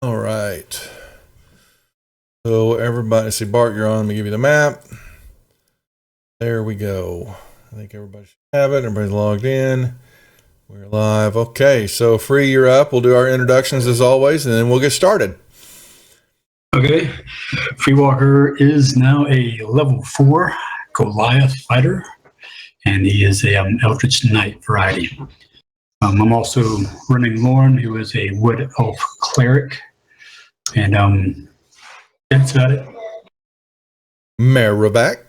All right. So everybody, see Bart, you're on. Let me give you the map. There we go. I think everybody should have it. Everybody's logged in. We're live. Okay, so Free, you're up. We'll do our introductions as always, and then we'll get started. Okay, Free Walker is now a level 4 Goliath fighter, and he is a Eldritch Knight variety. I'm also running Lauren, who is a Wood Elf Cleric, and that's about it. Merrivac.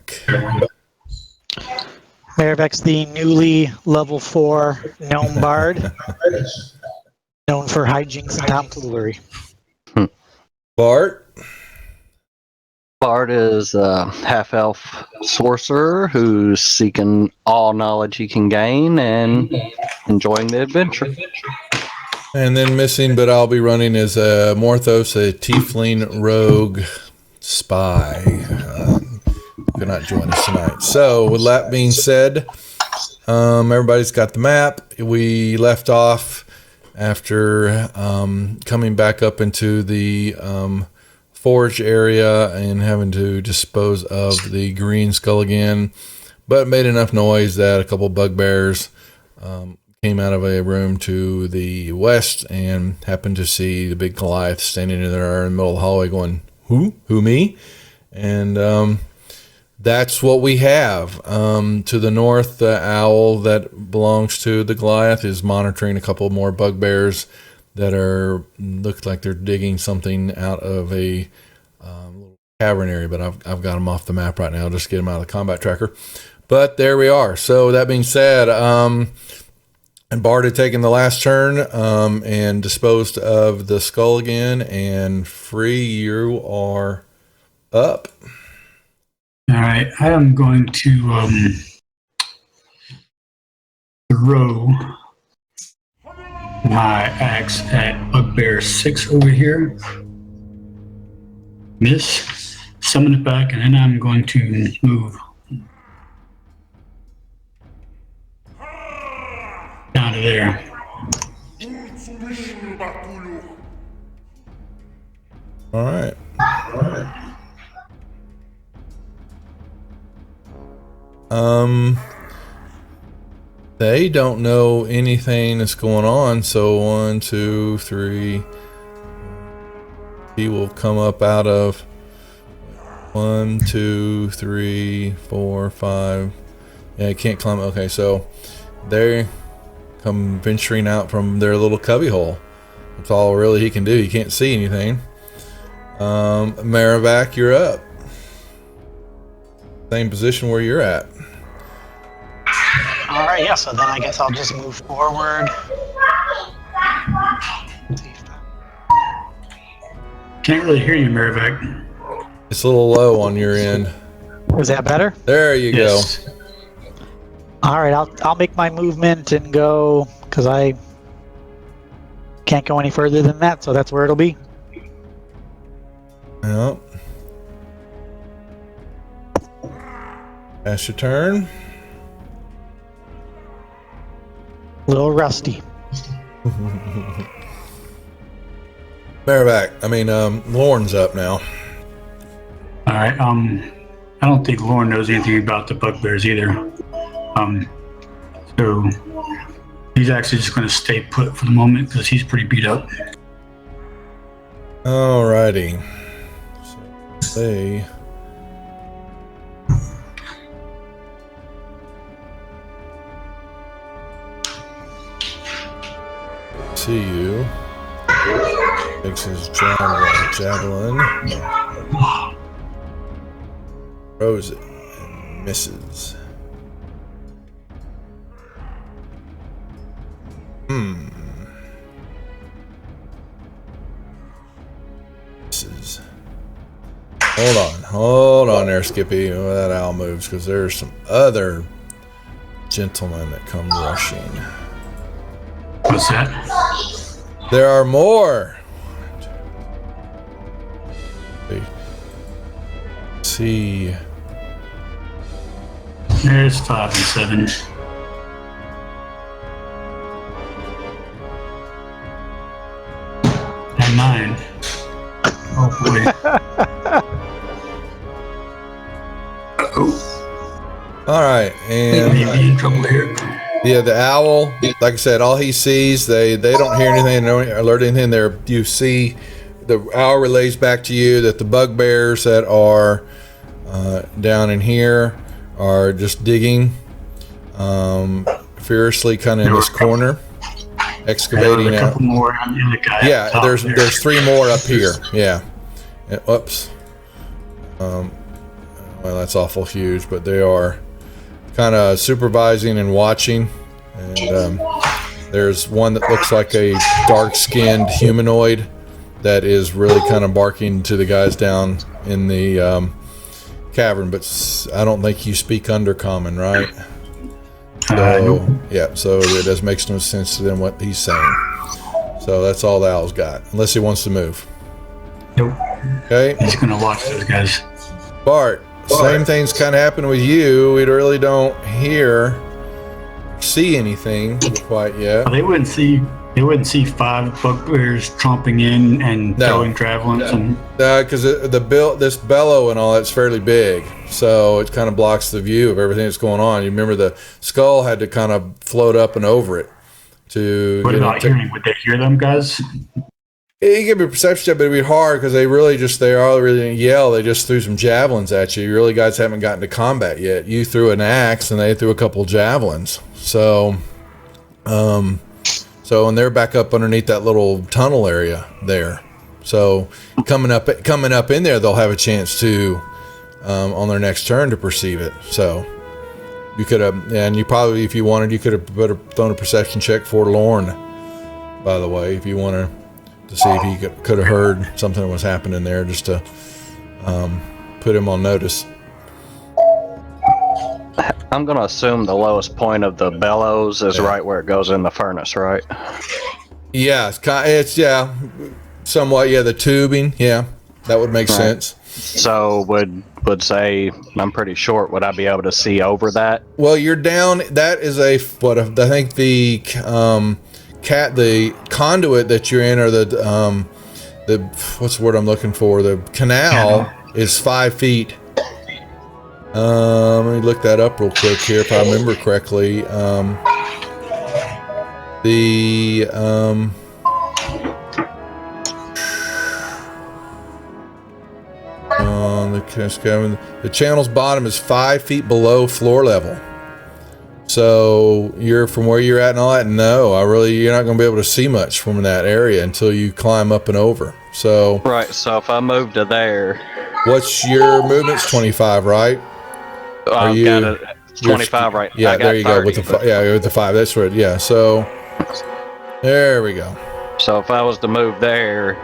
Merrivac's the newly level 4 gnome bard, known for hijinks and tomfoolery. Bart. Bard is a half-elf sorcerer who's seeking all knowledge he can gain and enjoying the adventure. And then missing, but I'll be running as a Morthos, a tiefling rogue spy. Could not join us tonight. So with that being said, everybody's got the map. We left off after coming back up into the forge area and having to dispose of the green skull again, but made enough noise that a couple bugbears came out of a room to the west and happened to see the big Goliath standing there in the middle of the hallway going, who me? And that's what we have. To the north, the owl that belongs to the Goliath is monitoring a couple more bugbears that look like they're digging something out of a little cavern area, but I've got them off the map right now. Just get them out of the combat tracker. But there we are. So that being said, and Bart had taken the last turn and disposed of the skull again. And Free, you are up. All right, I am going to throw my axe at Bugbear 6 over here. Miss, summon it back, and then I'm going to move down to there. All right. They don't know anything that's going on, so 1, 2, 3. He will come up out of 1, 2, 3, 4, 5. Yeah, he can't climb. Okay, so they come venturing out from their little cubby hole. That's all really he can do. He can't see anything. Merrivac, you're up. Same position where you're at. All right, yeah, so then I guess I'll just move forward. Can't really hear you, Merrivac. It's a little low on your end. Is that better? There you go. All right, I'll make my movement and go, because I can't go any further than that, so that's where it'll be. Yep. Pass your turn. A little rusty. Lauren's up now. All right. I don't think Lauren knows anything about the bugbears either. So he's actually just going to stay put for the moment because he's pretty beat up. Alrighty. So they see you. Takes his javelin. Throws it and misses. Misses. Hold on there, Skippy. That owl moves because there's some other gentlemen that come rushing. What's that? There are more. Let's see. There's 5 and 7. And 9. All right, and Maybe in trouble here. yeah, the owl, like I said, all he sees, they don't hear anything, they don't alert anything. There, you see, the owl relays back to you that the bugbears that are down in here are just digging furiously, kind of in this corner, excavating a out. couple more on the other guy. Yeah, Top there's there. 3 more up here. Yeah. Oops. Well, that's awful huge, but they are kind of supervising and watching. And there's one that looks like a dark-skinned humanoid that is really kind of barking to the guys down in the cavern. But I don't think you speak Undercommon, right? So, Nope. yeah, so it does make no sense to them what he's saying. So that's all the owl's got, unless he wants to move. Nope. Okay, He's gonna watch those guys. Bart, same thing's kind of happened with you. We really don't see anything quite yet. Well, they wouldn't see 5 bugbears tromping in and No. throwing javelins and Because this bellow and all that's fairly big, so it kind of blocks the view of everything that's going on. You remember the skull had to kind of float up and over it to. what about hearing? Would they hear them guys? You give me a perception check, but it'd be hard because they really didn't yell. They just threw some javelins at you. You really guys haven't gotten to combat yet. You threw an axe and they threw a couple javelins. So, and they're back up underneath that little tunnel area there. So coming up in there, they'll have a chance to, on their next turn, to perceive it. So you could have, and you probably, if you wanted, you could have thrown a perception check for Lorne. By the way, if you want to see if he could have heard something that was happening there, just to put him on notice. I'm going to assume the lowest point of the bellows is right where it goes in the furnace, right? Yeah, it's somewhat, yeah, the tubing, yeah, that would make sense. So would say I'm pretty short. Would I be able to see over that? Well, you're down. That is I think the the conduit that you're in, or the what's the word I'm looking for? The canal is 5 feet. Let me look that up real quick here if I remember correctly. The channel's bottom is 5 feet below floor level. So you're from where you're at and all that. No, you're not going to be able to see much from that area until you climb up and over. So right. So if I move to there, what's your movement's 25, right? I've got a 25 right. Yeah, I got there you 30, go with the 5. That's right. Yeah. So there we go. So if I was to move there,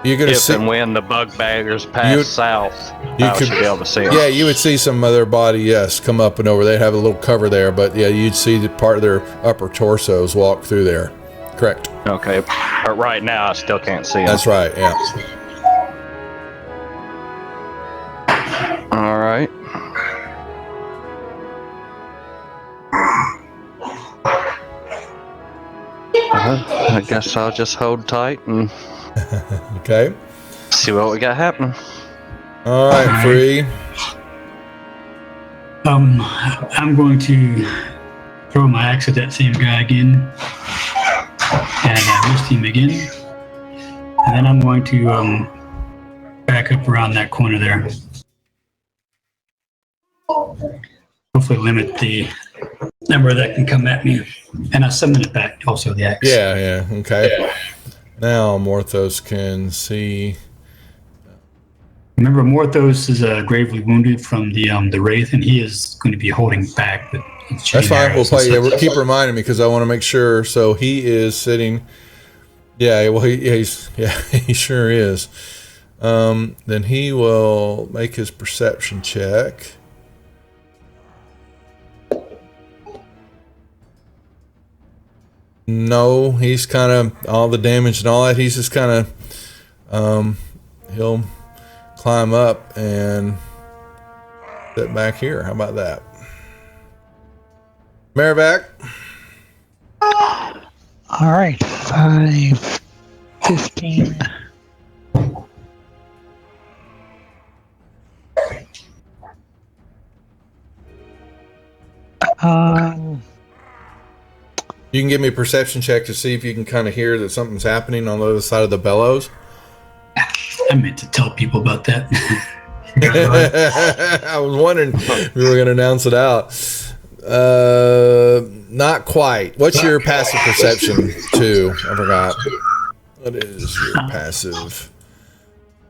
You're gonna see, and when the bugbears pass south, I should be able to see them. Yeah, you would see some of their body, yes, come up and over. They'd have a little cover there, but yeah, you'd see the part of their upper torsos walk through there. Correct. Okay, but right now I still can't see them. That's right, yeah. All right. I guess I'll just hold tight and Okay. see what we got happening. All right, Free. I'm going to throw my axe at that same guy again, and roast him again, and then I'm going to back up around that corner there. Hopefully limit the number that can come at me, and I summon it back. Also the axe. Yeah, okay. Now Morthos can see. Remember, Morthos is gravely wounded from the wraith, and he is going to be holding back. That's fine. We'll play. Yeah, we'll keep reminding me because I want to make sure. So he is sitting. Yeah. Well, he's he sure is. Then he will make his perception check. No, he's kind of all the damage and all that. He's just kind of he'll climb up and sit back here. How about that? Marivac. All right, 5, 15, You can give me a perception check to see if you can kind of hear that something's happening on the other side of the bellows. I meant to tell people about that. I was wondering if we were going to announce it out. Not quite. What's your passive perception too? I forgot. What is your passive?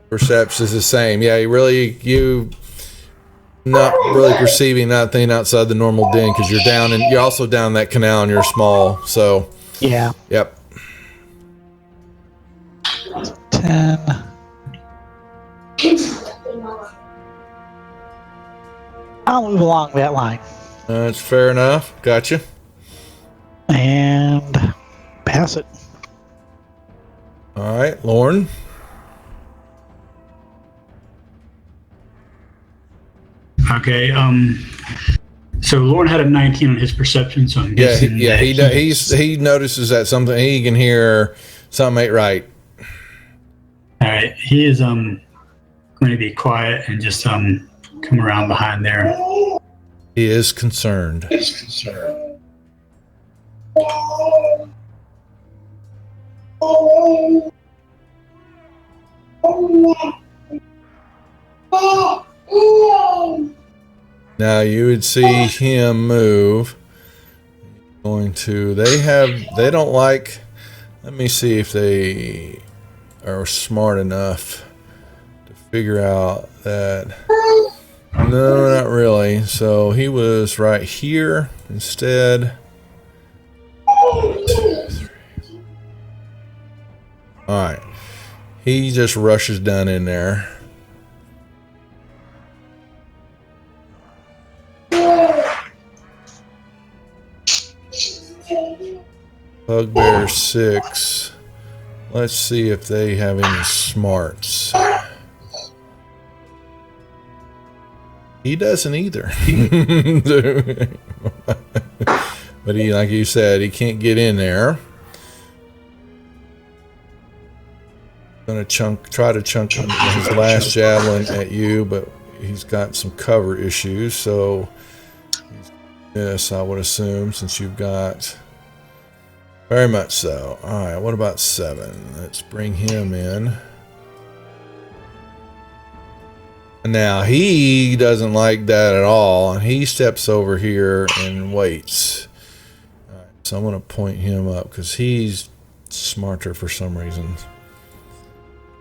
Perception is the same. Yeah, you not really perceiving nothing outside the normal den because you're down and you're also down that canal and you're small. So Yeah. yep. 10. I'll move along that line That's fair enough. Gotcha. and pass it. All right, Lauren. Okay. So Lauren had a 19 on his perception, so I'm Yeah, guessing. he notices that something he can hear something ain't right. All right. He is going to be quiet and just come around behind there. He is concerned. Now you would see him move. They don't like, let me see if they are smart enough to figure out that. No, not really. So he was right here instead. 2, 3. All right. He just rushes down in there. Bugbear 6. Let's see if they have any smarts. He doesn't either. But he, like you said, he can't get in there. Gonna try to chunk his last javelin at you, but he's got some cover issues, so yes, I would assume, since you've got very much so. All right, what about 7? Let's bring him in. Now he doesn't like that at all, and he steps over here and waits. All right, so I'm going to point him up because he's smarter for some reason.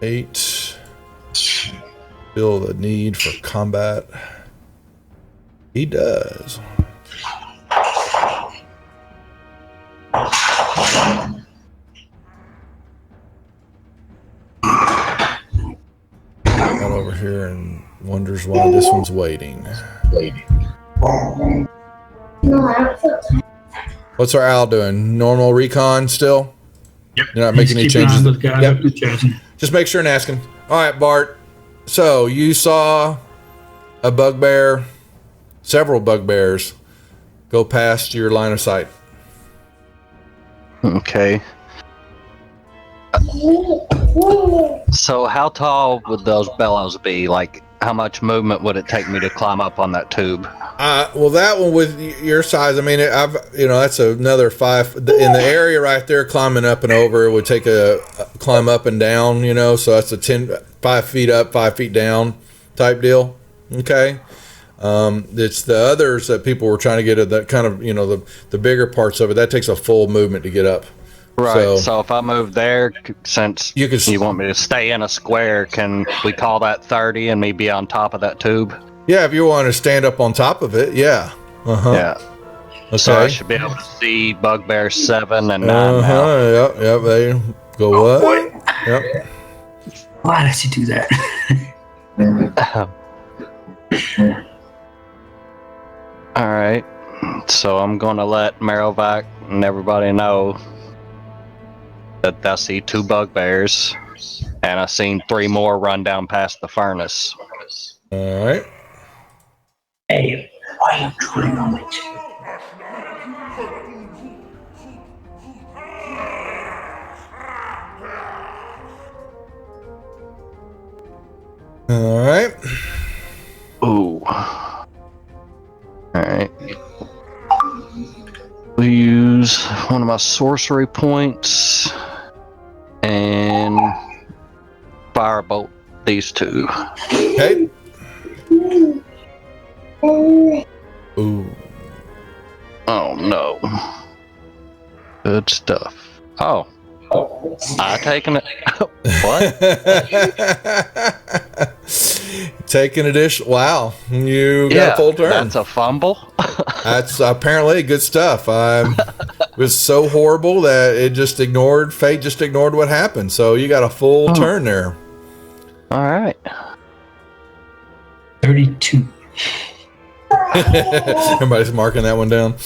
8. Feel the need for combat. He does. Got over here and wonders why this one's waiting. What's our owl doing? Normal recon still? Yep. You're not making any Keep an eye changes? on those guys Yep. up in the chasm. Just make sure and ask him. All right, Bart. So you saw a bugbear, several bugbears, go past your line of sight. Okay. So how tall would those bellows be? Like, how much movement would it take me to climb up on that tube? Well, that one with your size, I mean, that's another 5 in the area right there. Climbing up and over would take a climb up and down, so that's a 5 feet up, 5 feet down type deal. Okay. It's the others that people were trying to get at that kind of, the bigger parts of it. That takes a full movement to get up. Right. So if I move there, since you want me to stay in a square, can we call that 30 and me be on top of that tube? Yeah, if you want to stand up on top of it, yeah. Yeah. Okay. So I should be able to see Bugbear 7 and 9 now. Yep. They go up. Yep. Why does he do that? All right. So I'm going to let Merovac and everybody know that I see 2 bugbears, and I seen 3 more run down past the furnace. All right. Hey, why are you chewing on my tail? All right. Ooh. All right. use one of my sorcery points and firebolt these two. Okay. Ooh. Oh no. Good stuff. Oh. I taking it. What? Taking addition. Wow. You got a full turn. That's a fumble. That's apparently good stuff. It was so horrible that it just ignored, fate just ignored what happened. So you got a full turn there. All right. 32. Everybody's marking that one down.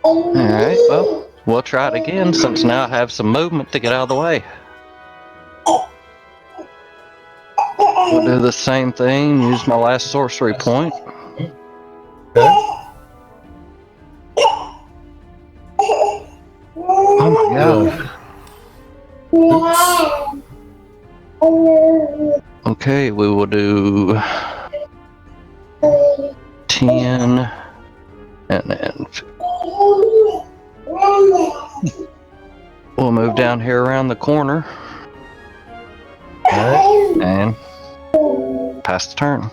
All right. Well, we'll try it again since now I have some movement to get out of the way. We'll do the same thing. Use my last sorcery point. Okay. Oh my god. Oops. Okay, we will do 10 and then we'll move down here around the corner All right. and pass the turn.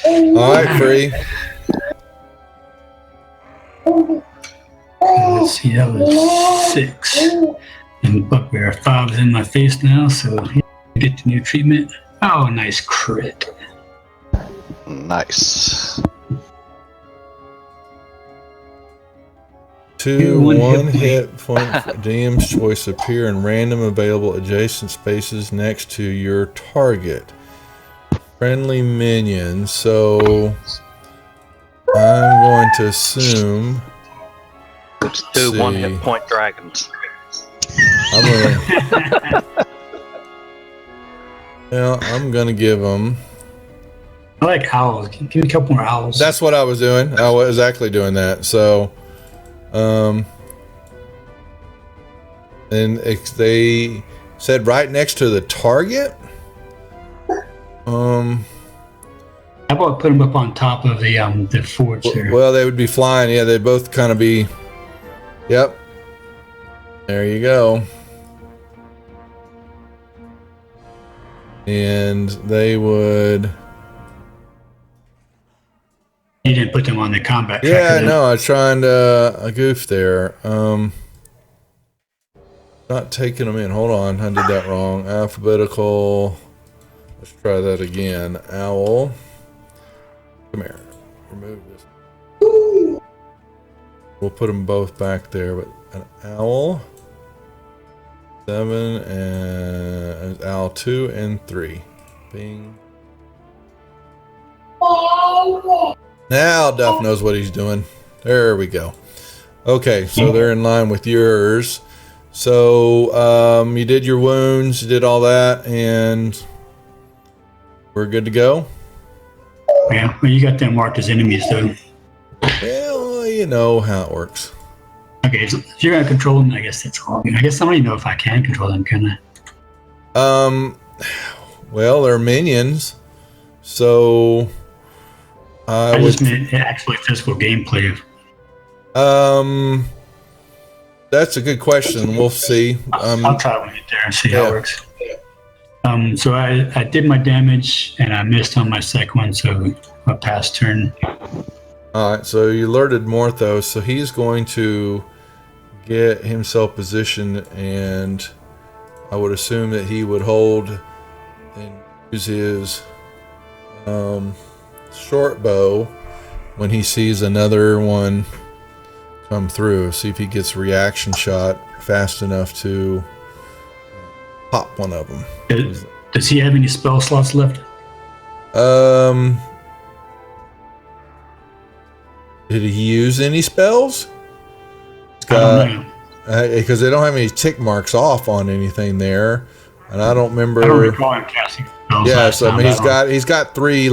All right, Free. Let's see, that was 6. And Bugbear 5 is in my face now, so he get the new treatment. Oh, nice crit. Nice. 2 one 1 hit hit point for DM's choice appear in random available adjacent spaces next to your target. Friendly minions. So I'm going to assume. Let's do see. 1 hit point dragons. I'm gonna. Well, I'm gonna give them. I like owls. Give me a couple more owls. That's what I was doing. I was exactly doing that. So, and they said right next to the target. How about put them up on top of the forge there? Well, they would be flying. Yeah, they'd both kind of be. Yep. There you go. And they would. You didn't put them on the combat tracker. Yeah, then? no, I was trying to a goof there. Not taking them in. Hold on, I did that wrong. Alphabetical. Let's try that again. Owl. Come here. Remove this. We'll put them both back there, but an owl. 7 and owl 2 and 3. Bing. Now Duff knows what he's doing. There we go. Okay, so they're in line with yours. So you did your wounds, you did all that, and we're good to go. Yeah, well, you got them marked as enemies, though. Well, you know how it works. Okay, so you're gonna control them. I guess that's all. I guess I don't even know if I can control them, can I? Well, they're minions, so I just meant actually physical gameplay. That's a good question. We'll see. I'll try when we get there and see how it works. So I did my damage and I missed on my second one, so a pass turn. All right, so you alerted Morthos, so he's going to get himself positioned, and I would assume that he would hold and use his short bow when he sees another one come through. See if he gets a reaction shot fast enough to pop one of them. Does he have any spell slots left? Did he use any spells? I don't know. Because they don't have any tick marks off on anything there, and I don't remember. I don't recall him casting spells. Yeah, last so I mean, time. he's got 3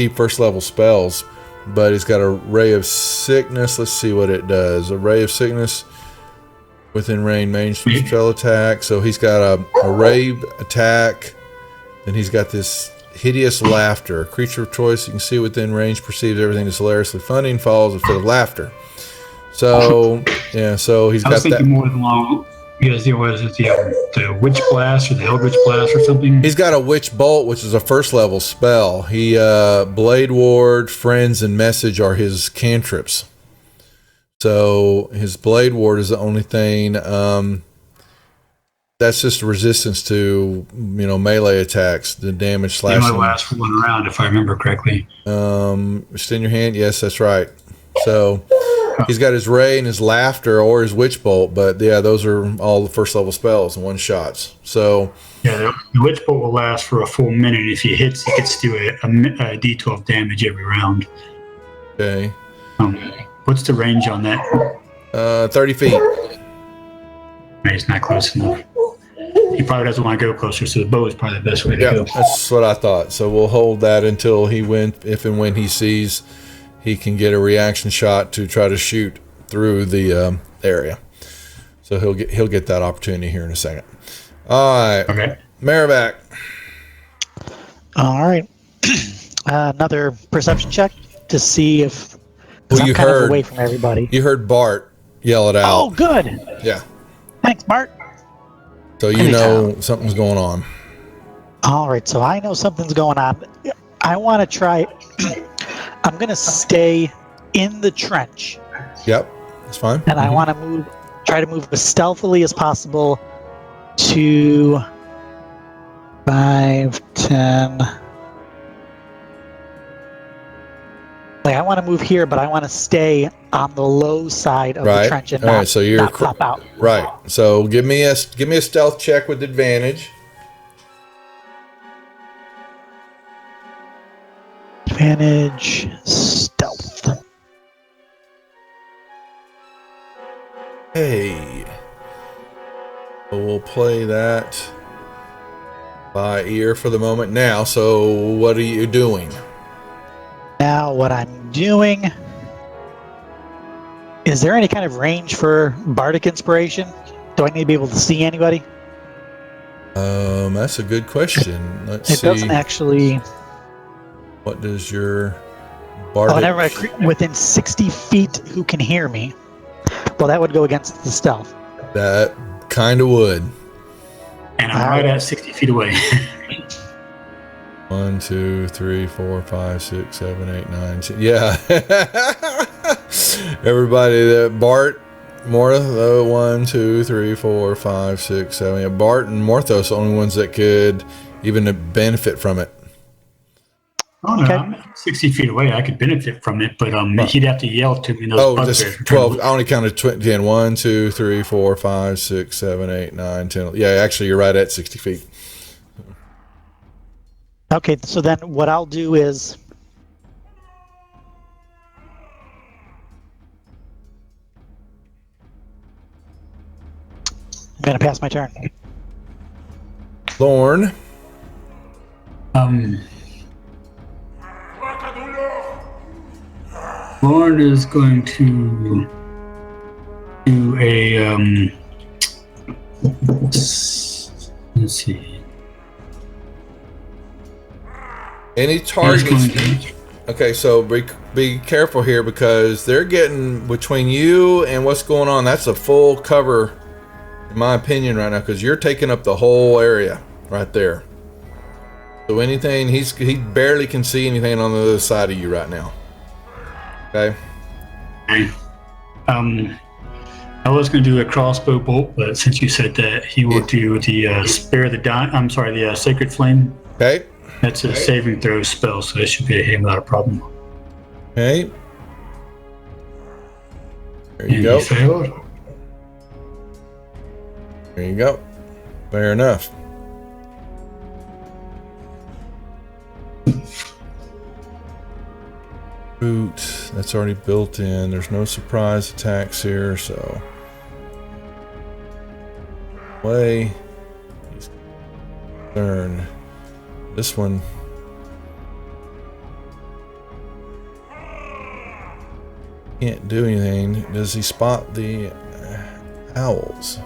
first level spells, but he's got a ray of sickness. Let's see what it does. A ray of sickness within range spell attack. So he's got a ray attack, and he's got this hideous laughter. A creature of choice you can see within range perceives everything is hilariously funny and follows a fit of laughter. So, yeah, so he's I was got that. thinking more along. Yes, there was the Witch Blast or the Eldritch Blast or something. He's got a Witch Bolt, which is a first level spell. He Blade Ward, Friends, and Message are his cantrips. So his Blade Ward is the only thing. That's just a resistance to melee attacks, the damage It slashing. only lasts for 1 round, if I remember correctly. Extend your hand. Yes, that's right. So he's got his Ray and his Laughter or his Witch Bolt, but yeah, those are all the first level spells and one shots. So Yeah, the Witch Bolt will last for a full minute. If he hits, he gets to a D12 damage every round. okay, What's the range on that? 30 feet. He's not close enough. He probably doesn't want to go closer, so the bow is probably the best way to Yeah, go. that's what I thought. So we'll hold that until if and when he sees he can get a reaction shot to try to shoot through the area. So he'll get that opportunity here in a second. All right, Okay. Marivac. All right. Another perception check to see if 'cause Well, I'm you kind of heard- away from everybody. You heard Bart yell it out. Oh, good. Yeah. Thanks, Bart. So you know something's going on. All right, so I know something's going on. I want to try. I'm going to stay in the trench, Yep, that's fine. and I want to try to move as stealthily as possible to 5, 10. Like, I want to move here, but I want to stay on the low side of the Right. trench and All not, right, so you're not pop out. Right. So give me a stealth check with advantage. Advantage, stealth. Hey. So we'll play that by ear for the moment now. So what are you doing? Now, what I'm doing. Is there any kind of range for Bardic Inspiration? Do I need to be able to see anybody? That's a good question. Let's It see. doesn't actually. What does your Bardic... Whenever within 60 feet who can hear me. Well, that would go against the stealth. That kind of would. And I'm right at 60 feet away. 1, 2, 3, 4, 5, 6, 7, 8, 9, 10. Yeah. Everybody, Bart, Mortho, 1, 2, 3, 4, 5, 6, 7. Yeah, Bart and Morthos are the only ones that could even benefit from it. Oh, no, Okay. I'm 60 feet away. I could benefit from it, but he'd have to yell to me. And those Oh, bugbears just were trying 12. I only counted 10. 1, 2, 3, 4, 5, 6, 7, 8, 9, 10. Yeah, actually, you're right at 60 feet. Okay, so then what I'll do is. I'm going to pass my turn. Lorne. Lauren is going to do a let's see. Any He's going targets? to- Okay, so be careful here because they're getting between you and what's going on. That's a full cover, in my opinion, right now, because you're taking up the whole area right there. So anything, he barely can see anything on the other side of you right now. Okay. I was going to do a crossbow bolt, but since you said that, he will do the spare the the sacred flame. Okay. That's a saving throw spell, so it should be a hit without a problem. Okay. There you And go. he failed. There you go. Fair enough. Boot. That's already built in. There's no surprise attacks here, so. Way. He's turn. This one. Can't do anything. Does he spot the owls?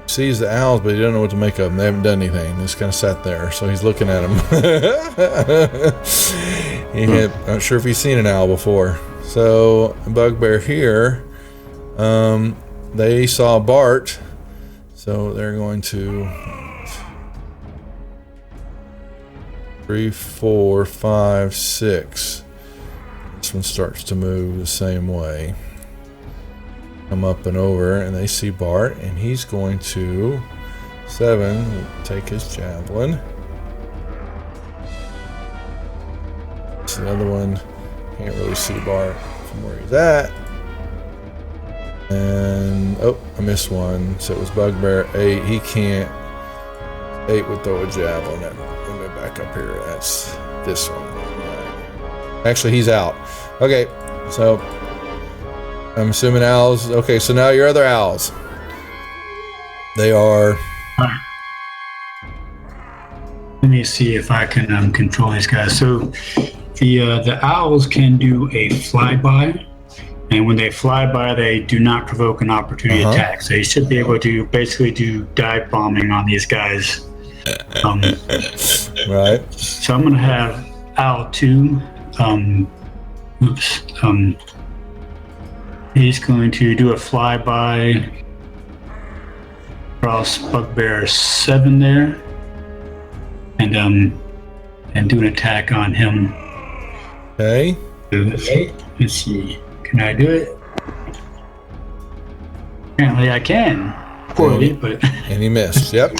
sees the owls, but he doesn't know what to make of them. They haven't done anything. They just kind of sat there. So he's looking at them. Not sure if he's seen an owl before. So bugbear here, they saw Bart. So they're going to 3, 4, 5, 6. This one starts to move the same way. Come up and over, and they see Bart, and he's going to 7 take his javelin. So the other one can't really see Bart from where he's at. And oh, I missed one. So it was bugbear 8. He can't. 8 would throw a javelin at. Let me back up here. That's this one. Actually, he's out. Okay, so I'm assuming owls. Okay, so now your other owls. They are. Let me see if I can control these guys. So the owls can do a flyby, and when they fly by, they do not provoke an opportunity attack. So you should be able to basically do dive bombing on these guys. Right. So I'm gonna have owl 2. He's going to do a flyby across bugbear 7 there, and do an attack on him. Okay. Let's see. Can I do it? Apparently I can. Poorly, but And he missed. Yep.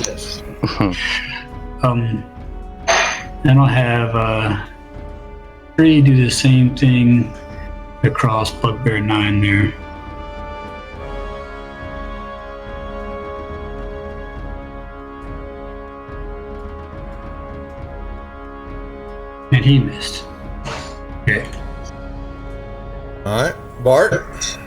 then I'll have 3 do the same thing across bugbear 9 there. And he missed. Okay. All right, Bart.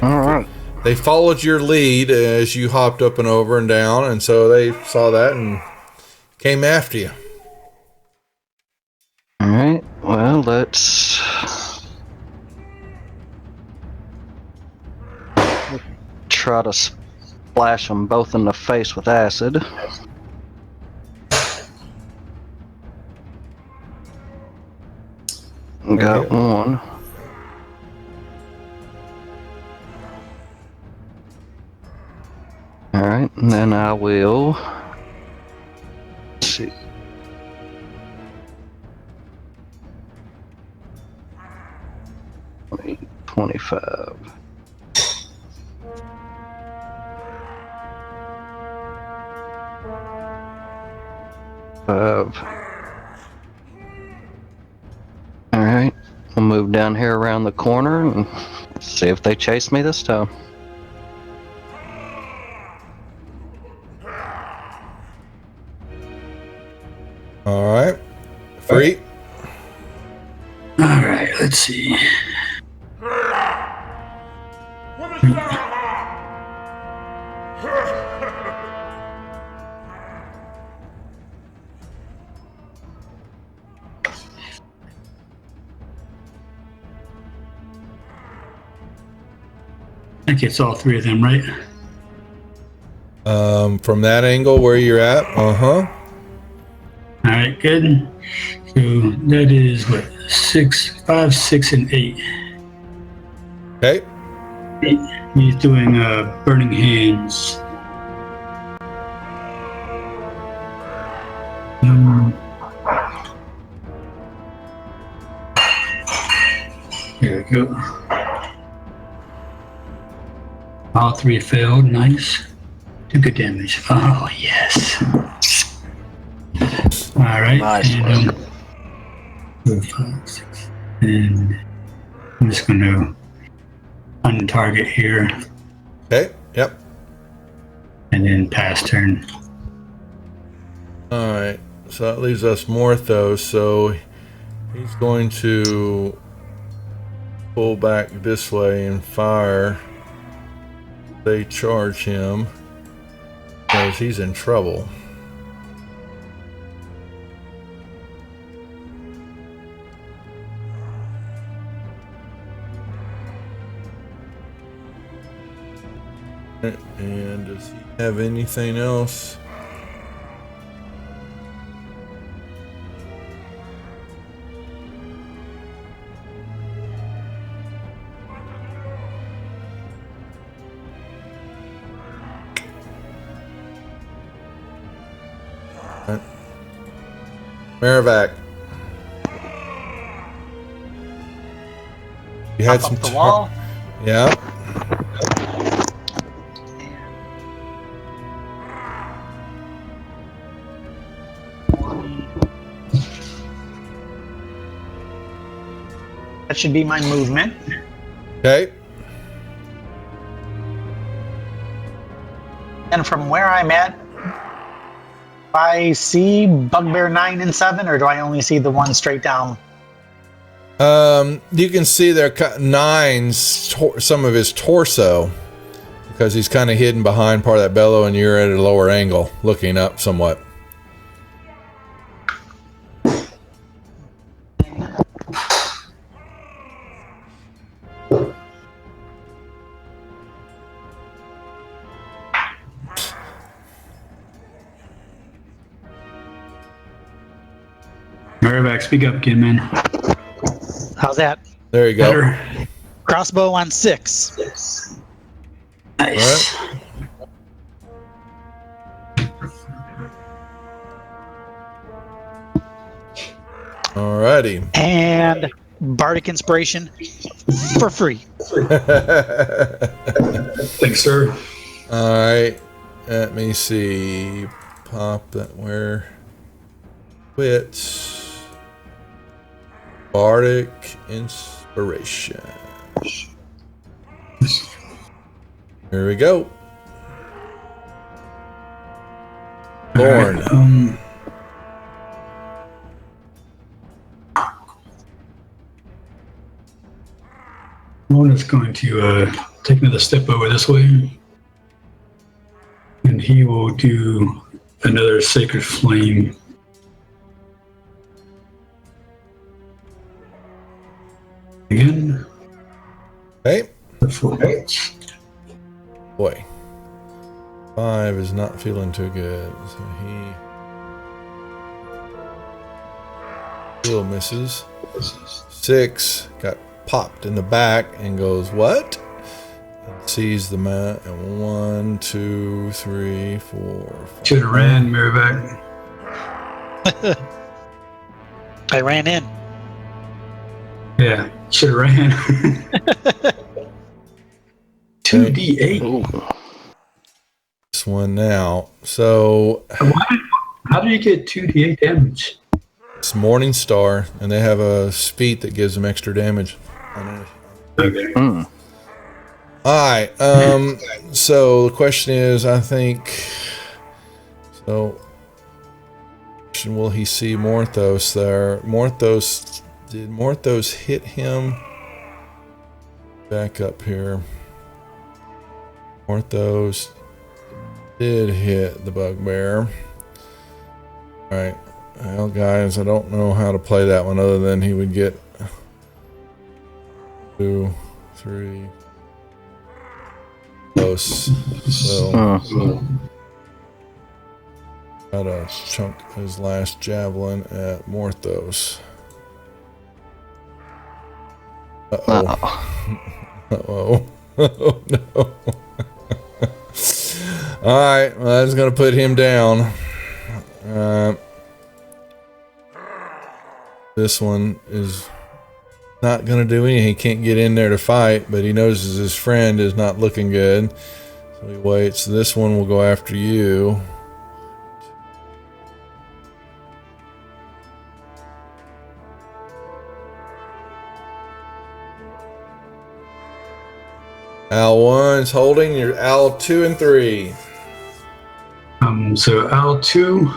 All right. They followed your lead as you hopped up and over and down, and so they saw that and came after you. All right. Well, let's try to splash them both in the face with acid. Got one. All right, and then I will. Let's see. Wait, 25. All right, we'll move down here around the corner and see if they chase me this time. All right. Free. All right, let's see. I think it's all 3 of them, right? From that angle where you're at. All right, good. So that is what, 6, 5, 6, and 8. Okay. He's doing burning hands. There we go. All 3 failed. Nice. 2 good damage. Oh yes. All right. Nice. And, 4, 5, 6. And I'm just going to untarget here Okay. Yep. and then pass turn. All right. So that leaves us Morthos. So he's going to pull back this way and fire. They charge him because he's in trouble. And does he have anything else? Merrivac. You had Up some the wall. Yeah. That should be my movement. Okay. And from where I'm at, I see Bugbear 9 and 7, or do I only see the one straight down? You can see there Nine's some of his torso because he's kind of hidden behind part of that bellow, and you're at a lower angle, looking up somewhat. Merrivac, speak up again, man. How's that? There you go. Better. Crossbow on 6. Nice. All right. Alrighty. And Bardic Inspiration for free. Thanks, sir. All right. Let me see. Pop that where. Quit. Bardic Inspiration. Here we go. Lorne. Right, Lorne is going to take another step over this way, and he will do another Sacred Flame. Again. Okay. For Boy. 5 is not feeling too good. So he still misses. 6 got popped in the back and goes, what? And sees the mat. And 1, 2, 3, 4. Should have ran, Merrivac. I ran in. Yeah, should have ran. 2d8. Ooh. This one now. So How do you get 2d8 damage? it's Morning Star, and they have a feat that gives them extra damage. Okay. Mm. All right. So the question is, I think. So, will he see Morthos there? Did Morthos hit him? Back up here. Morthos did hit the bugbear. All right. Well, guys, I don't know how to play that one other than he would get 2, 3. Close. So got to chunk his last javelin at Morthos. Uh-oh. Uh-oh. Oh, no. Alright, well, that's going to put him down. This one is not going to do anything. He can't get in there to fight, but he notices his friend is not looking good. So he waits. This one will go after you. Al 1's holding. Your Al 2 and 3. So Al 2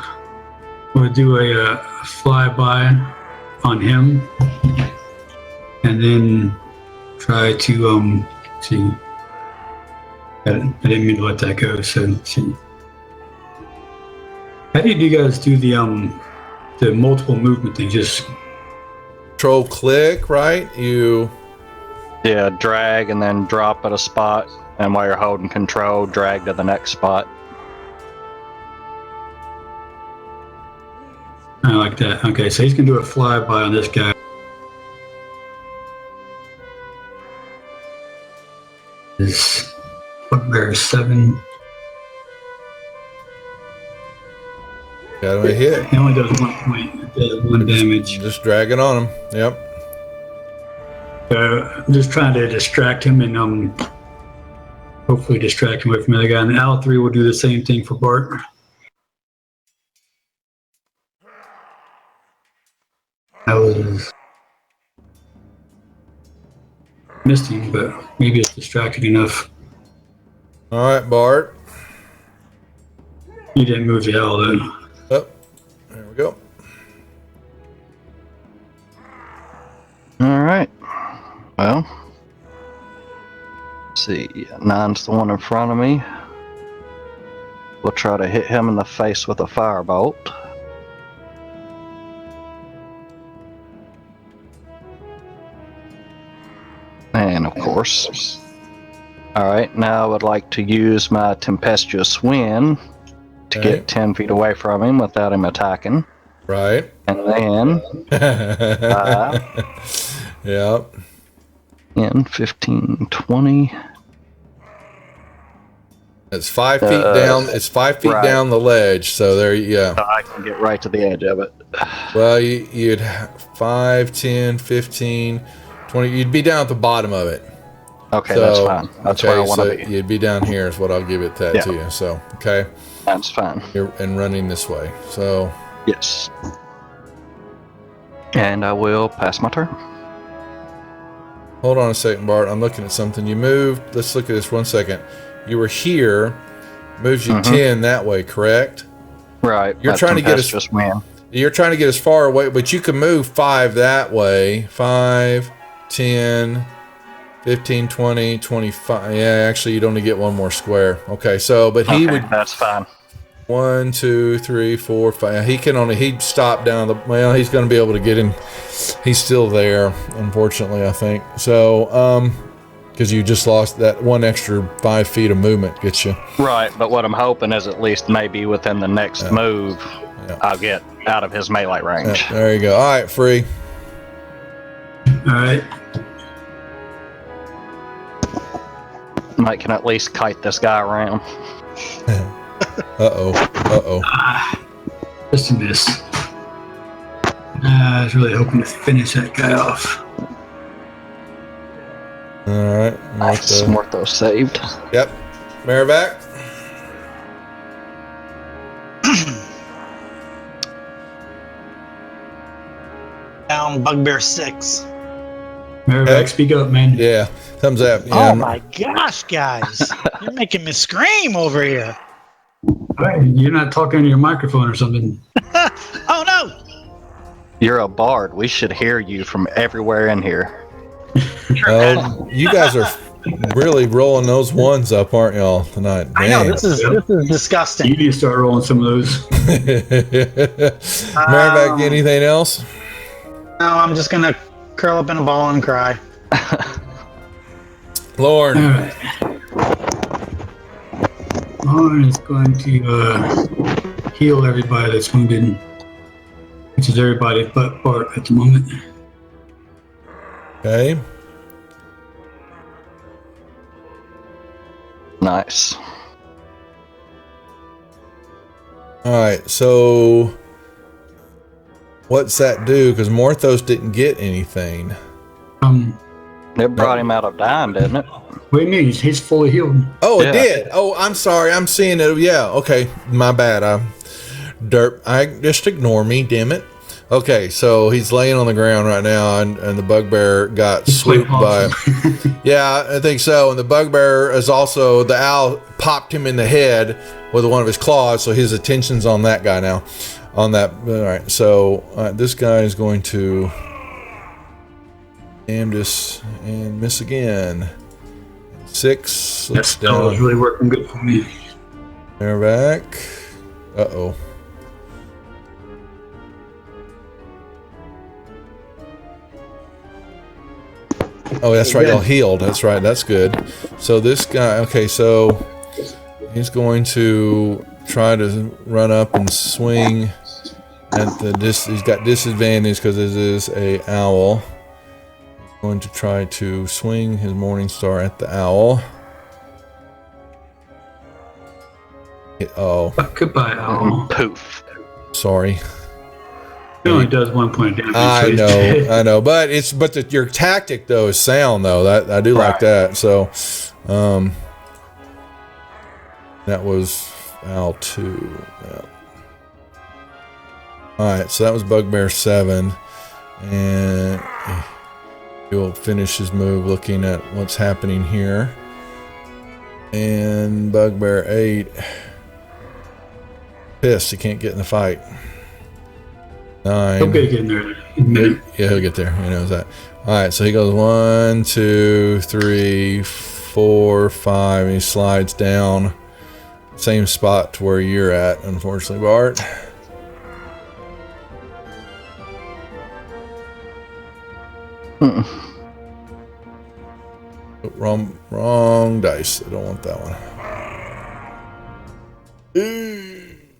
will do a flyby on him, and then try to see. I didn't mean to let that go. So see. How do you guys do the multiple movement thing? Just Control click, right? You. Yeah, drag and then drop at a spot. And while you're holding control, drag to the next spot. I like that. Okay, so he's gonna do a flyby on this guy. This bugbear 7. Got him a hit. He only does 1 point. It does 1 damage. Just dragging on him. Yep. I'm just trying to distract him and hopefully distract him away from the other guy. And Al 3 will do the same thing for Bart. That was missed him, but maybe it's distracted enough. All right, Bart. He didn't move the Al though. Oh, there we go. All right. Well, let's see. 9's the one in front of me. We'll try to hit him in the face with a firebolt. And of course. Alright, now I would like to use my tempestuous wind to get 10 feet away from him without him attacking. Right. And then Yep. 10, 15, 20. It's 5 feet down. It's 5 feet right. down the ledge. So there you go. I can get right to the edge of it. Well, you'd 5, 10, 15, 20. You'd be down at the bottom of it. Okay, So, that's fine. That's where I want to be. You'd be down here is what I'll give it that Yeah. to you. So, okay. That's fine. And running this way. So, Yes. And I will pass my turn. hold on a second, Bart. I'm looking at something. You moved. Let's look at this 1 second. You were here. Moves you 10 that way, correct? Right. You're trying to get us. Just win. You're trying to get as far away, but you can move 5 that way. 5, 10, 15, 20, 25. Yeah, actually, you'd only get one more square. Okay, so, but he would. That's fine. 1, 2, 3, 4, 5. He'd stop down the. Well, he's going to be able to get him. He's still there, unfortunately, I think. So, because you just lost that one extra 5 feet of movement, gets you. Right, but what I'm hoping is at least maybe within the next move, I'll get out of his melee range. There you go. All right, free. All right. Mike can at least kite this guy around. Just a miss. I was really hoping to finish that guy off. All right. Nice. Mortho saved. Yep. Marivac. Down Bugbear 6. Marivac, speak up, man. Yeah. Thumbs up. Yeah, Oh my gosh, guys. You're making me scream over here. All right, you're not talking on your microphone or something. Oh no! You're a bard. We should hear you from everywhere in here. You guys are really rolling those ones up, aren't y'all, tonight? I know, Damn. this is disgusting. You need to start rolling some of those. Marivac, anything else? No, I'm just gonna curl up in a ball and cry. Lord. All right. Lauren is going to heal everybody that's wounded, which is everybody but Bart at the moment. Okay. Nice. All right. So, what's that do? Because Morthos didn't get anything. It brought him out of dying, didn't it? What do you mean? He's fully healed. Oh, Yeah. it did. Oh, I'm sorry. I'm seeing it. Yeah. Okay. My bad. I just ignore me. Damn it. Okay. So he's laying on the ground right now, and the bugbear got swooped by. Yeah, I think so. And the bugbear is also, the owl popped him in the head with one of his claws, so his attention's on that guy now. On that. All right. So this guy is going to aim this and miss again. 6. That Looks spell is down. really working good for me. They're back. Uh-oh. Oh, that's right. Y'all healed. That's right. That's good. So this guy. Okay, so he's going to try to run up and swing at the. He's got disadvantage because this is a owl. He's going to try to swing his morning star at the owl. Oh, Goodbye, owl. Poof. sorry. It only does 1 point of damage. I so he's know, dead. I know, but your tactic though is sound though. That I do like that. So, that was Owl 2. Yeah. All right, so that was Bugbear 7, and he'll finish his move looking at what's happening here. And Bugbear 8, pissed he can't get in the fight. 9. Okay, getting there in a minute. Yeah, he'll get there. He knows that. All right, so he goes 1, 2, 3, 4, 5, and he slides down. Same spot to where you're at, unfortunately, Bart. Wrong dice. I don't want that one.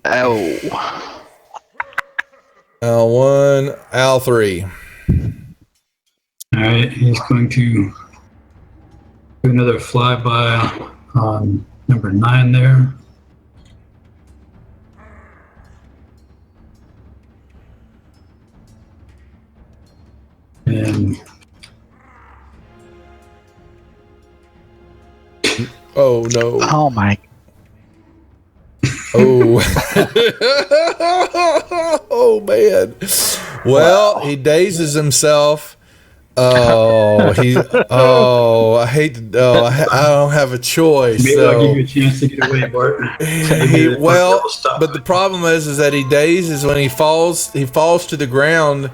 Ow. Al 1, Al 3. All right, he's going to do another flyby on number 9 there. And Oh no. Oh my. Oh. Oh man. Well, he dazes himself. Oh, I hate to. Oh, I don't have a choice. maybe So. I'll give you a chance to get away, Bart. But the problem is that he dazes when he falls. He falls to the ground,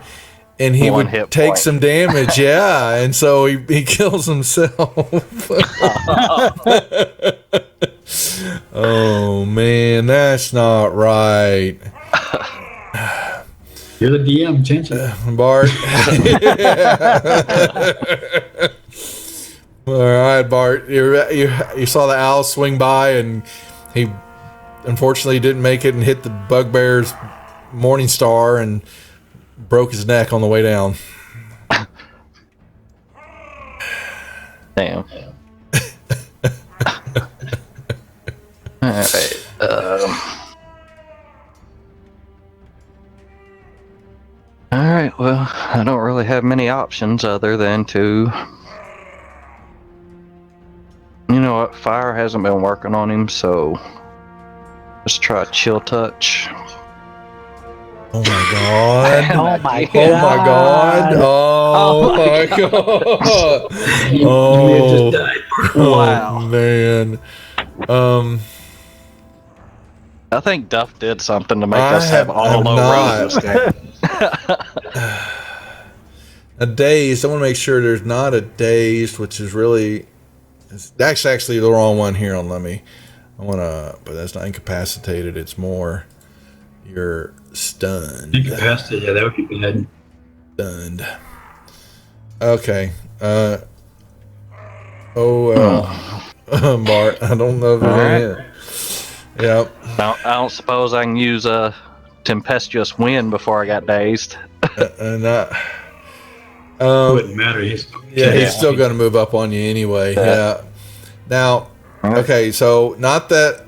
and he One would hit take point. some damage. Yeah, and so he kills himself. Oh man, that's not right, You're the DM, change it. Bart. All right, Bart. You saw the owl swing by, and he unfortunately didn't make it and hit the bugbear's morning star and broke his neck on the way down. Damn. Alright. Alright, well, I don't really have many options other than to. You know what? Fire hasn't been working on him, so. Let's try Chill Touch. Oh my god. Oh my god. Oh my god. Oh my god. You may have just died, Bart. Wow. Oh man. I think Duff did something to make I us have all have low not. rolls this game. A dazed. I want to make sure there's not a dazed, which is really. That's actually the wrong one here on Let me. I want to. But that's not incapacitated. It's more. You're stunned. Incapacitated, yeah, that would be bad. Stunned. Okay. Oh well. Bart, I don't know if there's any. Yep. I don't suppose I can use a tempestuous wind before I got dazed. And that. It wouldn't matter. He's still going to move up on you anyway. Yeah. Now, okay, so not that.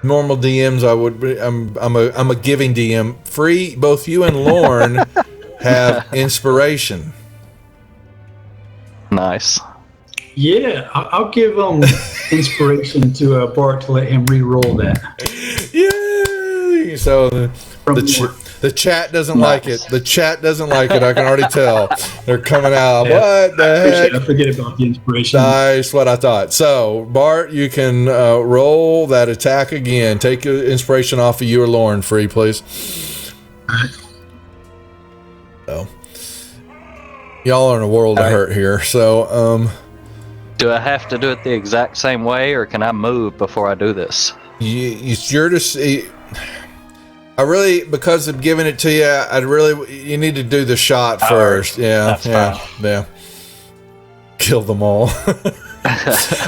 Normal DMs, I would. I'm a giving DM. Free, both you and Lorne have inspiration. Nice. Yeah, I'll give inspiration to Bart to let him re-roll that. Yay! So the chat doesn't like it. The chat doesn't like it. I can already tell. They're coming out. Yeah, What the heck? I forget about the inspiration. That's what I thought. So, Bart, you can roll that attack again. Take your inspiration off of you or Lauren, free, please. So, y'all are in a world of hurt here. So, Do I have to do it the exact same way, or can I move before I do this? you're just. I really, because of giving it to you, you need to do the shot first. Yeah, yeah. Kill them all.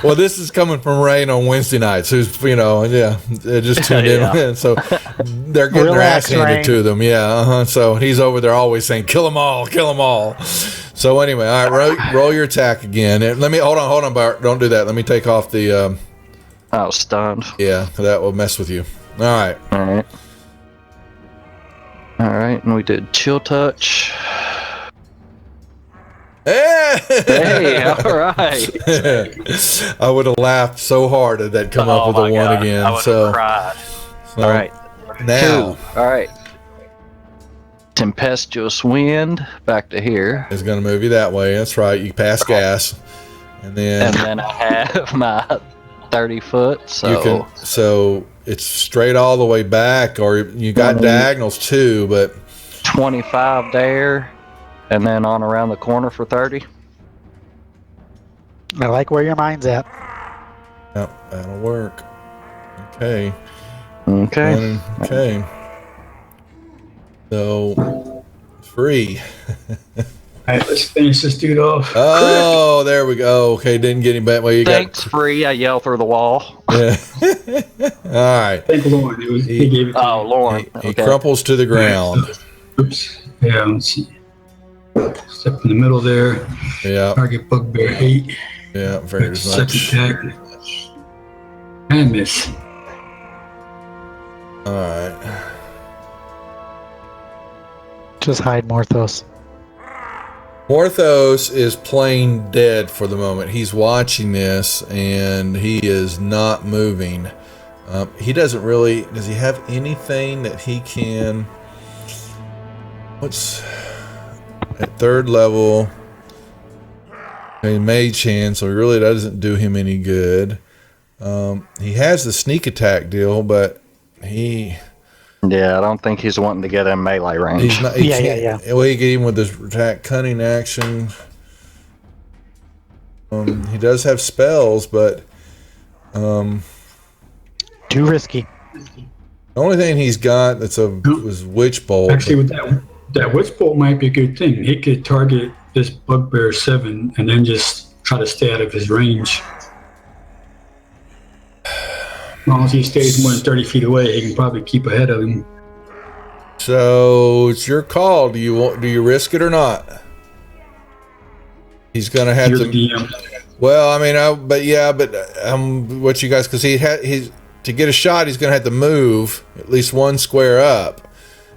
Well, this is coming from Rain on Wednesday nights, who's, they just tuned in. So they're getting their ass handed to them. Yeah. So he's over there always saying, kill them all, kill them all. So anyway, all right, roll your attack again. And hold on, Bart. Don't do that. Let me take off the. I was stunned. Yeah, that will mess with you. All right. All right, and we did chill touch. Hey, all right. I would have laughed so hard if that come up with a 1 again. I would have cried. All right. Now. 2. All right. Tempestuous wind back to here. It's going to move you that way. That's right. You pass gas. And then I have my 30 foot. So it's straight all the way back, or you got diagonals too, but 25 there. And then on around the corner for 30. I like where your mind's at. Yep, that'll work. Okay. Okay. So, free. All right, let's finish this dude off. Oh, there we go. Okay, didn't get him back. Well, Thanks, free. I yell through the wall. Yeah. All right. Thank Lauren. He gave it to me. Lauren. He crumples to the ground. Oops. Yeah, let's see. Step in the middle there. Yeah. Target bugbear 8. Yeah, very much. Second attack. And miss. All right. Just hide Morthos. Morthos is playing dead for the moment. He's watching this, and he is not moving. He doesn't really... Does he have anything that he can... What's... At 3rd level... A mage hand, so he really doesn't do him any good. He has the sneak attack deal, but he... Yeah, I don't think he's wanting to get in melee range. He's not. Yeah. Well, he get him with his attack, cunning action. He does have spells, but too risky. The only thing he's got was Witch Bolt. Actually, with that Witch Bolt might be a good thing. He could target this Bugbear 7 and then just try to stay out of his range. As long as he stays more than 30 feet away, he can probably keep ahead of him. So it's your call. Do you risk it or not? He's gonna have You're to. the DM. Well, I mean, what you guys? Because he's to get a shot, he's gonna have to move at least one square up,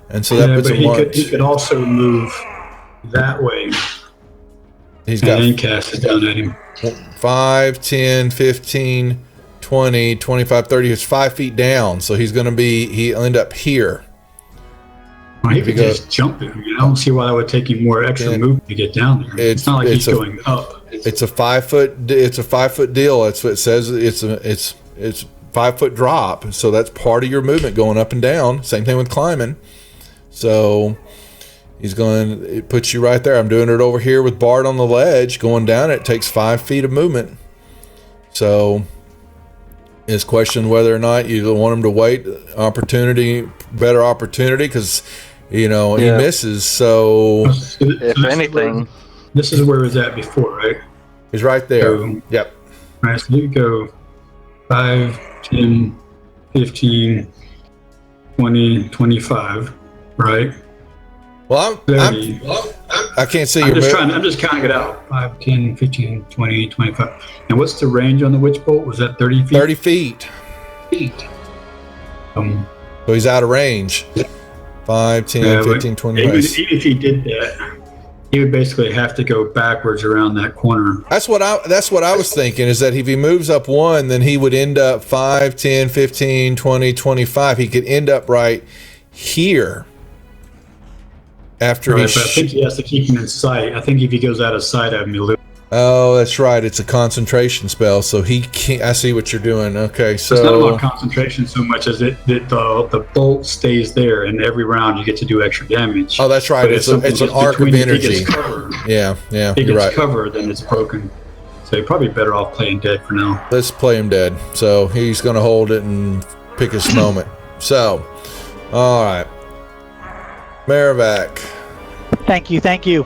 and so that puts him one. He could also move that way. He's got and then cast it down at him. 5, 10, 15, 20, 25, 30. It's 5 feet down, so he'll end up here. Well, he could just jump it. I don't see why that would take him more extra movement to get down there. It's not like he's going up. It's a 5 foot. It's a 5 foot deal. That's what it says. It's 5 foot drop. So that's part of your movement going up and down. Same thing with climbing. So it puts you right there. I'm doing it over here with Bart on the ledge. Going down it takes 5 feet of movement. So it's question whether or not you want him to wait better opportunity, because he misses. So if anything, this is where he was at before, right? He's right there. Yep. All right, so you go 5, 10, 15, 20, 25, right? Well, I can't see I'm just counting it out. 5, 10, 15, 20, 25. And what's the range on the Witch Bolt? Was that 30 feet? 30 feet. So he's out of range. 5, 10, 15, 20. Even if he did that, he would basically have to go backwards around that corner. That's what I was thinking, is that if he moves up 1, then he would end up 5, 10, 15, 20, 25. He could end up right here. After but I think he has to keep him in sight. I think if he goes out of sight of him, he'll lose. Oh, that's right. It's a concentration spell, so he can't. I see what you're doing. Okay, so it's not about concentration so much as the bolt stays there, and every round you get to do extra damage. Oh, that's right. It's an arc of energy. Yeah. If he gets covered, then it's broken. So you're probably better off playing dead for now. Let's play him dead. So he's going to hold it and pick his moment. So All right. Merrivac. Thank you. Thank you.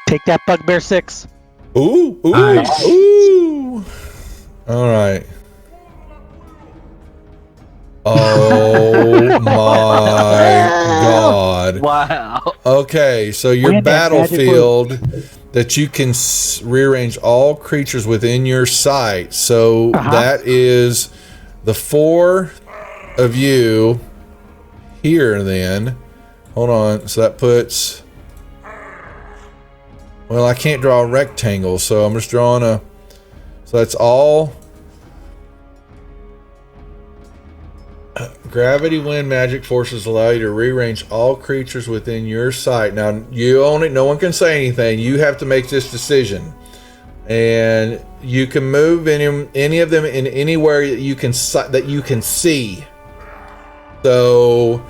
Take that, Bugbear 6. Ooh, ooh, Nice. ooh. All right. Oh my God. Wow. Okay, so your Wind and battlefield that you can rearrange all creatures within your sight. So that is the 4 of you here then. Hold on. So that puts... Well, I can't draw a rectangle, so I'm just drawing a... So that's all... Gravity, wind, magic forces allow you to rearrange all creatures within your sight. Now, you own it. No one can say anything. You have to make this decision. And you can move any of them in anywhere that you can see. So,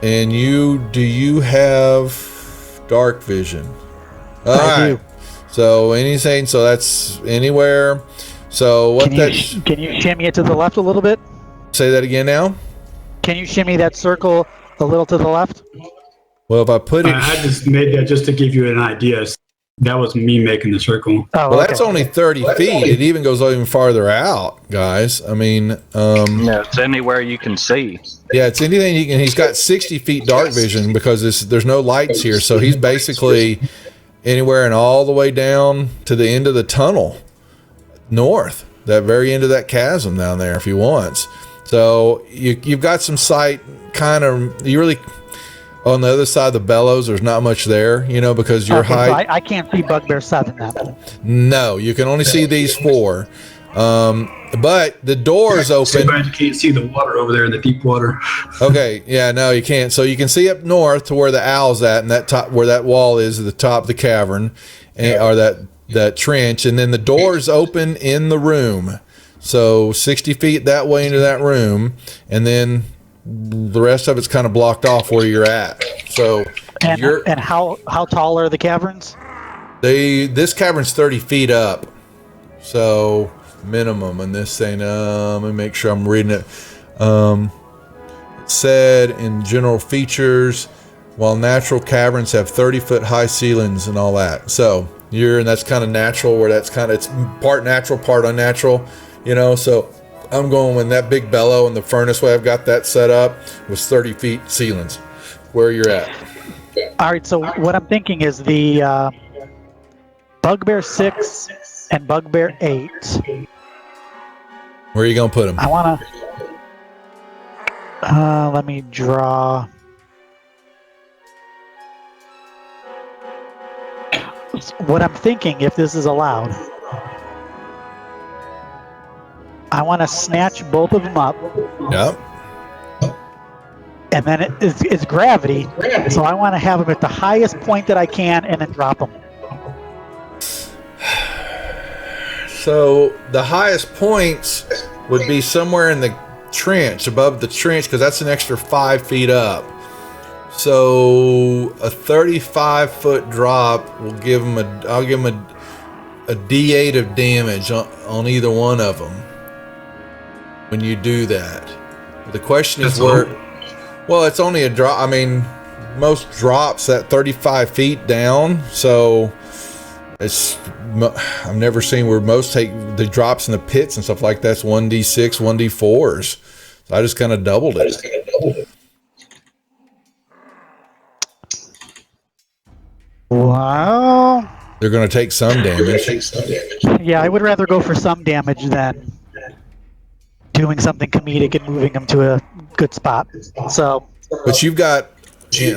and do you have dark vision? All I right. So anything, so that's anywhere. So what Can you shimmy it to the left a little bit? Say that again now? Can you shimmy that circle a little to the left? Well, if I put it... I just made that just to give you an idea. That was me making the circle. Oh, Well, okay. that's only 30 feet. It even goes even farther out, guys. I mean, Yeah, it's anywhere you can see. yeah, it's anything you can. He's got 60 feet dark vision because there's no lights here. So he's basically anywhere and all the way down to the end of the tunnel north, that very end of that chasm down there if he wants. So you've got some sight kind of, you really... On the other side of the bellows, there's not much there, because your Okay, height... so I can't see Bugbear 7 then. No, you can only see these 4. But the door's So open. bad you can't see the water over there in the deep water. Okay, yeah, no, you can't. So you can see up north to where the owl's at, and that top where that wall is at the top of the cavern, or that trench, and then the door's open in the room. So 60 feet that way into that room, and then the rest of it's kind of blocked off where you're at. So And how tall are the caverns? this cavern's 30 feet up, so minimum. And this thing, let me make sure I'm reading it. It said in general features, while natural caverns have 30-foot high ceilings and all that. So and that's kind of natural, where it's part natural, part unnatural, So I'm going with that big bellow and the furnace way I've got that set up was 30 feet ceilings where you're at. All right, so what I'm thinking is the Bugbear 6 and Bugbear 8. Where are you going to put them? I want to... let me draw... What I'm thinking, if this is allowed, I want to snatch both of them up. Yep. And then it's gravity, so I want to have them at the highest point that I can and then drop them. So the highest points would be somewhere in the trench, above the trench, because that's an extra 5 feet up. So a 35-foot drop will give them I'll give them a D8 of damage on either one of them when you do that. The question is well, it's only a drop. I mean, most drops at 35 feet down, so I've never seen where most take the drops in the pits and stuff like that's 1d6, 1d4s. So I just kind of doubled it. Wow. They're going to take some damage. Yeah, I would rather go for some damage than doing something comedic and moving them to a good spot. So, but you've got, is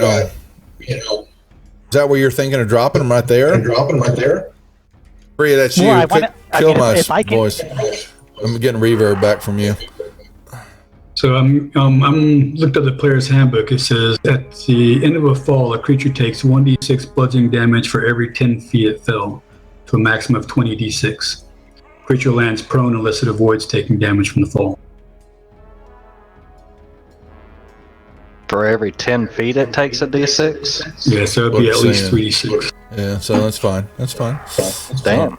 that where you're thinking of dropping them right there? Bria, that's you. Well, Kill my if I can- voice. I'm getting reverb back from you. So I'm looked at the player's handbook. It says at the end of a fall, a creature takes 1d6 bludgeoning damage for every 10 feet it fell, to a maximum of 20d6. Creature lands prone unless it avoids taking damage from the fall. For every 10 feet, it takes a d6? Yeah, so it'd be at least saying. 3d6. Yeah, so that's fine. That's fine. Damn.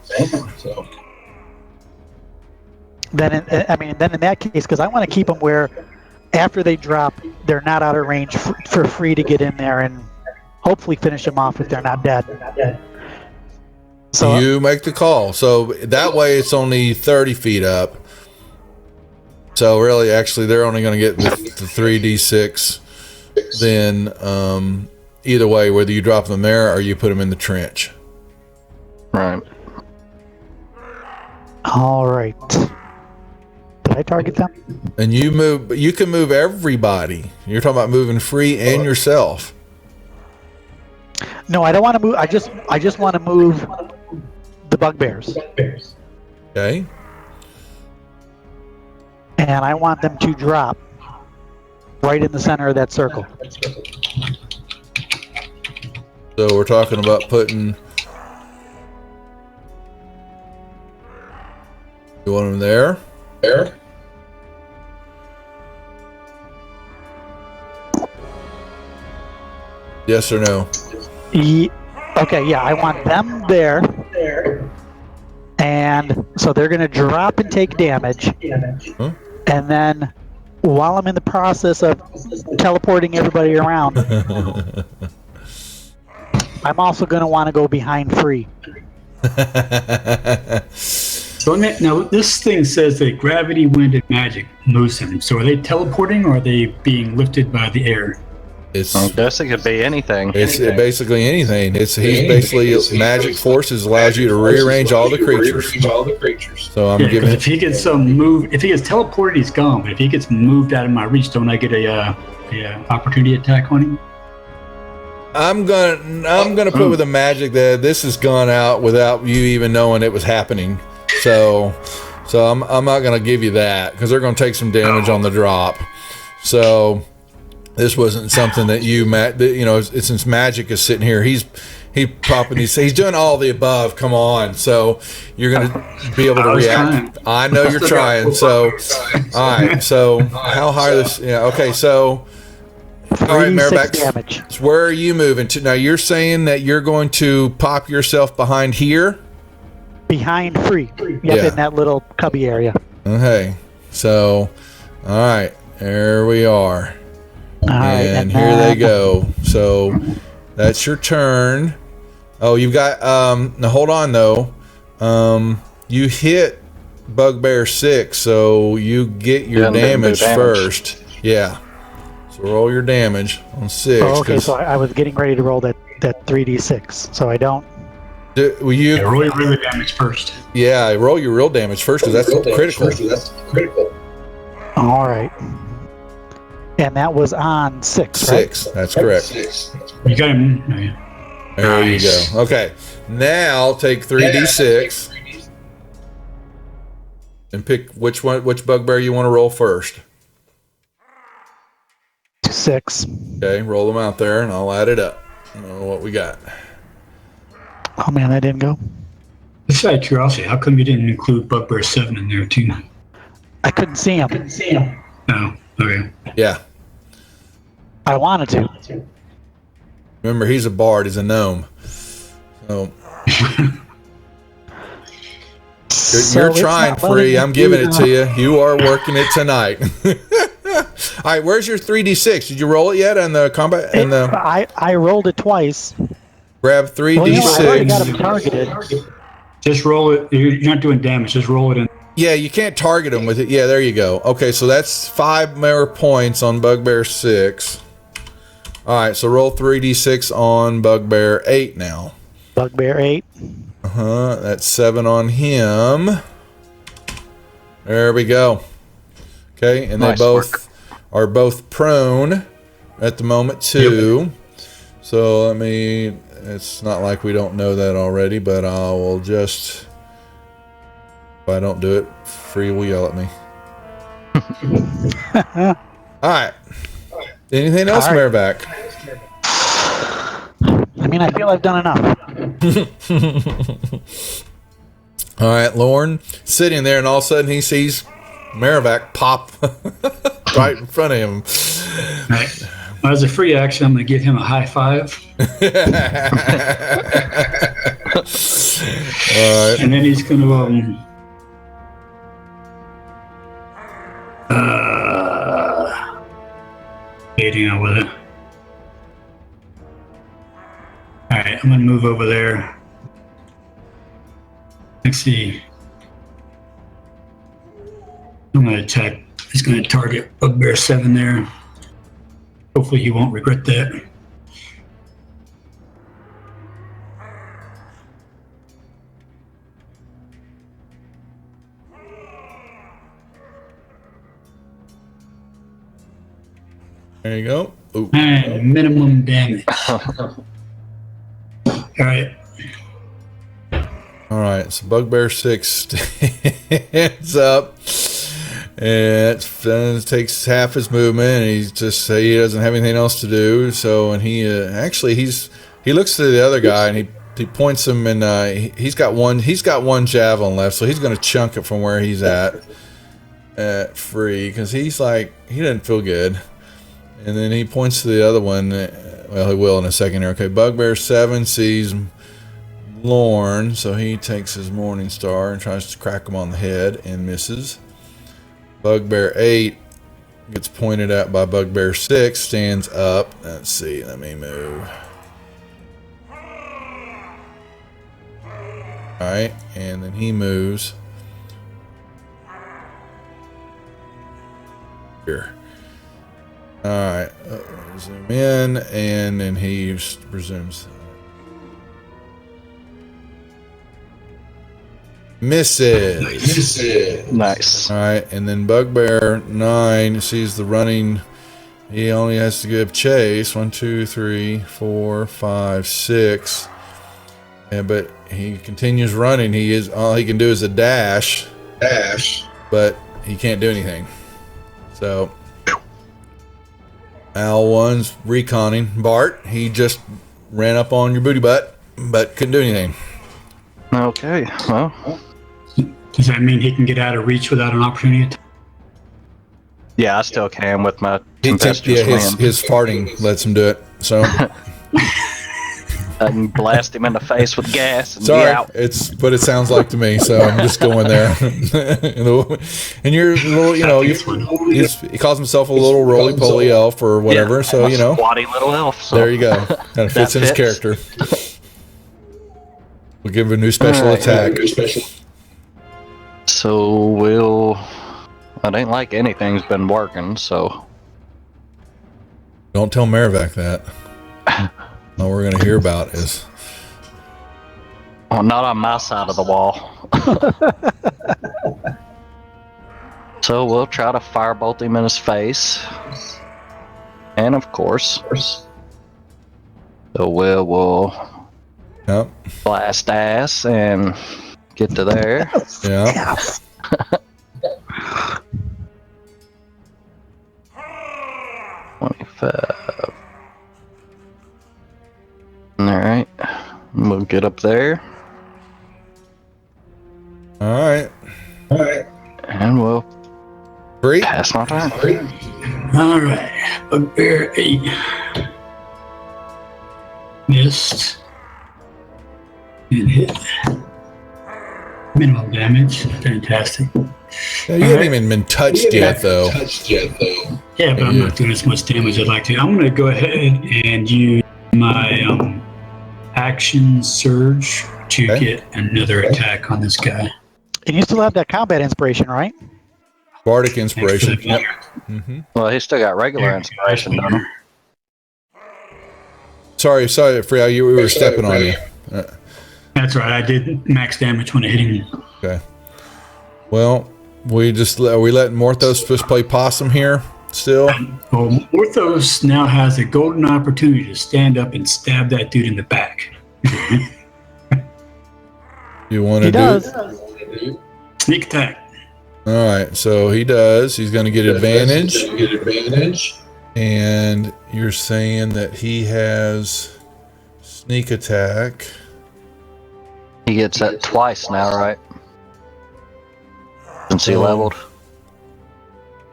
then in that case, because I want to keep them where after they drop, they're not out of range for free to get in there and hopefully finish them off if they're not dead. So you make the call. So that way it's only 30 feet up. So really, actually, they're only going to get the 3d6. Then either way, whether you drop them there or you put them in the trench. Right. all right. Did I target them? And you move. You can move everybody. You're talking about moving free and yourself. No, I don't want to move. I just want to move the bugbears, Okay. and I want them to drop right in the center of that circle. So we're talking about putting. You want them there? There. Yes or no? Okay, yeah, I want them there. And so they're going to drop and take damage. Huh? And then while I'm in the process of teleporting everybody around, I'm also going to want to go behind free. So now this thing says that gravity, wind, and magic moves him. So are they teleporting or are they being lifted by the air? It's I guess it could be anything. it's basically anything. He's basically magic forces allows you to rearrange all the creatures. So I'm Yeah, giving because if he gets if he gets teleported, he's gone. But if he gets moved out of my reach, don't I get a opportunity attack on him? I'm gonna put with the magic that this has gone out without you even knowing it was happening. So I'm not gonna give you that because they're gonna take some damage on the drop. So this wasn't something that since magic is sitting here, he's popping these. He's doing all the above. Come on, so you're gonna be able to react. I know you're trying. So all right. So how high this? Yeah. Okay. So. All right, 3d6 Maribek, damage. so where are you moving to? Now, you're saying that you're going to pop yourself behind here? Behind free. Yep, Yeah. in that little cubby area. Okay. So, all right, there we are. All right, And here they go. So, that's your turn. Oh, you've got, now hold on though. You hit Bugbear 6, so you get your damage first. Yeah. So roll your damage on 6. Oh, okay, so I was getting ready to roll that 3d6, so I don't. Roll your real damage first. Yeah, roll your real damage first because that's critical. All right. And that was on 6, right? 6, that's correct. You got him. There Nice. you go. Okay, now take 3d6 and pick which bugbear you want to roll first. 6. Okay, roll them out there and I'll add it up. I don't know what we got. Oh man, that didn't go. Just out of curiosity, how come you didn't include Bugbear 7 in there too? I couldn't see him. Oh, okay. Yeah, I wanted to. remember he's a bard, he's a gnome. So you're it's trying, not letting Free. me I'm giving do it to you. You are working it tonight. All right, where's your 3d6? Did you roll it yet in the combat? I rolled it twice. Grab 3d6. Well, I already got him targeted. Just roll it. You're not doing damage. Just roll it in. Yeah, you can't target them with it. Yeah, there you go. Okay, so that's 5 more points on Bugbear 6. All right, so roll 3d6 on Bugbear 8 now. Bugbear 8. That's 7 on him. There we go. Okay, and they Nice both are both prone at the moment too. So it's not like we don't know that already, but I will just, if I don't do it, Free will yell at me. All right. Anything else, All right. Maribek? I mean, I feel I've done enough. All right, Lorne sitting there, and all of a sudden he sees Maribek pop right in front of him. Right. Well, as a free action, I'm going to give him a high five. All right. And then he's going to Baiting out with it. Alright, I'm gonna move over there. Let's see. I'm gonna attack. He's gonna target Bugbear 7 there. Hopefully he won't regret that. There you go. Ooh. And minimum damage. Alright. All right, so Bugbear 6 stands up, and it takes half his movement, and he doesn't have anything else to do. So, and he he looks to the other guy, and he points him, and he's got one javelin left, so he's going to chunk it from where he's at free, because he's like, he doesn't feel good. And then he points to the other one. Well, he will in a second here. Okay, Bugbear 7 sees Lorne, so he takes his Morning Star and tries to crack him on the head and misses. Bugbear 8 gets pointed at by Bugbear 6, stands up. Let's see, let me move. Alright, and then he moves here. Alright, zoom in, and then he resumes. Misses. Nice. Alright, and then Bugbear 9 sees the running. He only has to give chase. 1, 2, 3, 4, 5, 6. But he continues running. All he can do is a dash. But he can't do anything. So Al 1's reconning. Bart, he just ran up on your booty butt, but couldn't do anything. Okay, well. Does that mean he can get out of reach without an opportunity? Yeah, I still can with my His tempestuous wind. farting lets him do it. So I can blast him in the face with gas and be sorry, out. it's what it sounds like to me. So I'm just going there. And you're a little, he calls himself a little roly-poly elf or whatever. Yeah, so I'm a squatty little elf. So. there you go. Kind of fits in his character. We'll give him a new special attack. So it ain't like anything's been working, so. Don't tell Merrivac that. All we're going to hear about is. Well, not on my side of the wall. So we'll try to firebolt him in his face. And of course, so we'll Yep. blast ass and get to there. Yeah. Alright. We'll get up there. All right. And we'll Three. pass my turn. Alright. Bugbear 8. Missed. And hit. Minimum damage. Fantastic. Yeah, you haven't even been touched yet, though. Yeah, but I'm not doing as much damage as I'd like to. I'm going to go ahead and use my action surge to get another attack on this guy. And you still have that combat inspiration, right? Bardic inspiration. Yep. Well, he's still got regular inspiration, don't he? Sorry, Freya, we were stepping on you. That's right. I did max damage when I hit him. Okay. Well, are we letting Morthos just play possum here still? Well, Orthos now has a golden opportunity to stand up and stab that dude in the back. You want He to does. Sneak attack. All right, so he does. He's going to get advantage. And you're saying that he has sneak attack. He gets that twice now, right? Since he leveled.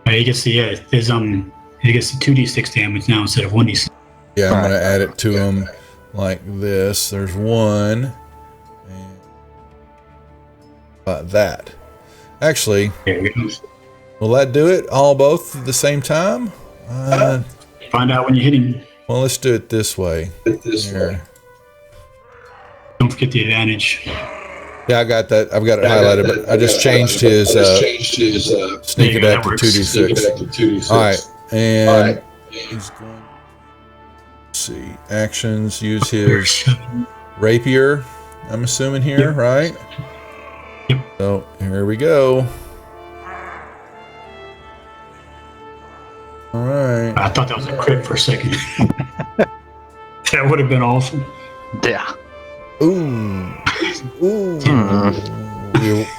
He gets the he gets the 2d6 damage now instead of 1d6. Yeah, I'm going to add it to him like this. There's one. And that. Actually, There he goes. Will that do it? All both at the same time? Find out when you hit him. Well, let's do it this way. Here. Don't forget the advantage. Yeah, I got that. I've got it highlighted, but I just changed his sneak attack to 2d6. All right, and he's going to see actions. Use his rapier. I'm assuming here, right? Yep. So here we go. All right. I thought that was a crit for a second. That would have been awesome. Yeah. Ooh. Ooh.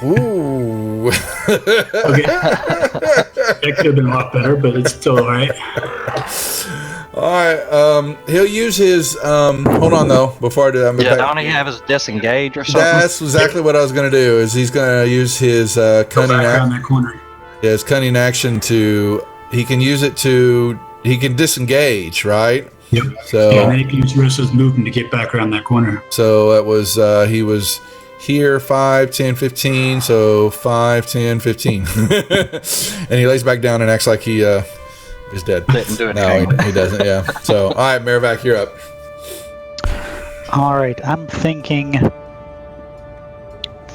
Ooh. Okay. That could have been a lot better, but it's still all right. All right. He'll use his. Hold on though. Before I do that, Yeah, don't he have his disengage or something? that's exactly what I was going to do. Is he's going to use his cunning Around action? that corner. Yeah, his cunning action to. He can use it to. He can disengage, right? Yep. So. Yeah, and then he can use the rest of his movement to get back around that corner. So that was he was here 5, 10, 15. So 5, 10, 15, and he lays back down and acts like he is dead. Didn't do No, anything. he doesn't. Yeah. So all right, Marivac, you're up. All right, I'm thinking.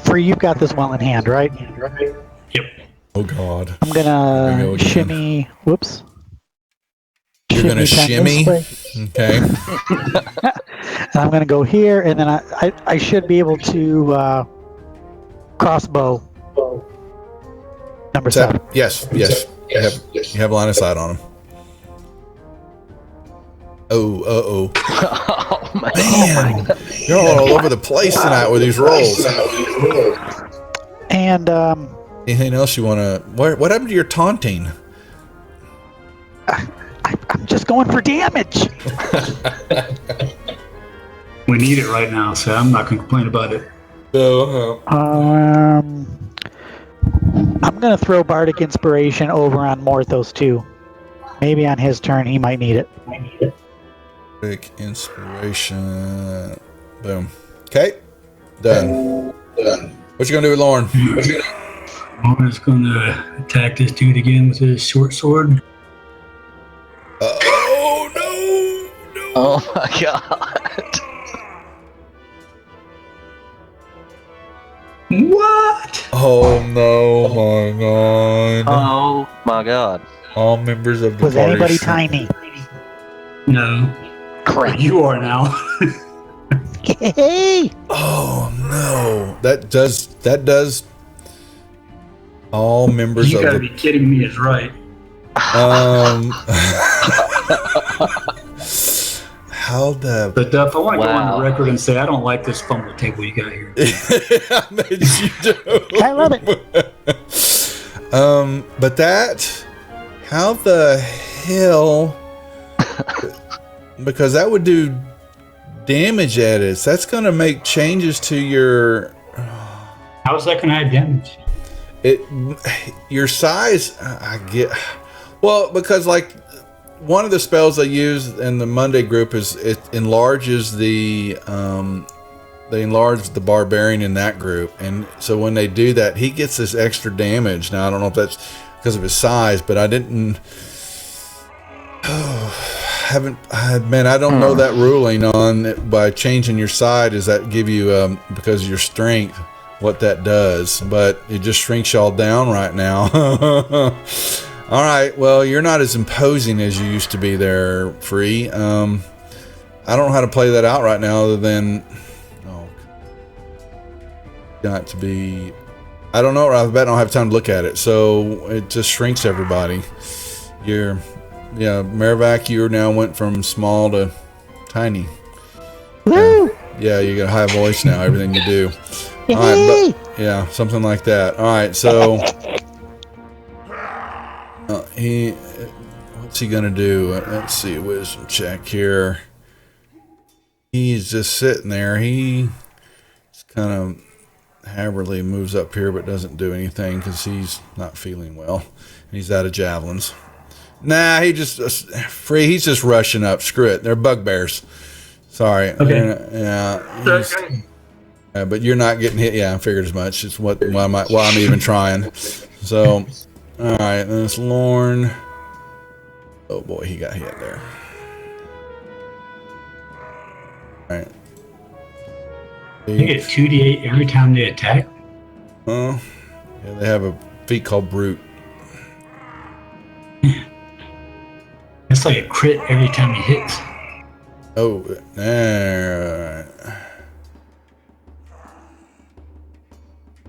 Free, you've got this well in hand, right? Yep. Oh God. I'm There we go gonna again. shimmy. Whoops. You're gonna 10 this shimmy? way. Okay. And I'm gonna go here, and then I should be able to crossbow number Is that- 7. yes. You have line of sight on him. Oh. Oh, man. Man, you're all over the place tonight with these rolls. And Anything else you want to? What happened to your taunting? I'm just going for damage. We need it right now, so I'm not going to complain about it. I'm gonna throw Bardic Inspiration over on Morthos too. Maybe on his turn he might need it. Quick inspiration. Boom. Okay. Done. What you gonna do with Lauren? Lauren's going to attack this dude again with his short sword. Oh no! Oh my god. What? Oh no! My God! Oh my god. All members of the Was party. anybody tiny? No. Crap. You are now. Hey! Oh no! That does. All members You of got to the. be kidding me, is right. How the. But Duff, I want to go on Wow. the record and say I don't like this fumble table you got here. I bet you do. I love it. But that. How the hell? Because that would do damage at us. That's going to make changes to your. How is that going to have damage? Your size. I get. Well, because like one of the spells they use in the Monday group is it enlarges the. They enlarge the barbarian in that group, and so when they do that, he gets this extra damage. Now I don't know if that's because of his size, but I didn't. Man, I don't know that ruling on it. By changing your side, does that give you because of your strength what that does? But it just shrinks y'all down right now. All right, well, you're not as imposing as you used to be there, Free. I don't know how to play that out right now other than got to be. I don't know. I bet I don't have time to look at it, so it just shrinks everybody. Marivac, you now went from small to tiny. Woo! Yeah, you got a high voice now. Everything you do. All Hey! right, but yeah, something like that. All right, so what's he gonna do? Let's see, a wisdom check here. He's just sitting there. He kind of Haverly moves up here, but doesn't do anything because he's not feeling well. And he's out of javelins. Nah, he's just rushing up. Screw it. They're bugbears. Sorry. Okay. But you're not getting hit. Yeah, I figured as much. It's why I'm even trying. So, All right, then it's Lorne. Oh boy, he got hit there. All right. They get 2d8 every time they attack. Yeah, they have a feat called Brute. It's like a crit every time he hits. Oh, there.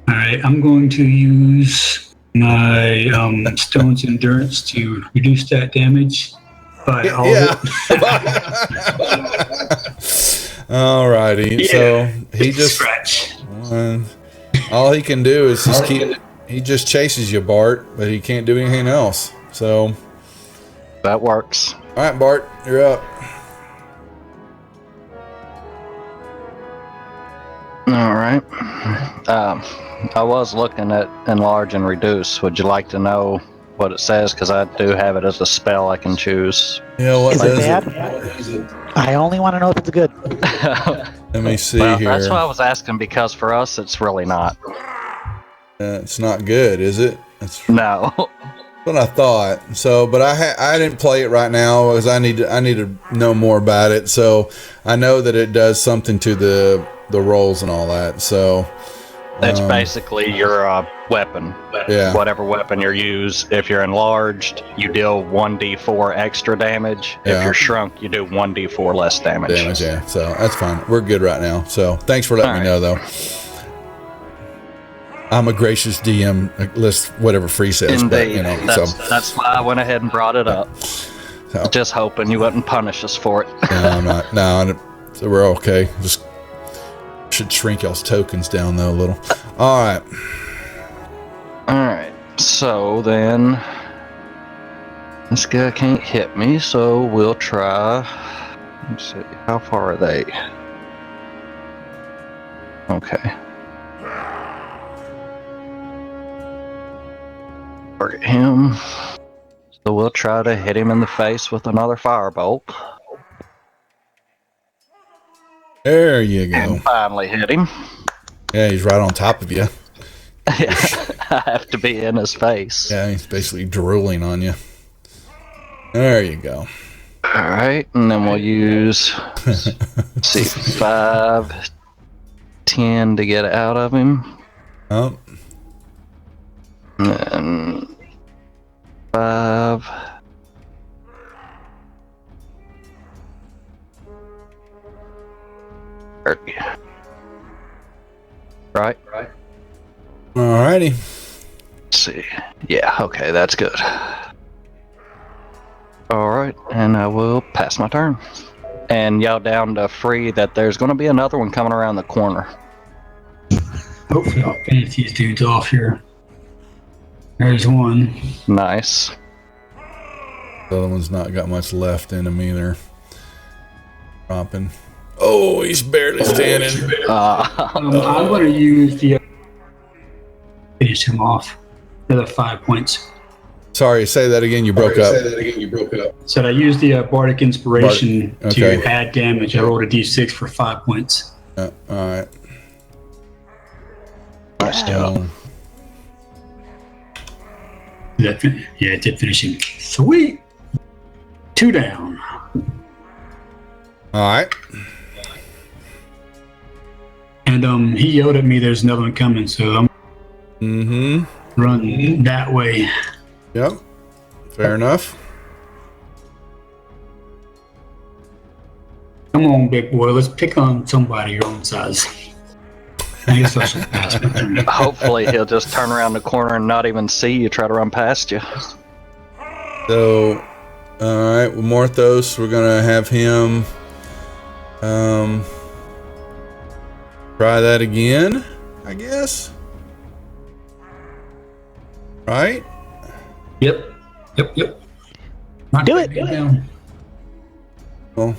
All right, I'm going to use my Stone's Endurance to reduce that damage by all Yeah. of it. All righty. Yeah, So he it's a just scratch. all he can do is just keep. He just chases you, Bart, but he can't do anything else. So, That works. all right, Bart, you're up. All right. I was looking at enlarge and reduce. Would you like to know what it says? Because I do have it as a spell I can choose. Yeah, what Is it does bad? I only want to know if it's good. Let me see Well, here. that's why I was asking, because for us it's really not. It's not good, is it? That's No. what I thought. So, but I didn't play it right now because I need to know more about it. So I know that it does something to the rolls and all that. So It's basically your weapon. Yeah. Whatever weapon you use. If you're enlarged, you deal 1d4 extra damage. Yeah. If you're shrunk, you do 1d4 less damage. Yeah. So that's fine. We're good right now. So thanks for letting me know, though. I'm a gracious DM. List whatever free says, but Indeed. you know. That's why I went ahead and brought it up. So Just hoping you wouldn't punish us for it. no, I'm not. No, so we're okay. Just should shrink y'all's tokens down though a little. All right. Alright, so then this guy can't hit me, so we'll try. Let's see, how far are they? Okay. Target him. So we'll try to hit him in the face with another firebolt. There you go. And finally hit him. Yeah, he's right on top of you. I have to be in his face. Yeah, he's basically drooling on you. There you go. Alright, and then we'll use, let's see, 5, 10 to get out of him. Oh, And 5. Right. alrighty. Let's see. Yeah, okay, that's good. Alright, and I will pass my turn. And yell down to Free that there's going to be another one coming around the corner. Hopefully I'll finish these dudes off here. There's one. Nice. The other one's not got much left in him either. Dropping. Oh, he's barely standing. I'm going to use the finish him off for the 5 points. Sorry, say that again. You broke up. So I used the Bardic Inspiration Okay. to add damage. I rolled a d6 for 5 points. All right. Nice job. Yeah, it did finish him. Sweet. 2 down. All right. And he yelled at me there's another one coming, so I'm run that way. Yep. Fair enough. Come on, big boy. Let's pick on somebody your own size. I guess I should pass my turn. Hopefully he'll just turn around the corner and not even see you try to run past you. So, all right, with Morthos, we're gonna have him try that again, I guess. Right? Yep. Knock Do that it. guy down. Well, all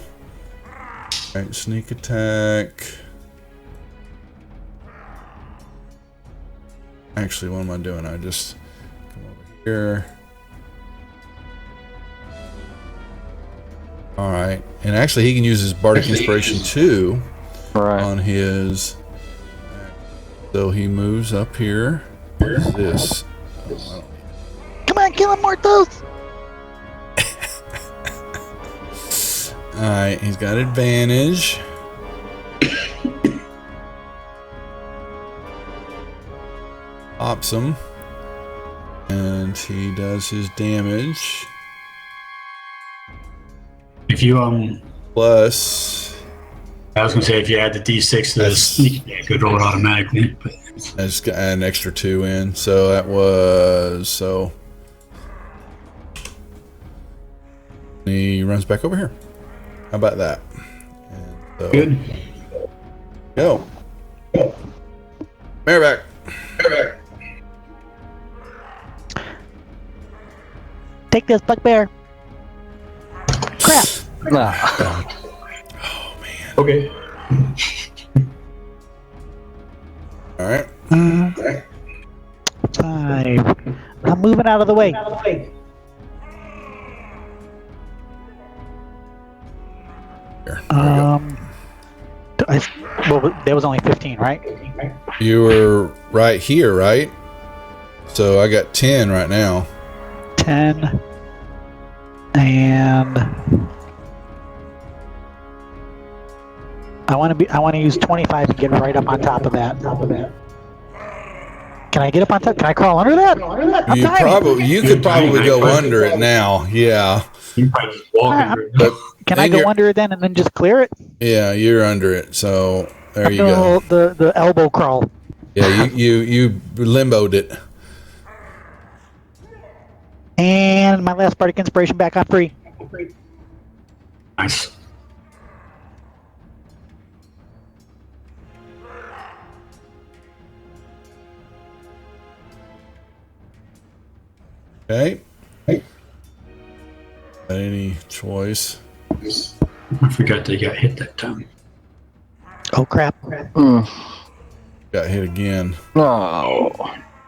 right, sneak attack. Actually, what am I doing? I just come over here. All right, and actually, he can use his Bardic Inspiration too Right. on his. So he moves up here. What is this? on, kill him, Mortos! Alright, he's got advantage. Pops him. And he does his damage. If you Plus, I was gonna say if you add the D6 to the sneak attack, it could roll it automatically. But I just got an extra 2 in. So that was he runs back over here. How about that? And so, good. go. Bareback. Take this, bugbear. Crap. Nah. Oh man. Okay. All right. 5. I'm moving out of the way. Here. There we go. Well, there was only 15, right? You were right here, right? So I got 10 right now. 10. And I want to use 25 and get right up on top of that. Can I get up on top? Can I crawl under that? I'm tiny. You could probably go under it now. Yeah. You probably just walk under it. But Can I go under it then and then just clear it? yeah, you're under it. So there you go. The elbow crawl. Yeah, you limboed it. And my last bardic inspiration back on free. Nice. Okay. Any choice? I forgot they got hit that time. Oh crap. Got hit again. No.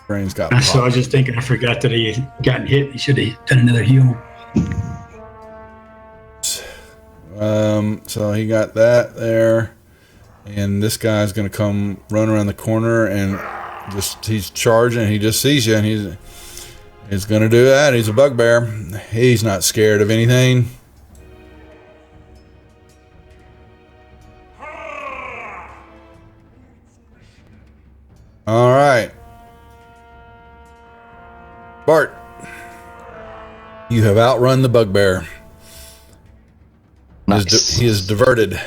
Brain's got So I popped. was just thinking, I forgot that he had gotten hit. He should have done another heal. So he got that there, and this guy's gonna come run around the corner and he's charging. He just sees you, and he's gonna do that. He's a bugbear. He's not scared of anything. All right, Bart, you have outrun the bugbear. Nice. He has diverted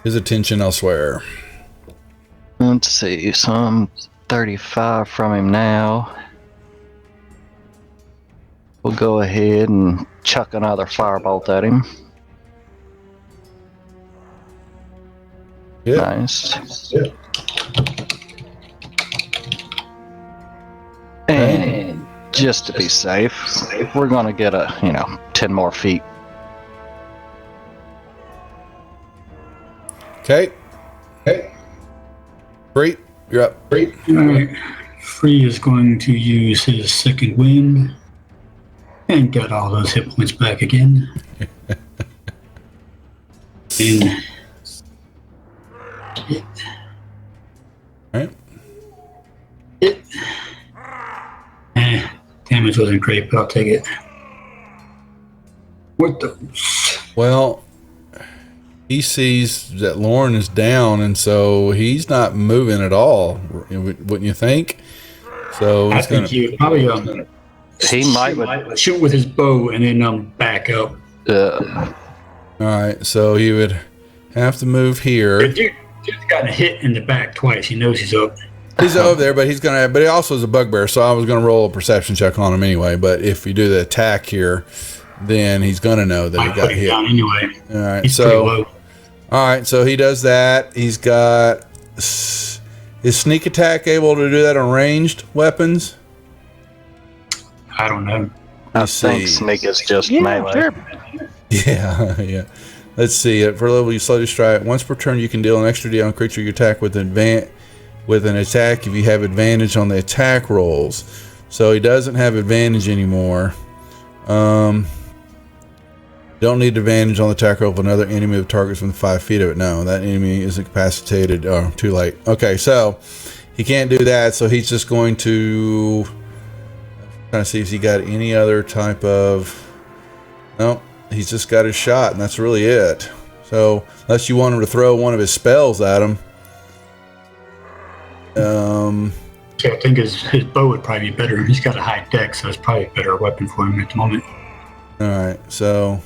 his attention elsewhere. Let's see. So I'm 35 from him now. We'll go ahead and chuck another firebolt at him. Yeah. Nice. And just to be safe, we're gonna get 10 more feet. Okay. Free, you're up. All right. Free is going to use his second wind and got all those hit points back again. And hit. All right. Hit. Damage wasn't great, but I'll take it. What the? Well, he sees that Lauren is down, and so he's not moving at all. Wouldn't you think? So I he's think gonna. he would probably He might shoot with his bow and then back up. All right, so he would have to move here. Dude's gotten hit in the back twice. He knows he's up. He's over there, but he's gonna. But he also is a bugbear, so I was gonna roll a perception check on him anyway. But if you do the attack here, then he's gonna know that he I got put it hit. down anyway. All right, He's pretty so low. all right, so he does that. He's got. Is sneak attack able to do that on ranged weapons? I don't know. I see. think sneak is just Yeah, melee. sure. Yeah, yeah. Let's see. For level you slowly strike. Once per turn, you can deal an extra D on a creature you attack with an attack if you have advantage on the attack rolls. So he doesn't have advantage anymore. Don't need advantage on the attack roll if another enemy of targets within 5 feet of it. No, that enemy is incapacitated. Oh, too late. Okay, so he can't do that. So he's just going to Trying to see if he got any other type of. No, he's just got his shot, and that's really it. So unless you want him to throw one of his spells at him. So I think his bow would probably be better. He's got a high deck, so it's probably a better weapon for him at the moment. All right, so.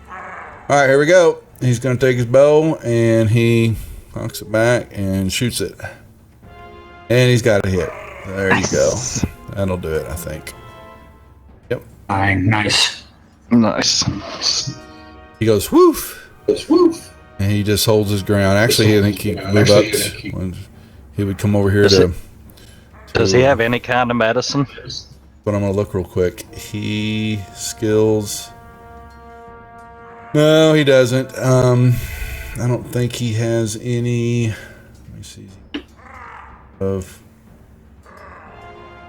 All right, here we go. He's going to take his bow, and he cocks it back and shoots it. And he's got a hit. There you go. That'll do it, I think. Yep. Nice. Nice. He goes, woof. And he just holds his ground. Actually, I think he could move up. He would come over here to. Does he have any kind of medicine? But I'm going to look real quick. He skills. No, he doesn't. I don't think he has any. Let me see. Of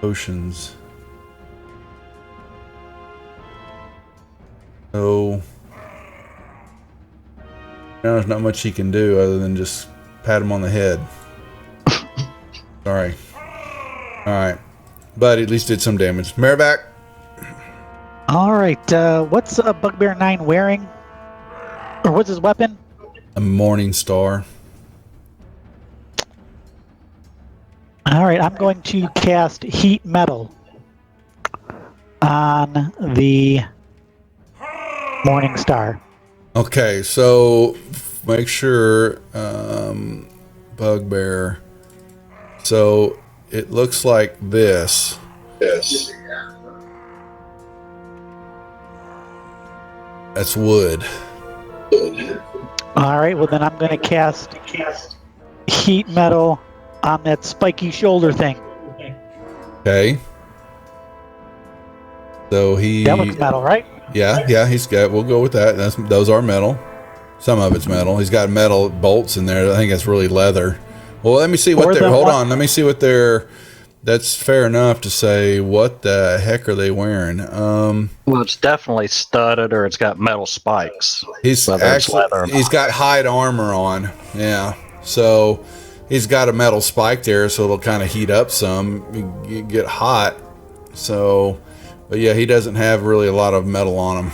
potions. So now there's not much he can do other than just pat him on the head. Sorry. All right, but at least did some damage. Merriback. All right. What's Bugbear 9 wearing? Or what's his weapon? A Morning Star. All right. I'm going to cast Heat Metal on the Morning Star. Okay, so make sure Bugbear. So it looks like this. Yes. That's wood. All right. Well, then I'm going to cast Heat Metal on that spiky shoulder thing. Okay. So he. That looks metal, right? Yeah, he's got. We'll go with that. Those are metal. Some of it's metal. He's got metal bolts in there. I think that's really leather. Well, let me see what they're. Hold on. Let me see what they're. That's fair enough to say. What the heck are they wearing? Well, it's definitely studded, or it's got metal spikes. He's Whether it's actually leather or he's not. got hide armor on. Yeah, so he's got a metal spike there, so it'll kind of heat up some, you get hot. So, but yeah, he doesn't have really a lot of metal on him.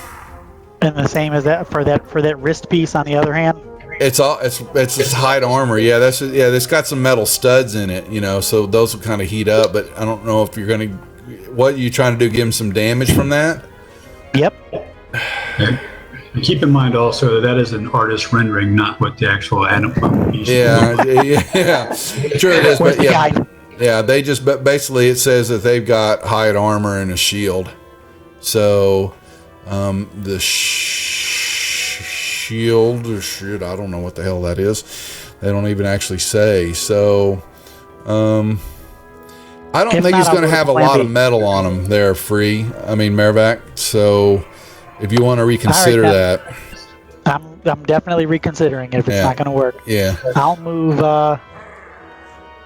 And the same as that for that wrist piece on the other hand. It's just hide armor. Yeah, it's got some metal studs in it, you know, so those will kind of heat up. But I don't know if you're gonna. What are you trying to do? Give him some damage from that? Yep. Keep in mind also that is an artist rendering, not what the actual animal piece Yeah, yeah, sure it is. Where's But the guy? yeah, they just. But basically, it says that they've got hide armor and a shield. So, the shield or shit, I don't know what the hell that is. They don't even actually say. So, I don't think he's going to have a lot of metal on him there, Free. I mean, Merriback. So, if you want to reconsider that. I'm definitely reconsidering it if it's not going to work. Yeah. I'll move.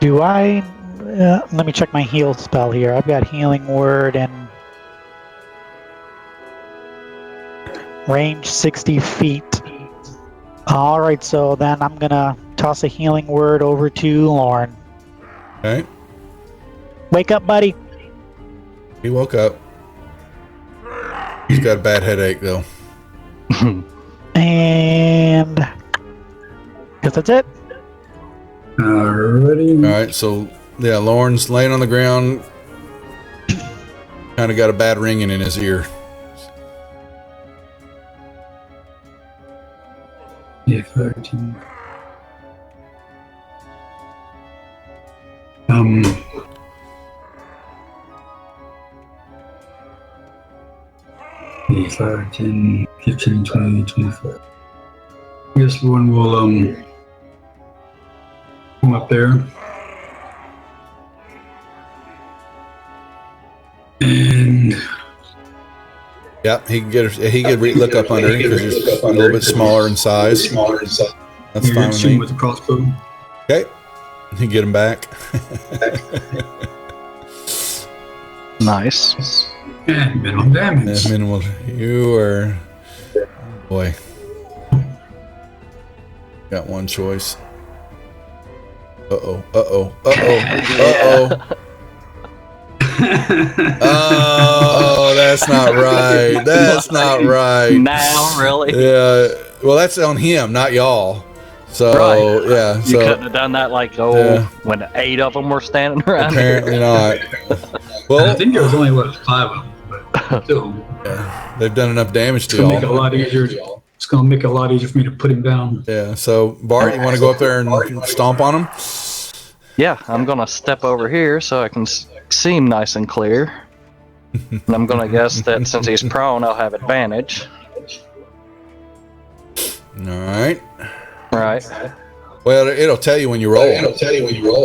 Do I? Let me check my heal spell here. I've got Healing Word and range 60 feet. All right, so then I'm gonna toss a Healing Word over to Lauren. Okay. Wake up, buddy. He woke up. He's got a bad headache, though. And guess that's it. Alrighty. All right, so yeah, Lauren's laying on the ground, kind of got a bad ringing in his ear. Yeah, 13. Yeah, 5, 10, 15, 20, 25. I guess Lauren will come up there. And Yeah, he can get. He could look up under because he's a little bit smaller in size. That's you fine can with shoot me. him with the crossbow. Okay, you get him back. Nice. And minimum damage. Yeah, minimal. You are. Oh boy. Got one choice. Uh oh. Uh oh. Uh oh. Uh Oh, that's not right. That's not right. Now, really? Yeah. Well, that's on him, not y'all. So Right. yeah. You So couldn't have done that like when 8 of them were standing around apparently here. not. I Well, think there was only, 5 of them, but still. yeah, they've done enough damage It's to gonna make it a y'all. lot easier. It's gonna make it a lot easier for me to put him down. Yeah. So Bart, you want to go up there and stomp on him? Yeah, I'm gonna step over here so I can see him nice and clear. And I'm gonna guess that since he's prone, I'll have advantage. All right. Right. Well, it'll tell you when you roll.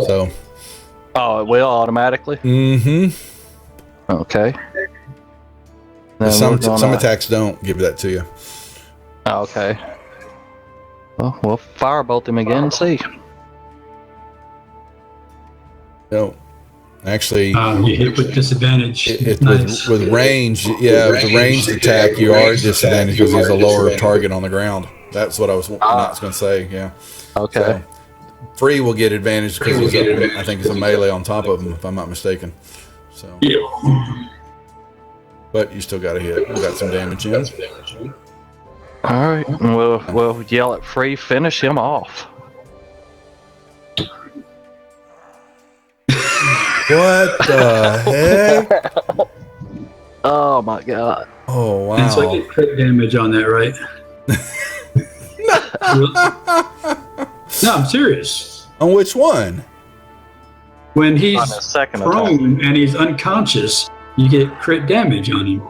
So. Oh, it will automatically? Mm-hmm. Okay. Then Some we're gonna- attacks don't give that to you. Okay. Well, we'll firebolt him again and see. No. Actually, You hit with disadvantage. Nice. with range, yeah, with the ranged attack, you are disadvantaged because he's a lower target on the ground. That's what I was not going to say. Yeah. Okay. So, free will get advantage because he's I think it's a melee on top of him, if I'm not mistaken. So, Yeah. but you still got to hit. You got some damage in. All right. And we'll yell at free, finish him off. What the heck? Oh my god. Oh And so I wow! get crit damage on that, right? No, I'm serious. On which one? When he's On his second attack. prone and he's unconscious, you get crit damage on him.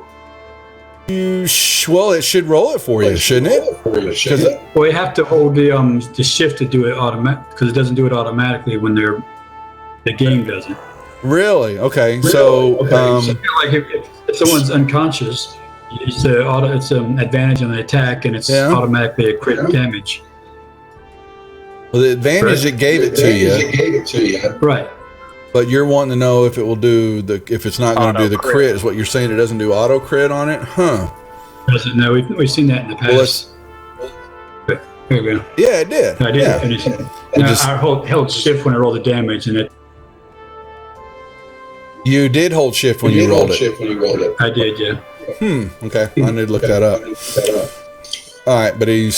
Well, it should roll it for you, shouldn't it? Because Well, you have to hold the shift to do it automatic because it doesn't do it automatically when the game doesn't. really, okay. So, Like if someone's unconscious, it's an advantage on the attack, and it's Yeah. automatically a crit damage. well, the advantage it gave it to you, Right. but you're wanting to know if it will do if it's not going to do the Auto-crit. crit. Is what you're saying? It doesn't do auto crit on it, huh? Doesn't know. We've seen that in the Well, past. Here we go. Yeah, it did. I did Yeah. finish it. It just- I held shift when I rolled the damage, and You did hold shift when you rolled it. I did, yeah. Okay, I need to look that up. All right, but he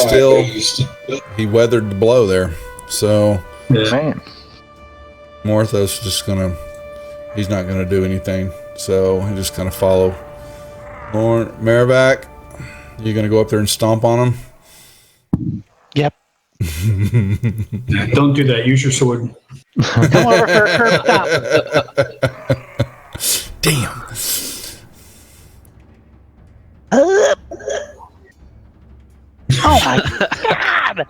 weathered the blow there. So Yeah. Man. Morthos he's not gonna do anything. So he just kind of follow. Maravac, you gonna go up there and stomp on him? Yep. Don't do that. Use your sword. Come over for a curb stop. Damn. Oh my god!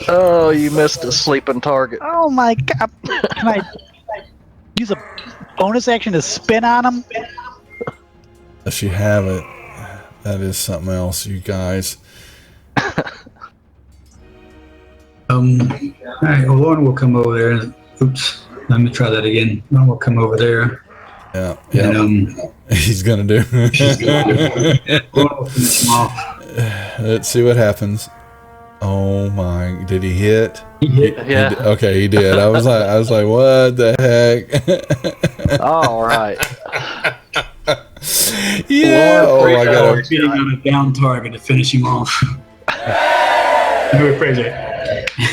Oh, you missed a sleeping target. Oh my god! Can I use a bonus action to spin on him? If you have it, that is something else, you guys. All right. Well, Lauren will come over there. Oops. Let me try that again. Lauren will come over there. Yeah, And, he's gonna do. Lauren will finish him off. Let's see what happens. Oh my! Did he hit? He hit. Yeah. Okay, he did. I was like, what the heck? All right. Yeah. Oh, I I gotta. was beating on a down target to finish him off. Very crazy.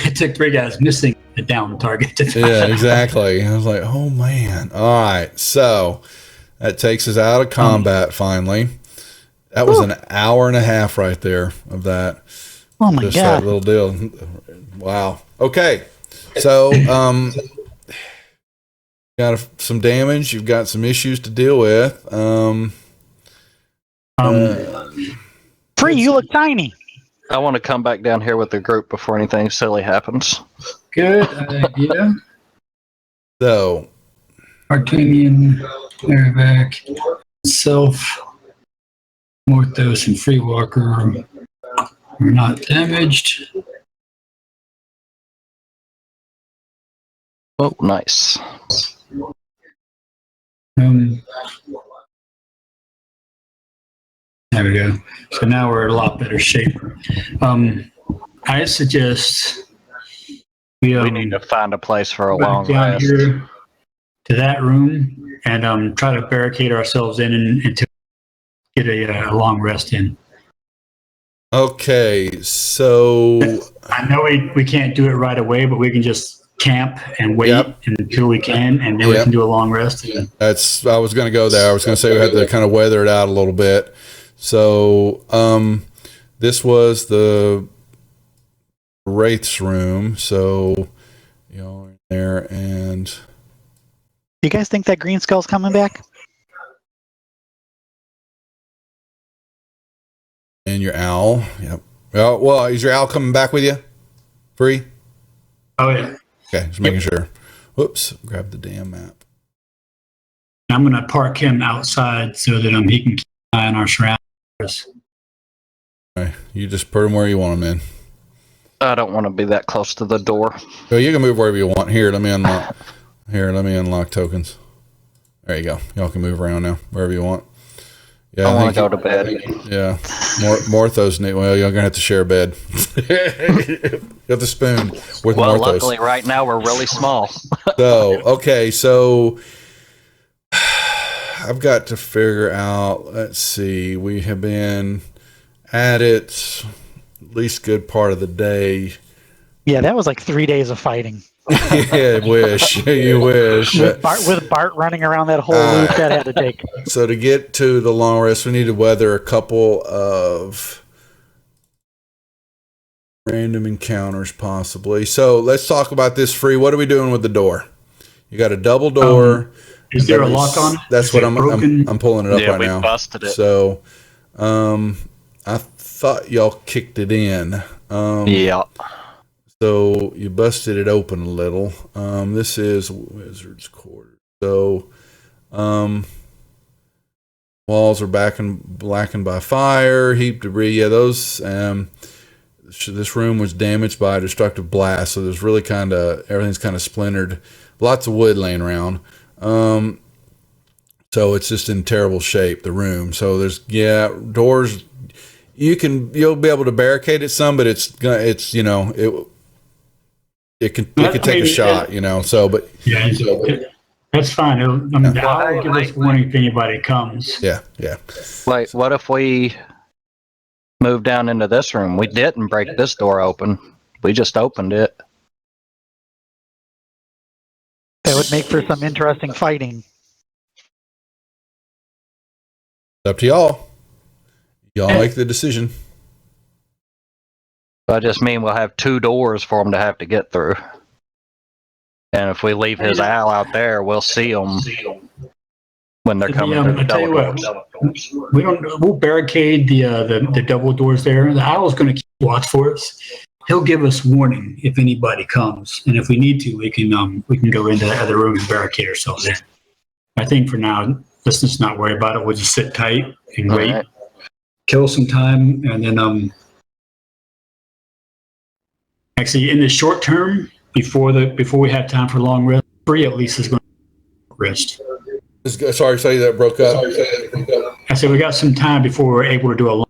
It took 3 guys missing a down target to Yeah, exactly. I was like, oh man. All right, so that takes us out of combat finally. That was an hour and a half right there of that. Oh my Just god! that little deal. Wow. Okay. So, got some damage. You've got some issues to deal with. Free, you look tiny. I want to come back down here with the group before anything silly happens. Good idea. So, Artemian, Merrivac, Self, Morthos, and Freewalker are not damaged. Oh, nice. There we go. So now we're in a lot better shape. I suggest we We need to find a place for a back long down rest. here to that room and try to barricade ourselves in and to get a long rest in. Okay, so I know we can't do it right away, but we can just camp and wait Yep. until we can, and then we Yep. can do a long rest. I was going to go there. I was going to say we had to kind of weather it out a little bit. So this was the Wraith's room. So, there, and You guys think that Green Skull's coming back? your owl. Yep. Well, is your owl coming back with you? Free? Oh yeah. Okay, just making sure. Whoops, grab the damn map. I'm going to park him outside so that he can keep an eye on our surroundings. All right, you just put him where you want him in. I don't want to be that close to the door. So you can move wherever you want. Here, let me unlock. Let me unlock tokens. There you go. Y'all can move around now, wherever you want. Yeah, I want to go to bed. Yeah, Morthos need. Well, you're gonna have to share a bed. Got the spoon with Well, Morthos. luckily, right now we're really small. So okay, so I've got to figure out. Let's see. We have been at it at least good part of the day. Yeah, that was like 3 days of fighting. Yeah, you wish. With Bart running around that whole loop, that had to take. So to get to the long rest, we need to weather a couple of random encounters, possibly. So let's talk about this. Free. What are we doing with the door? You got a double door. Is there a lock on it? That's what I'm pulling it up right we now. busted it. So, I thought y'all kicked it in. Yeah. So you busted it open a little. This is Wizard's Quarters. So, walls are blackened by fire, heaped debris. Yeah, those. This room was damaged by a destructive blast, so there's really everything's kind of splintered. Lots of wood laying around. So it's just in terrible shape, the room. So there's doors. You'll be able to barricade it some, but it could take a shot, So, but yeah, that's fine. The owl will give us warning if anybody comes. yeah. Like, what if we move down into this room? We didn't break this door open. We just opened it. That would make for some interesting fighting. It's up to y'all. Y'all make the decision. I just mean we'll have 2 doors for them to have to get through. And if we leave his owl out there, we'll see them when they're coming through the I tell you double what, doors. we'll barricade the double doors there. The owl's going to keep watch for us. He'll give us warning if anybody comes, and if we need to, we can go into the other room and barricade ourselves in. I think for now, let's just not worry about it. We'll just sit tight and wait, Right. kill some time, and then actually in the short term, before we have time for long rest, Free at least is going to rest. Sorry, say that broke up. I said we got some time before we're able to do a long.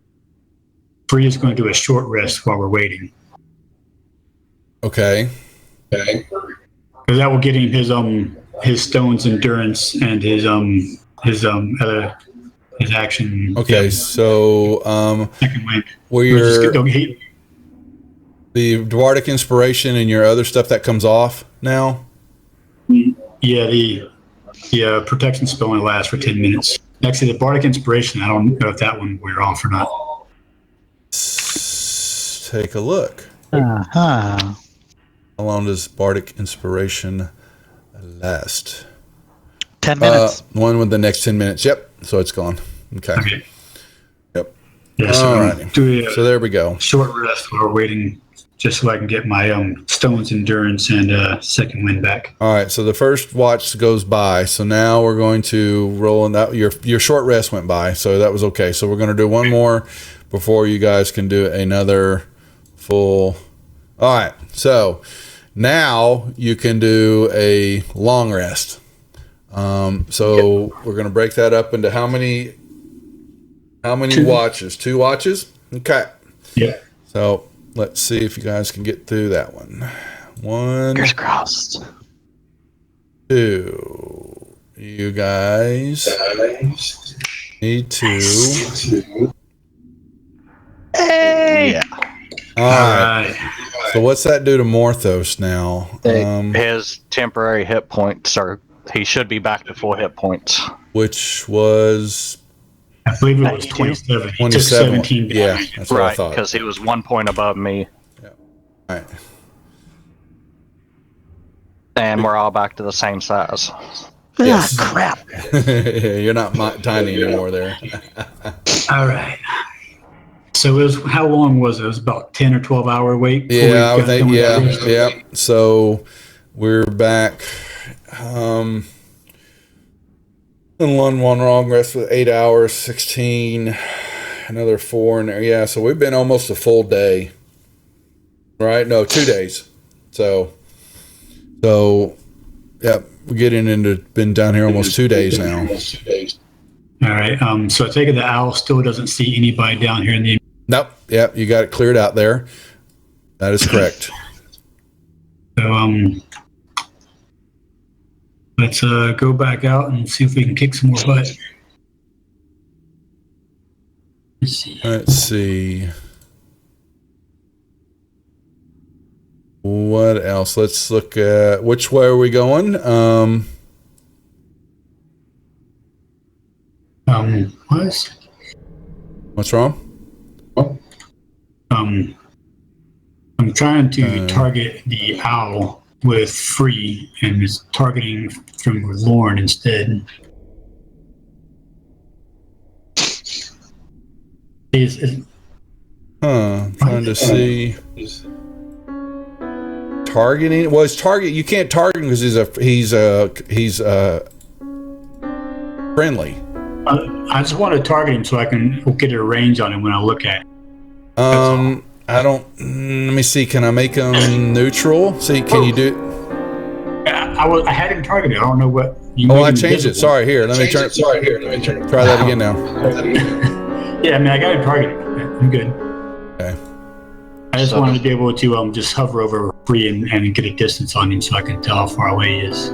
Free is going to do a short rest while we're waiting. Okay. Because that will get him his stone's endurance and his action. Okay. So Second win. the Dwardic inspiration and your other stuff that comes off now. Yeah, the protection spell only lasts for 10 minutes. Actually, the Bardic Inspiration, I don't know if that one wear off or not. Take a look. Uh-huh. How long does Bardic inspiration last? 10 minutes. One with the next 10 minutes. Yep. So it's gone. Okay. Yep. Yeah, so All I'm right. gonna do So there we go. short rest while we're waiting, just so I can get my stone's endurance and second wind back. All right. So the first watch goes by. So now we're going to roll in that. Your short rest went by. So that was okay. So we're going to do one more before you guys can do another full. All right. So now you can do a long rest. So we're going to break that up into how many 2 watches? 2 watches? Okay. Yeah. So let's see if you guys can get through that one. 1, Fingers crossed. 2. you guys need to. Hey! Yeah. All right. So what's that do to Morthos now? His temporary hit points are. He should be back to full hit points. Which was I believe it was 92? 27. He took 27. 17 Yeah, damage. that's what I Right, thought. because he was 1 point above me, All right. and we're all back to the same size. Yes. Ah, crap. You're not tiny anymore there. All right. So it was, how long was it? It was about 10 or 12 hour wait. before we Yeah, I got think, done with that rest? yeah. So we're back. And one wrong, rest with 8 hours, 16, another 4 in there. Yeah, so we've been almost a full day. Right? No, 2 days. So yeah, we're getting into, been down here almost 2 days now. All right. So I take it the owl still doesn't see anybody down here in the. Nope. Yep, you got it cleared out there. That is correct. So let's go back out and see if we can kick some more butt. Let's see. Let's see. What else? Let's look at which way are we going? What's wrong? I'm trying to target the owl with free, and it's targeting from Lorne instead. Trying to see. Targeting. Well, it's target. You can't target him because he's friendly. I just want to target him so I can get a range on him when I look at him. I don't. Let me see. Can I make him neutral? See, can you do? I had him targeted. I don't know what. I changed it. Sorry. Here, let me turn. Try that again now. Yeah, I mean, I got him targeted. I'm good. Okay. I just wanted to be able to just hover over free and get a distance on him so I can tell how far away he is.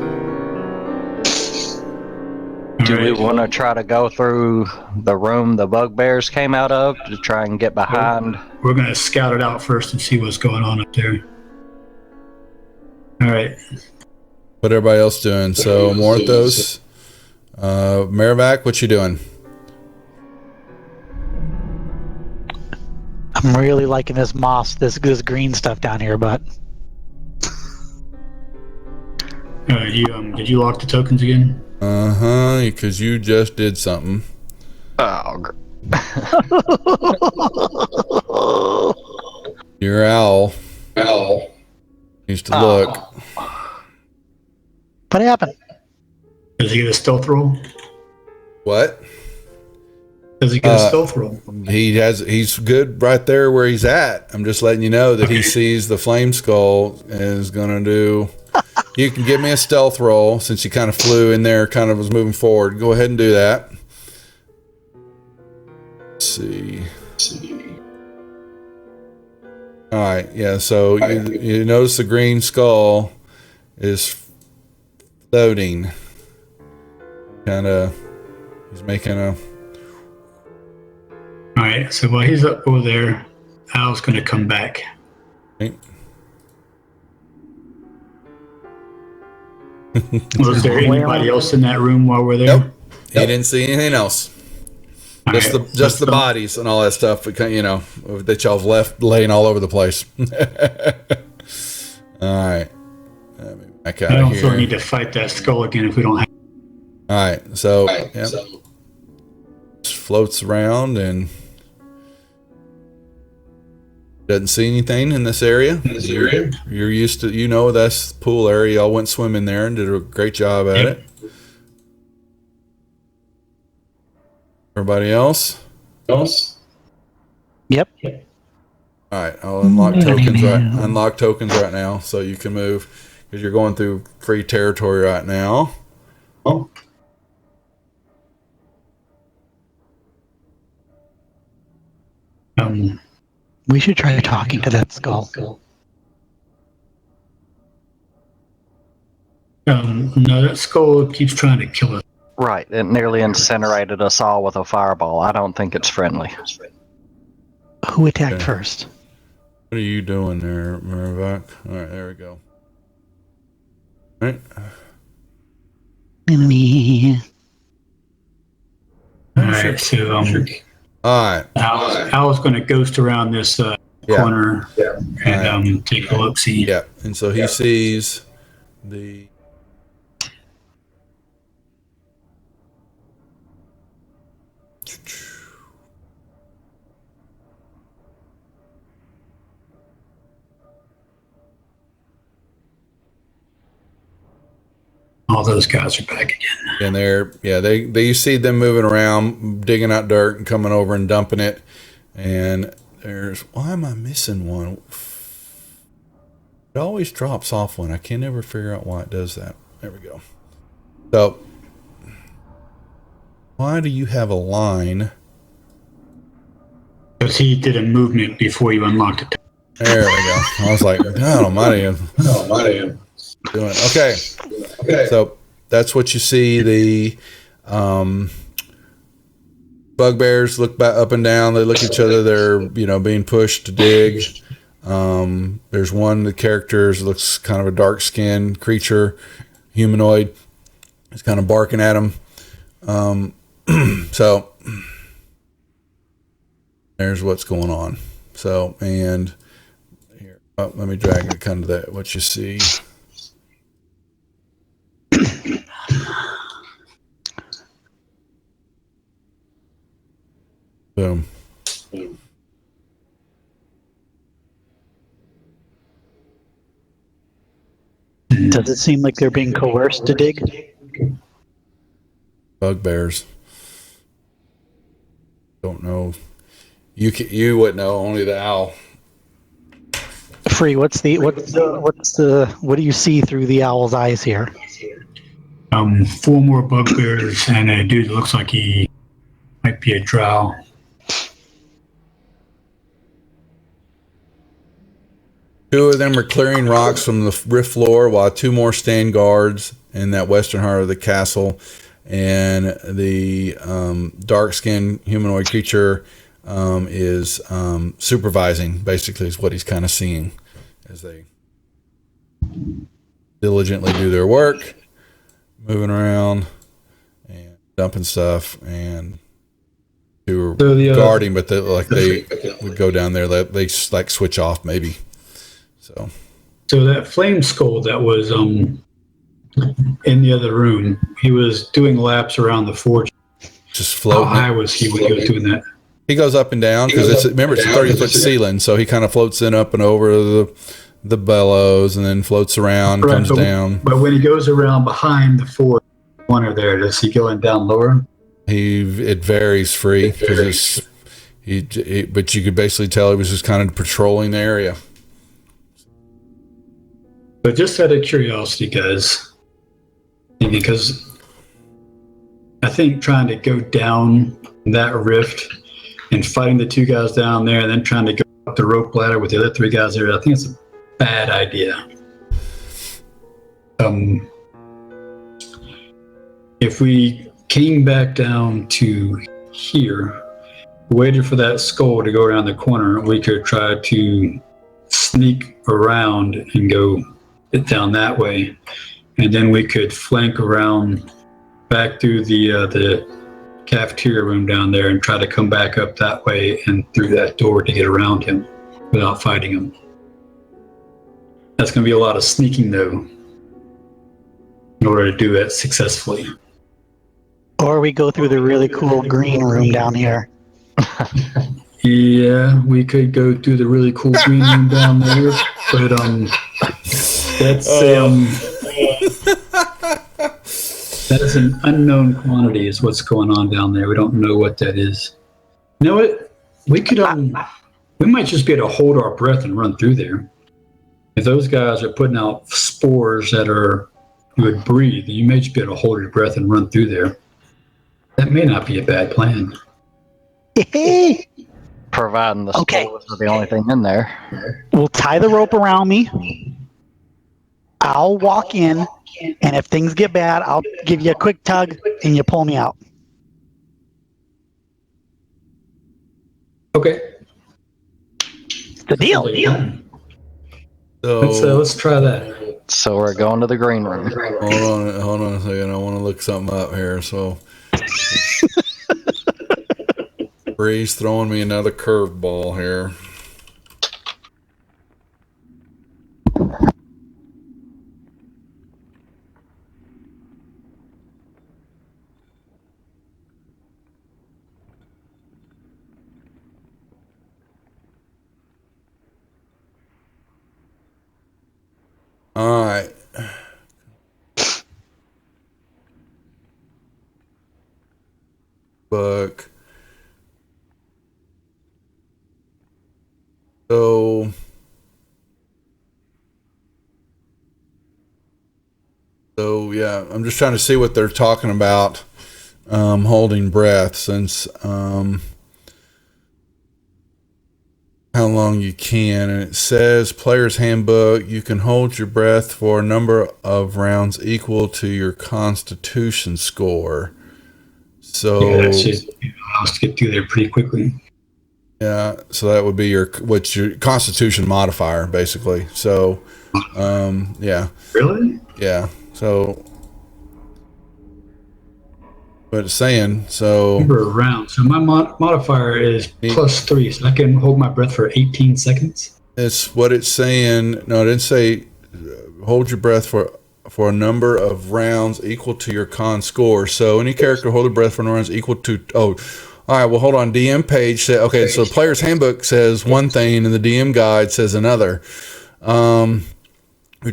Do we want to try to go through the room the bugbears came out of to try and get behind? We're going to scout it out first and see what's going on up there. All right. What everybody else doing? So Morthos, Merrivac, what you doing? I'm really liking this moss, this green stuff down here, but did you lock the tokens again? Because you just did something. Oh, Your owl needs to look. what happened? Does he get a stealth roll? What? Does he get a stealth roll? He's good right there where he's at. I'm just letting you know that he sees the flame skull and is gonna do. You can give me a stealth roll since he kind of flew in there, kind of was moving forward. Go ahead and do that. Let's see. All right, yeah. So you notice the green skull is floating. Kind of, he's making a. All right, so while he's up over there, Al's going to come back. Okay. Was there anybody else in that room while we're there? Nope. He didn't see anything else. Just the bodies and all that stuff. That y'all've left laying all over the place. All right. Back out I don't here. feel I need to fight that skull again if we don't have. All right. So, just floats around and doesn't see anything in this area. You're used to, that's the pool area. Y'all went swimming there and did a great job at it. Everybody else? Yep. All right, I'll unlock tokens right now, so you can move because you're going through free territory right now. Oh. We should try talking to that skull. No, that skull keeps trying to kill us. Right, it nearly incinerated us all with a fireball. I don't think it's friendly. Who attacked Okay. first? What are you doing there, Marivac? All right, there we go. All right. Me. All right, so All right. Al's going to ghost around this corner and take a look. See. Yeah, and so he sees the. All those guys are back again. And they you see them moving around, digging out dirt and coming over and dumping it. And why am I missing one? It always drops off one. I can never figure out why it does that. There we go. So, why do you have a line? Because he did a movement before you unlocked it. There we go. I was like, God almighty. Doing okay. So that's what you see. The bugbears look back up and down. They look at each other. They're being pushed to dig. There's one of the characters looks kind of a dark skinned creature, humanoid. It's kind of barking at him. So there's what's going on. So and here, let me drag it kind of that what you see. Boom. Does it seem like they're being coerced to dig? Bugbears. Don't know. You wouldn't know. Only the owl. Free. What do you see through the owl's eyes here? 4 more bugbears and a dude that looks like he might be a drow. Two of them are clearing rocks from the rift floor, while 2 more stand guards in that western heart of the castle. And the dark-skinned humanoid creature is supervising, basically, is what he's kind of seeing as they diligently do their work, moving around and dumping stuff, and who are guarding, but they would go down there. They like switch off, maybe. So that flame skull that was in the other room, he was doing laps around the forge. Just floating. How high was he when he was doing that? He goes up and down because it's a 30-foot ceiling, so he kind of floats in up and over the bellows, and then floats around, comes down. But when he goes around behind the forge corner there, does he go down lower? It varies free because but you could basically tell he was just kind of patrolling the area. But just out of curiosity, guys, because I think trying to go down that rift and fighting the 2 guys down there and then trying to go up the rope ladder with the other 3 guys there, I think it's a bad idea. If we came back down to here, waited for that skull to go around the corner, we could try to sneak around and go down that way, and then we could flank around back through the cafeteria room down there and try to come back up that way and through that door to get around him without fighting him. That's going to be a lot of sneaking, though, in order to do it successfully. Or we go through the really cool green room down here. Yeah, we could go through the really cool green room down there, but that's that is an unknown quantity is what's going on down there. We don't know what that is. You know what? We could we might just be able to hold our breath and run through there. If those guys are putting out spores that you would breathe, you may just be able to hold your breath and run through there. That may not be a bad plan. Providing the spores are the only thing in there. We'll tie the rope around me. I'll walk in And if things get bad, I'll give you a quick tug and you pull me out. Okay. It's the deal. So Let's try that. So we're going to the green room. hold on a second. I want to look something up here. So Bree's throwing me another curveball here. All right. Book. So yeah, I'm just trying to see what they're talking about. Holding breath, since how long you can, and it says player's handbook, you can hold your breath for a number of rounds equal to your constitution score. So Yeah, that should allow us to get through there pretty quickly. yeah, so that would be your constitution modifier, basically. So yeah, Really? yeah, so but it's saying so Number of rounds. So my modifier is +3, so I can hold my breath for 18 seconds. it's what it's saying. No, it didn't say hold your breath for a number of rounds equal to your con score. So any character hold their breath for rounds equal to all right, well, hold on. DM page said, okay, so player's handbook says one thing and the DM guide says another.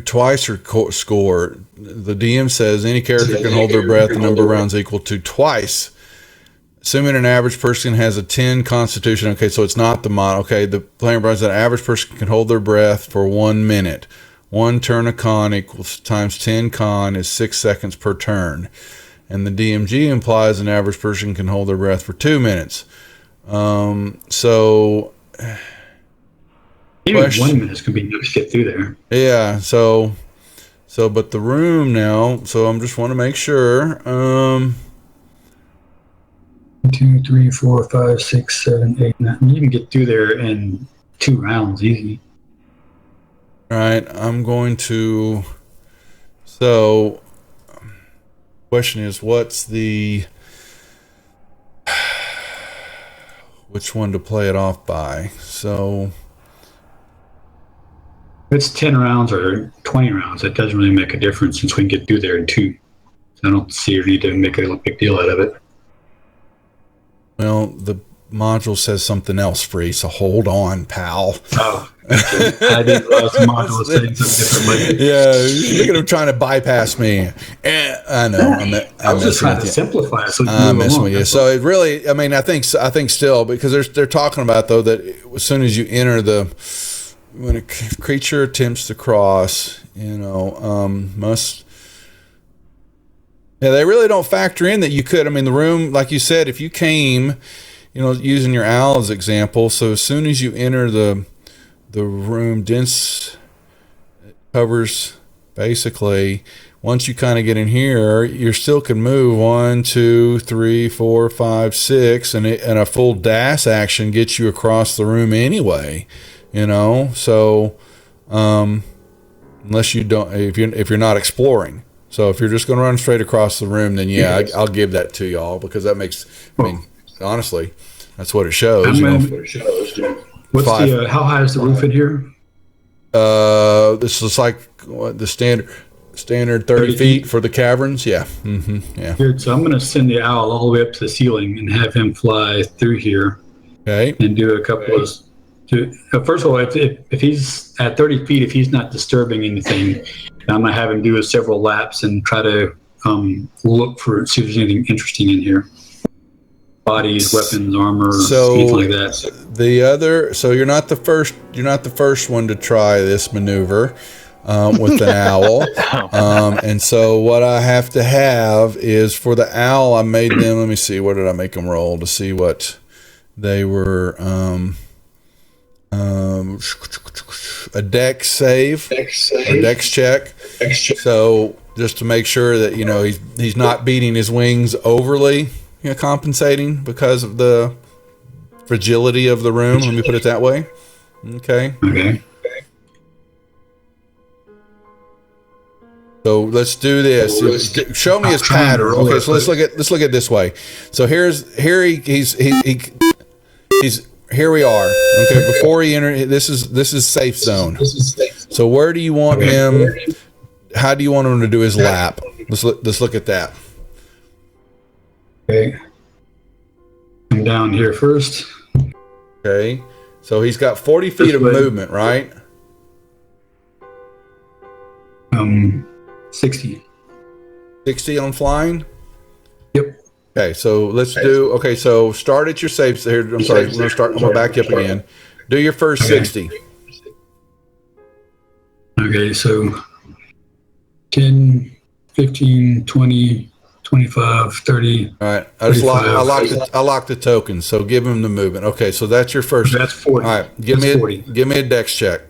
Twice or score. The DM says any character can hold their breath a number of rounds equal to twice. Assuming an average person has a 10 constitution. Okay, so it's not the mod. Okay, the player says an average person can hold their breath for 1 minute. One turn of con equals times 10 con is 6 seconds per turn. And the DMG implies an average person can hold their breath for 2 minutes. So Even 1 minute could be enough to get through there. yeah, so but the room now, so I'm just want to make sure. 2, 3, 4, 5, 6, 7, 8, 9. You can get through there in 2 rounds easy. All right, I'm going to. So, question is, what's the which one to play it off by? So, If it's 10 rounds or 20 rounds, it doesn't really make a difference since we can get through there in 2. So I don't see a need to make a big deal out of it. well, the module says something else, Free. So hold on, pal. Oh, gotcha. I didn't realize the module was saying something differently. Yeah, look at him trying to bypass me. I know. I was just trying to simplify it so we can I'm move messing along. with you. That's So it really, I mean, I think still, because they're talking about though that as soon as you enter when a creature attempts to cross, must. Yeah, they really don't factor in that you could. I mean, the room, like you said, if you came, using your owl as example. So as soon as you enter the room, dense covers basically. Once you kind of get in here, you still can move 1, 2, 3, 4, 5, 6, and a full dash action gets you across the room anyway. So unless you don't, if you're not exploring. So if you're just going to run straight across the room, then yeah, I'll give that to y'all because that makes. I mean, honestly, that's what it shows. What's how high is the roof in here? This is like the standard 30 feet for the caverns. Yeah. Yeah. Good. So I'm going to send the owl all the way up to the ceiling and have him fly through here. Okay. And do a couple of. First of all, if he's at 30 feet, if he's not disturbing anything, I'm going to have him do several laps and try to look see if there's anything interesting in here. Bodies, weapons, armor, anything like that. So you're not the first one to try this maneuver with an owl. And so what I have to have is for the owl, I made them, let me see, what did I make them roll to see what they were, a dex save, a dex check. So just to make sure that he's not beating his wings overly, compensating because of the fragility of the room. Let me put it that way. Okay. Okay. So let's do this. Show me his pattern. Okay, so let's look at it this way. So here we are. Okay, before he entered, this is safe zone. So where do you want him? How do you want him to do his lap? Let's look at that. Okay. Come down here first. Okay, so he's got 40 feet of movement, right? 60. 60 on flying. Yep. Okay, so let's do. Okay, so start at your safe. Here, I'm sorry. I'm gonna back you up again. Do your first 60. Okay, so 10, 15, 20, 25, 30. All right, I locked the token. So give him the movement. Okay, so that's your first. That's 40. All right, give me a dex check.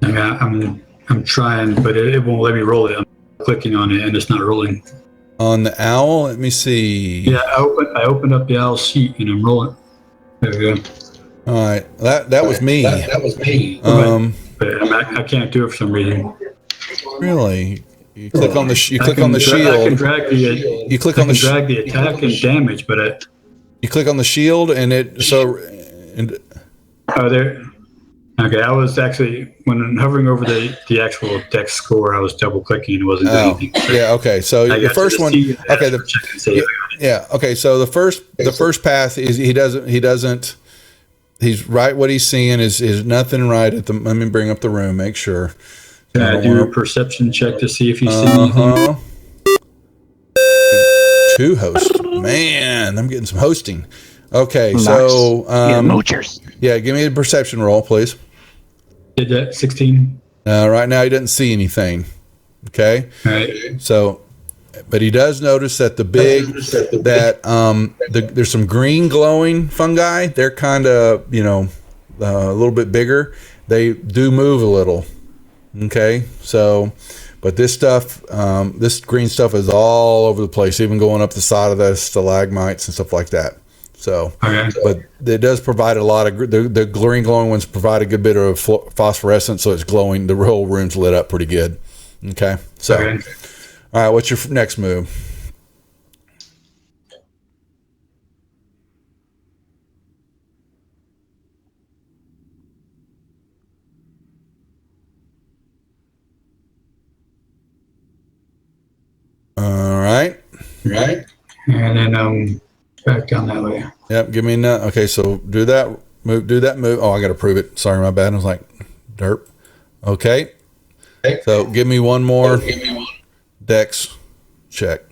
I'm trying, but it won't let me roll it. I'm clicking on it and it's not rolling. On the owl, let me see. Yeah, I opened up the owl sheet and I'm rolling. There we go. All right, that was me. That was me. But I can't do it for some reason. Really? You click on the shield. I can drag the attack and damage, but you click on the shield and it there. Okay, I was actually, when hovering over the actual dex score, I was double clicking and it wasn't doing anything. Yeah, okay. So the first one, okay, okay. So the first path is he's right. What he's seeing is nothing right at the. Let me bring up the room. Make sure. Can I do a perception check to see if you see anything? 2 hosts. Man, I'm getting some hosting. Okay, nice. So moochers. Yeah, give me a perception roll, please. Did that 16? Right now he doesn't see anything. Okay. All right. So, but he does notice that there's some green glowing fungi. They're kind of a little bit bigger. They do move a little. Okay. So, but this stuff, this green stuff is all over the place, even going up the side of the stalagmites and stuff like that. So, okay. But it does provide a lot of the green glowing ones provide a good bit of phosphorescence, so it's glowing. The whole room's lit up pretty good. Okay, so okay. All right, what's your next move? All right, and then back down that way. Yep, give me that. Okay, so do that move. Oh, I got to prove it. Sorry, my bad. I was like, derp. Okay. So give me one more dex check.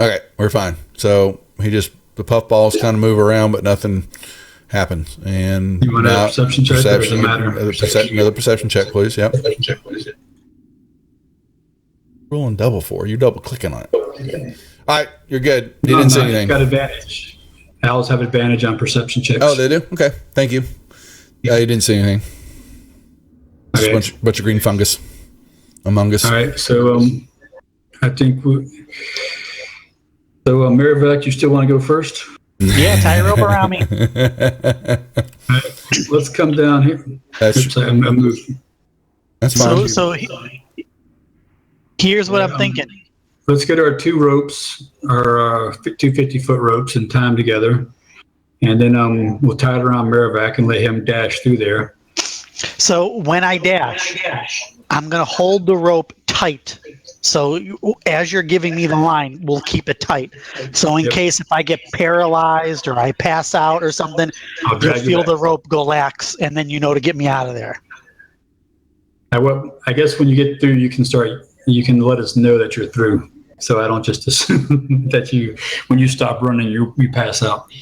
Okay, we're fine. So the puffballs kind of move around, but nothing happens. And you want a perception check? Another perception check, please. Yep. Rolling double for you. Double clicking on it. All right, you're good. You didn't see anything. Got advantage. Owls have advantage on perception checks. Oh, they do? Okay, thank you. Yeah, you didn't see anything. Okay. Bunch of green fungus among us. All right, so I think Marivac, you still want to go first? Yeah, tie a rope around me. All right, let's come down here. That's fine. So here's what I'm thinking. Let's get our 2 ropes, our 2 50-foot ropes, and tie them together. And then we'll tie it around Marivac and let him dash through there. So when I dash, I'm going to hold the rope tight. So as you're giving me the line, we'll keep it tight. So in case if I get paralyzed or I pass out or something, you'll feel the rope go lax, and then to get me out of there. I guess when you get through, you can let us know that you're through. So I don't just assume that when you stop running, you pass out.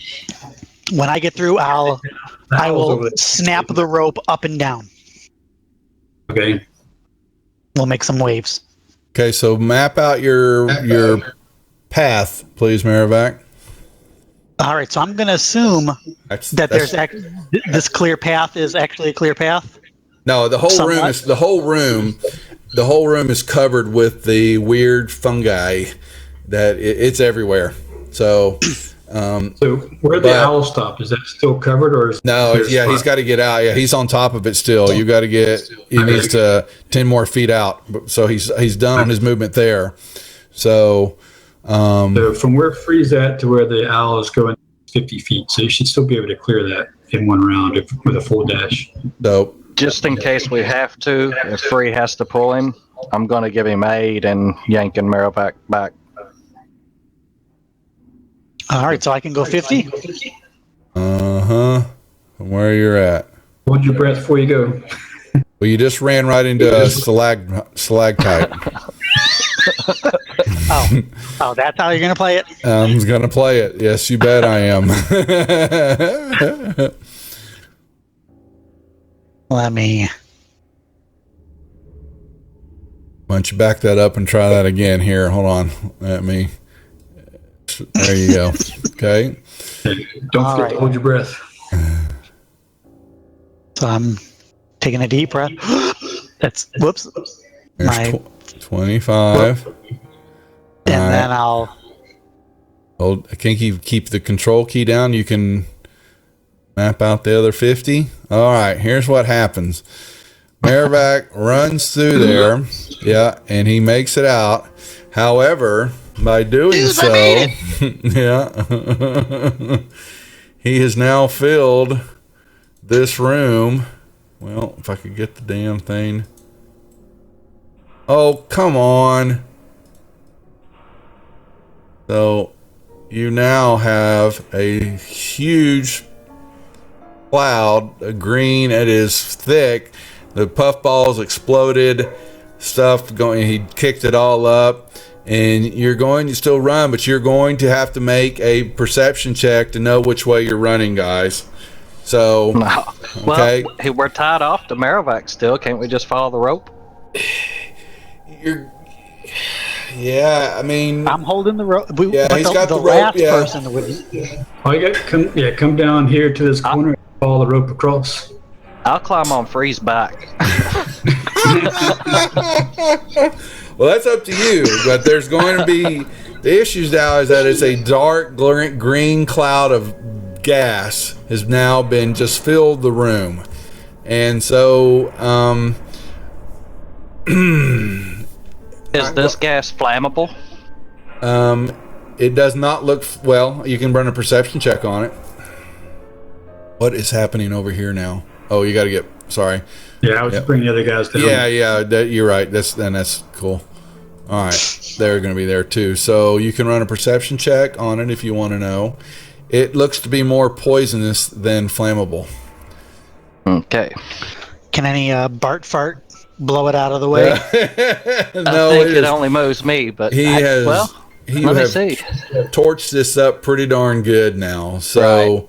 When I get through, I will snap the rope up and down. Okay. We'll make some waves. Okay, so map out your path, please, Marivac. All right, so I'm going to assume that this clear path is actually a clear path. No, the whole Somewhat. the whole room is covered with the weird fungi that it's everywhere. So, So where the owl stop, is that still covered or is no, there a yeah, he's spot? got to get out. Yeah, he's on top of it still. You got to get. He needs to 10 more feet out. So he's done on his movement there. So, So from where Free's at to where the owl is going 50 feet. So you should still be able to clear that in one round with a full dash. so Just in case we have to, if Free has to pull him, I'm going to give him aid and yanking Marrowback back. All right, so I can go 50. from where you're at. Hold your breath before you go. Well, you just ran right into a stalactite. Oh, that's how you're gonna play it. I'm gonna play it. Yes, you bet I am. Let me. Why don't you back that up and try that again? Here, hold on. Let me. There you go. Okay. Don't All forget right. to hold your breath. So I'm taking a deep breath. That's whoops. There's My- 25. And then I'll. Hold. I think you keep the control key down. You can map out the other 50. All right. Here's what happens. Marrowback runs through there. Yeah, and he makes it out. However, by doing so, yeah, he has now filled this room. Well, if I could get the damn thing. Oh, come on. So you now have a huge cloud, a green. It is thick. The puffballs exploded. Stuff going. He kicked it all up, and you're going to still run, but you're going to have to make a perception check to know which way you're running, guys. So, okay, Well, we're tied off to Marrowback still. Can't we just follow the rope? yeah. I mean, I'm holding the rope. Yeah, he's got the rope, last yeah. person would. All you got, come down here to this corner and follow the rope across. I'll climb on Free's back. well, that's up to you. But there's going to be the issues now is that it's a dark green cloud of gas has now been just filled the room, and so Is this gas flammable? it does not look well. You can run a perception check on it. What is happening over here now? Oh, you got to get. Sorry. Yeah, I was just bringing the other guys down. Yeah. You're right. That's cool. All right, they're going to be there too. So you can run a perception check on it if you want to know. It looks to be more poisonous than flammable. Okay. Can any Bart fart blow it out of the way? No, I think it only moves me, but He has. well, He let me have see. torched this up pretty darn good now. So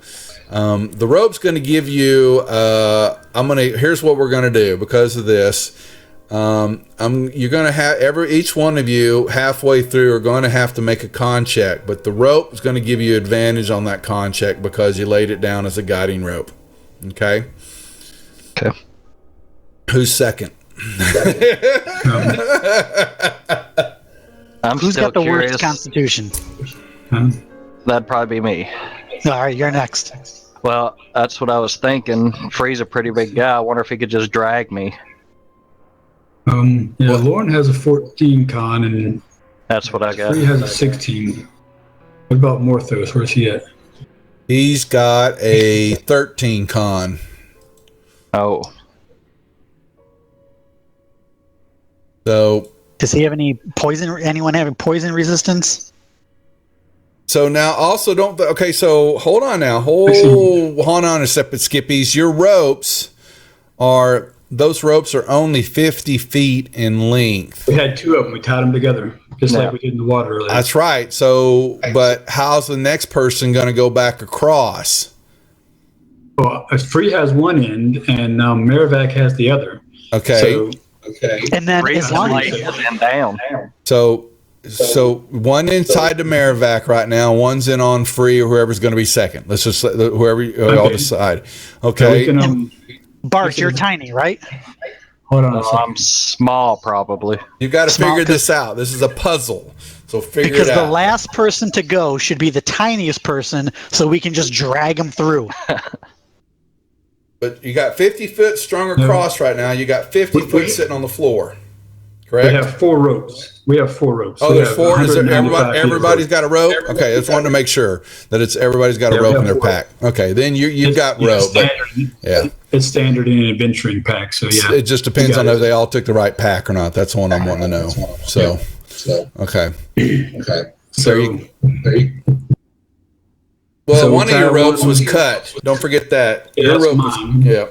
the rope's going to give you. Here's what we're going to do because of this. You're going to have each one of you halfway through are going to have to make a con check, but the rope is going to give you advantage on that con check because you laid it down as a guiding rope. Okay. Okay. Who's second? I'm Who's still got the curious. worst constitution? That'd probably be me. All right, you're next. Well, that's what I was thinking. Free's a pretty big guy. I wonder if he could just drag me. Lauren has a 14 con and That's what I got. Free has a 16. What about Morthos? Where's he at? He's got a 13 con. Oh, So Does he have any poison? Anyone having poison resistance? now also don't. Okay, so hold on now. Hold on a second, Skippies. Your ropes are. Those ropes are only 50 feet in length. We had two of them. We tied them together, just like we did in the water earlier. That's right. So, but how's the next person going to go back across? Well, Free has one end, and Marivac has the other. Okay. And then Free's as long like as and down. So one inside to Marivac right now. One's in on Free or whoever's going to be second. Let's just whoever y'all decide. So we Okay. can, Bart, you're tiny, right? Hold on a second. I'm small, probably. You got to Small, figure this out. This is a puzzle. So figure Because it the out. last person to go should be the tiniest person, so we can just drag them through. But you got 50 foot strung No. across right now. You got 50 foot sitting on the floor. Correct? We have 4 ropes. Oh, We there's have 4. Is there 195 feet of everybody's rope. got a rope? Okay, I just wanted to make sure that it's everybody's got a Yeah, we rope have in their 4. pack. Okay, then you've It's- got yeah, rope. But standard. yeah, It's standard in an adventuring pack, so yeah. it just depends got on it. if they all took the right pack or not. That's the one I'm wanting to know. So, okay. So, Well, So one of your Tyler, ropes one- was cut. Don't forget that. Yeah, Your that's rope mine. was, yeah.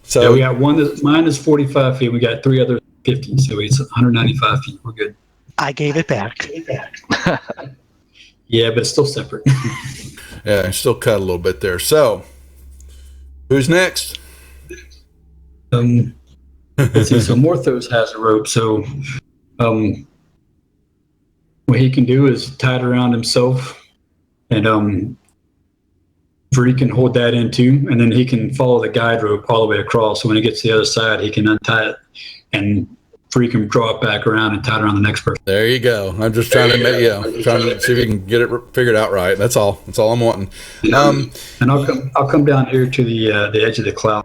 So yeah, we got one mine is 45 feet. We got 3 other 50, so it's 195 feet. We're good. I gave it back. Yeah, but it's still separate. yeah, still cut a little bit there. So, who's next? Let's see. So Morthos has a rope. So, what he can do is tie it around himself, and Bree can hold that in too, and then he can follow the guide rope all the way across. So when he gets to the other side, he can untie it, and Bree can draw it back around and tie it around the next person. There you go. I'm just trying to trying to see if you can get it figured out right. That's all. That's all I'm wanting. And I'll come down here to the edge of the cloud.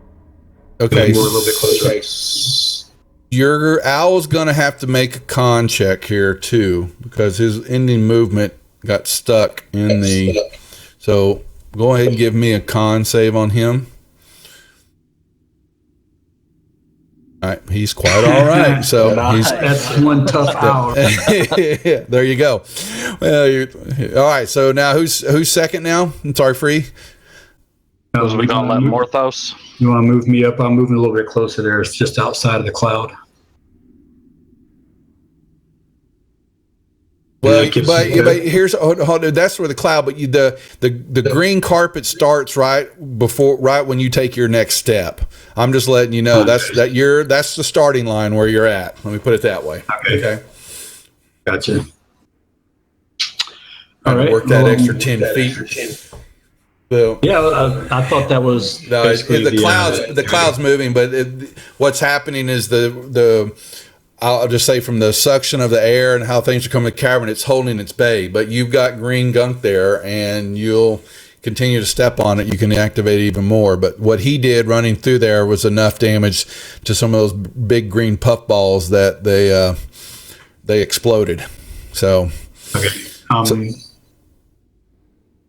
Okay. We're a little bit closer. Your owl's gonna have to make a con check here too, because his ending movement got stuck in the. So go ahead and give me a con save on him. All right, he's quite all right. So he's That's one tough hour. there you go. Well, all right. So now who's second now? I'm sorry, Free. Was we gonna let Morthos? You want to move me up? I'm moving a little bit closer there. It's just outside of the cloud. Well, Yeah, but here's that's where the cloud. But the green carpet starts right when you take your next step. I'm just letting you know that's the starting line where you're at. Let me put it that way. Okay. Gotcha. All right. Work that extra 10 feet. So, Yeah, I thought that was no, basically the cloud's moving, but what's happening is I'll just say from the suction of the air and how things are coming to the cavern, it's holding its bay. But you've got green gunk there, and you'll continue to step on it. You can activate it even more. But what he did running through there was enough damage to some of those big green puff balls that they exploded. So Okay.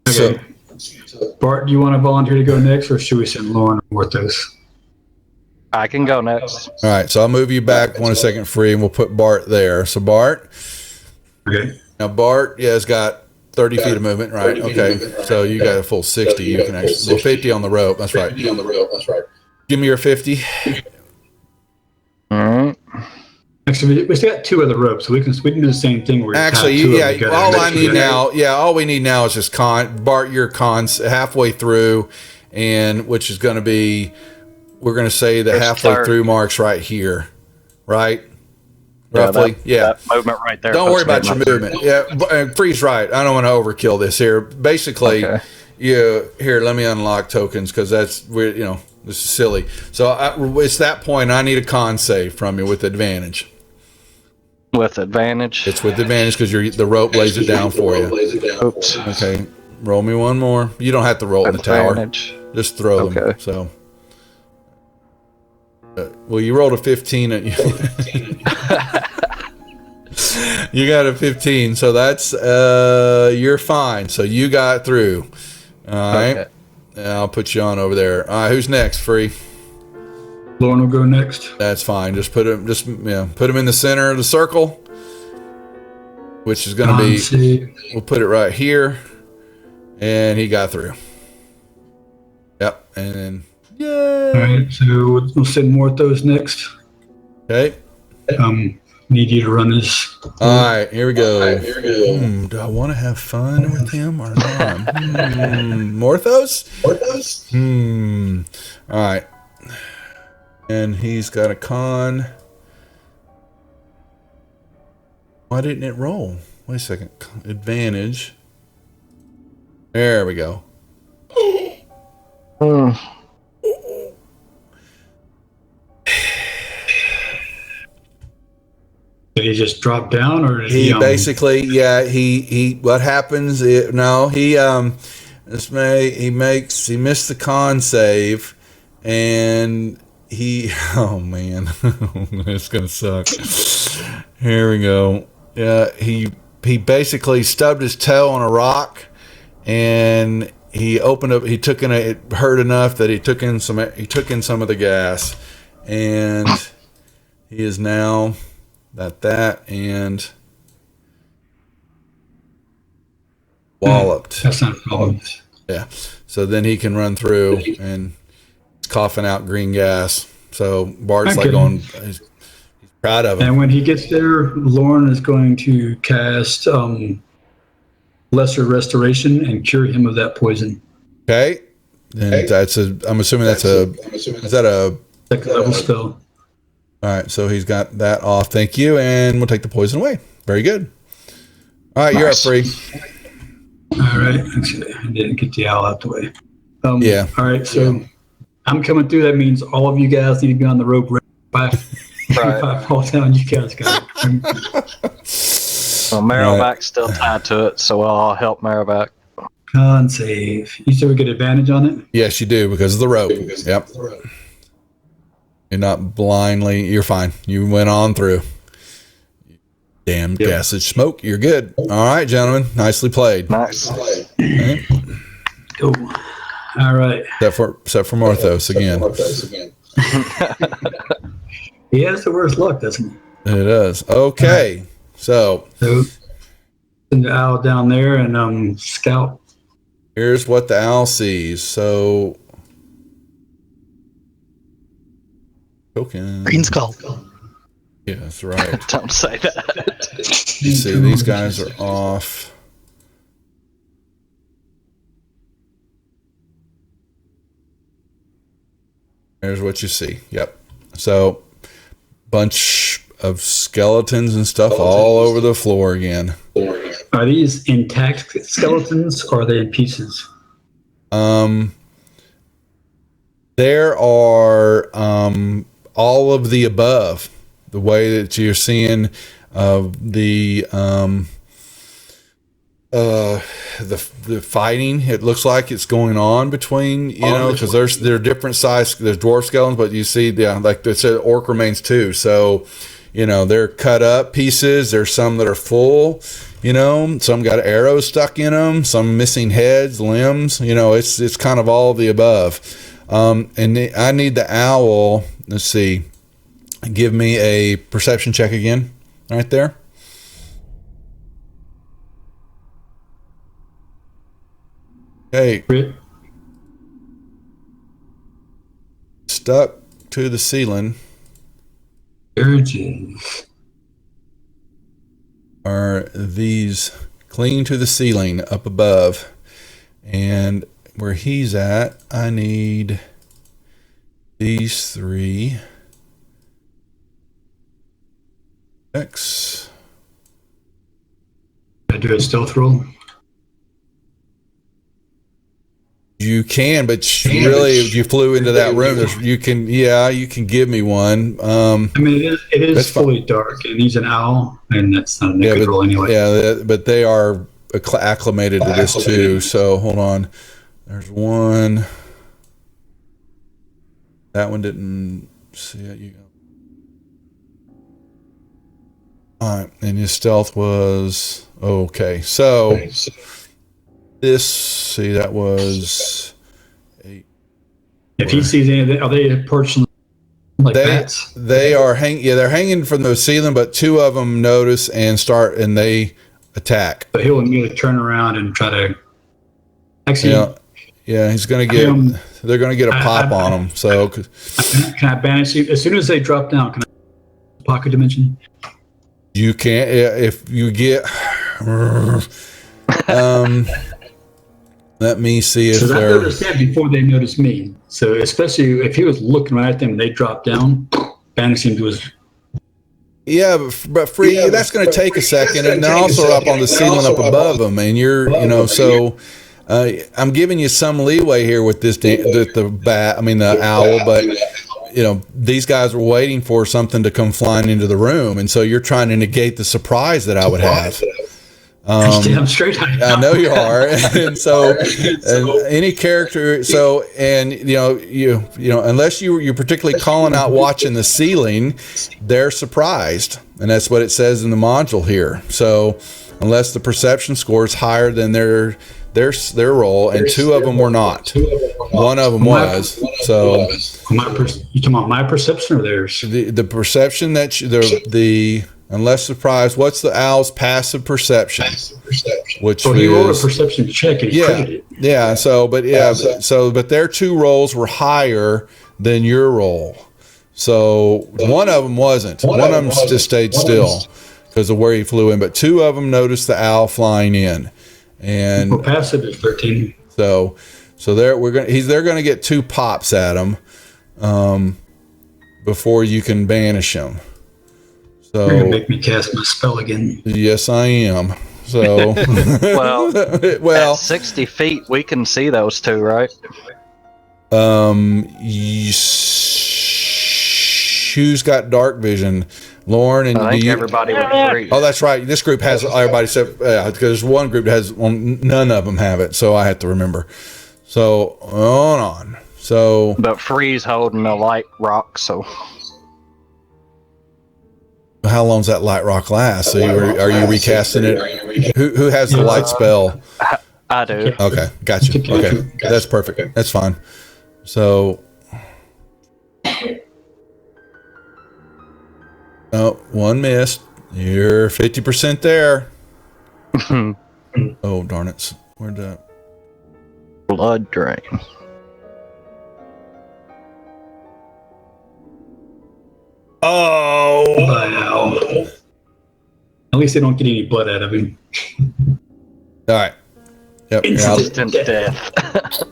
so Bart, do you want to volunteer to go next, or should we send Lauren or Morthos? I can go next. all right. So I'll move you back 1 second, Free, and we'll put Bart there. So Bart. Okay. Now Bart, has got 30 feet of movement, right? Okay, so you got a full 60. You can actually 50 on the rope. That's right. Give me your 50. All right. Actually, we still got 2 other ropes, so we can do the same thing. Where Actually, yeah. All we need now is just Bart. Your con's halfway through, and which is going to be, we're going to say the halfway through marks right here, right? Roughly, that movement right there. Don't worry about your movement. Yeah, Free's right. I don't want to overkill this here. Basically, here, let me unlock tokens because that's weird. This is silly. So it's that point. I need a con save from you with advantage. With advantage. It's with advantage because the rope lays it down for you. Oops. Okay, roll me one more. You don't have to roll in the tower. Advantage. Just throw them. Okay. So, well, you rolled a 15. You got a 15, so that's you're fine. So you got through. All right. Okay. I'll put you on over there. All right, who's next? Free. Lauren will go next. That's fine. Just put him. Put him in the center of the circle, which is going to be. We'll put it right here, and he got through. Yep, and then All right, so we'll send Morthos next. okay. Need you to run this. All right, here we go. Do I want to have fun with him or not? Morthos? All right. And he's got a con. Why didn't it roll? Wait a second. Advantage. There we go. Did he just drop down, or did He basically, he what happens? He missed the con save, and oh man, it's gonna suck. Here we go. Yeah, he basically stubbed his toe on a rock, and he opened up. It hurt enough that he took in some of the gas, and he is now and walloped. That's not a problem. Yeah. So then he can run through and he's coughing out green gas. So Bart's like he's proud of him. And when he gets there, Lauren is going to cast Lesser Restoration and cure him of that poison. Okay. And I'm assuming is that a Second level spell. All right, so he's got that off. Thank you, and we'll take the poison away. Very good. All right, Nice. You're up, Free. All right. I didn't get the owl out the way. Yeah. All right, so I'm coming through. That means all of you guys need to be on the rope. Right. If I fall down, you guys got it. Well, Marrowback's still tied to it, so I'll help Marrowback. Con save. You still get advantage on it? Yes, you do because of the rope. Yep. You're not blindly. You're fine. You went on through. Damn gassage smoke. You're good. All right, gentlemen. Nicely played. Nice. Okay. Cool. All right. Except for Morthos again. He has the worst luck, doesn't he? It does. Okay. So So send the owl down there and scout. here's what the owl sees. So token. Green skull. Yeah, that's right. Don't say that. You see, these guys are off. Here's what you see. Yep. So, bunch of skeletons and stuff all over the floor again. Are these intact skeletons or are they in pieces? There are all of the above. The way that you're seeing the fighting, it looks like it's going on between, because there are different size. There's dwarf skeletons, but you see, like they said, orc remains too. So, they're cut up pieces. There's some that are full. Some got arrows stuck in them. Some missing heads, limbs. It's kind of all of the above. And I need the owl. Let's see. Give me a perception check again, right there. Okay. Stuck to the ceiling Urges. are these clinging to the ceiling up above. And where he's at, I need these three. X. I do a stealth roll. You can, but really, if you flew into that room, you can give me one. I mean, it is fully dark, and he's an owl, and that's not a good roll anyway. Yeah, but they are acclimated to this too. So hold on. There's one. That one didn't see it. You go. All right, and his stealth was okay. So that was 8. If he sees any of it, are they perched like bats? They are they're hanging from the ceiling, but 2 of them notice and they attack. But he'll immediately turn around and try to. Actually, he's gonna get. They're gonna get a pop on him. So can I banish you as soon as they drop down? Can I pocket dimension? You can't if you get. Let me see if Because I they're. noticed that before they noticed me. So especially if he was looking right at them and they dropped down, banishing to his. Yeah, but free. That's going to take a second, and they're also up on the ceiling up above them, and you're. So I'm giving you some leeway here with this the owl, but these guys were waiting for something to come flying into the room, and so you're trying to negate the surprise that I would have. Damn straight I know you are. And so any character, unless you're particularly calling out watching the ceiling, they're surprised. And that's what it says in the module here. So unless the perception score is higher than their roll, and two of them were not. One of them was. So you talking about my perception or theirs? the perception that unless surprised, what's the owl's passive perception? Which he rolled a perception check and he credited it. Yeah. But their two rolls were higher than your roll. So one of them wasn't. One of them just stayed still because of where he flew in. But two of them noticed the owl flying in, and passive is 13. So they're going to get 2 pops at him before you can banish him. So you're gonna make me cast my spell again. Yes, I am. So well, at 60 feet, we can see those two, right? Who's got dark vision? Lauren and I think everybody would agree. Oh, that's right. This group has everybody except because one group has none of them have it, so I have to remember. So hold on. So but Free's holding a light rock, so. How long's that light rock last? So are you recasting it? Who has the light spell? I do. Okay, gotcha. Okay, that's perfect. That's fine. So, one missed. You're 50% there. Oh, darn it! Where'd that? Blood drain. Oh! Wow. At least they don't get any blood out of him. All right. Yep. Instant death.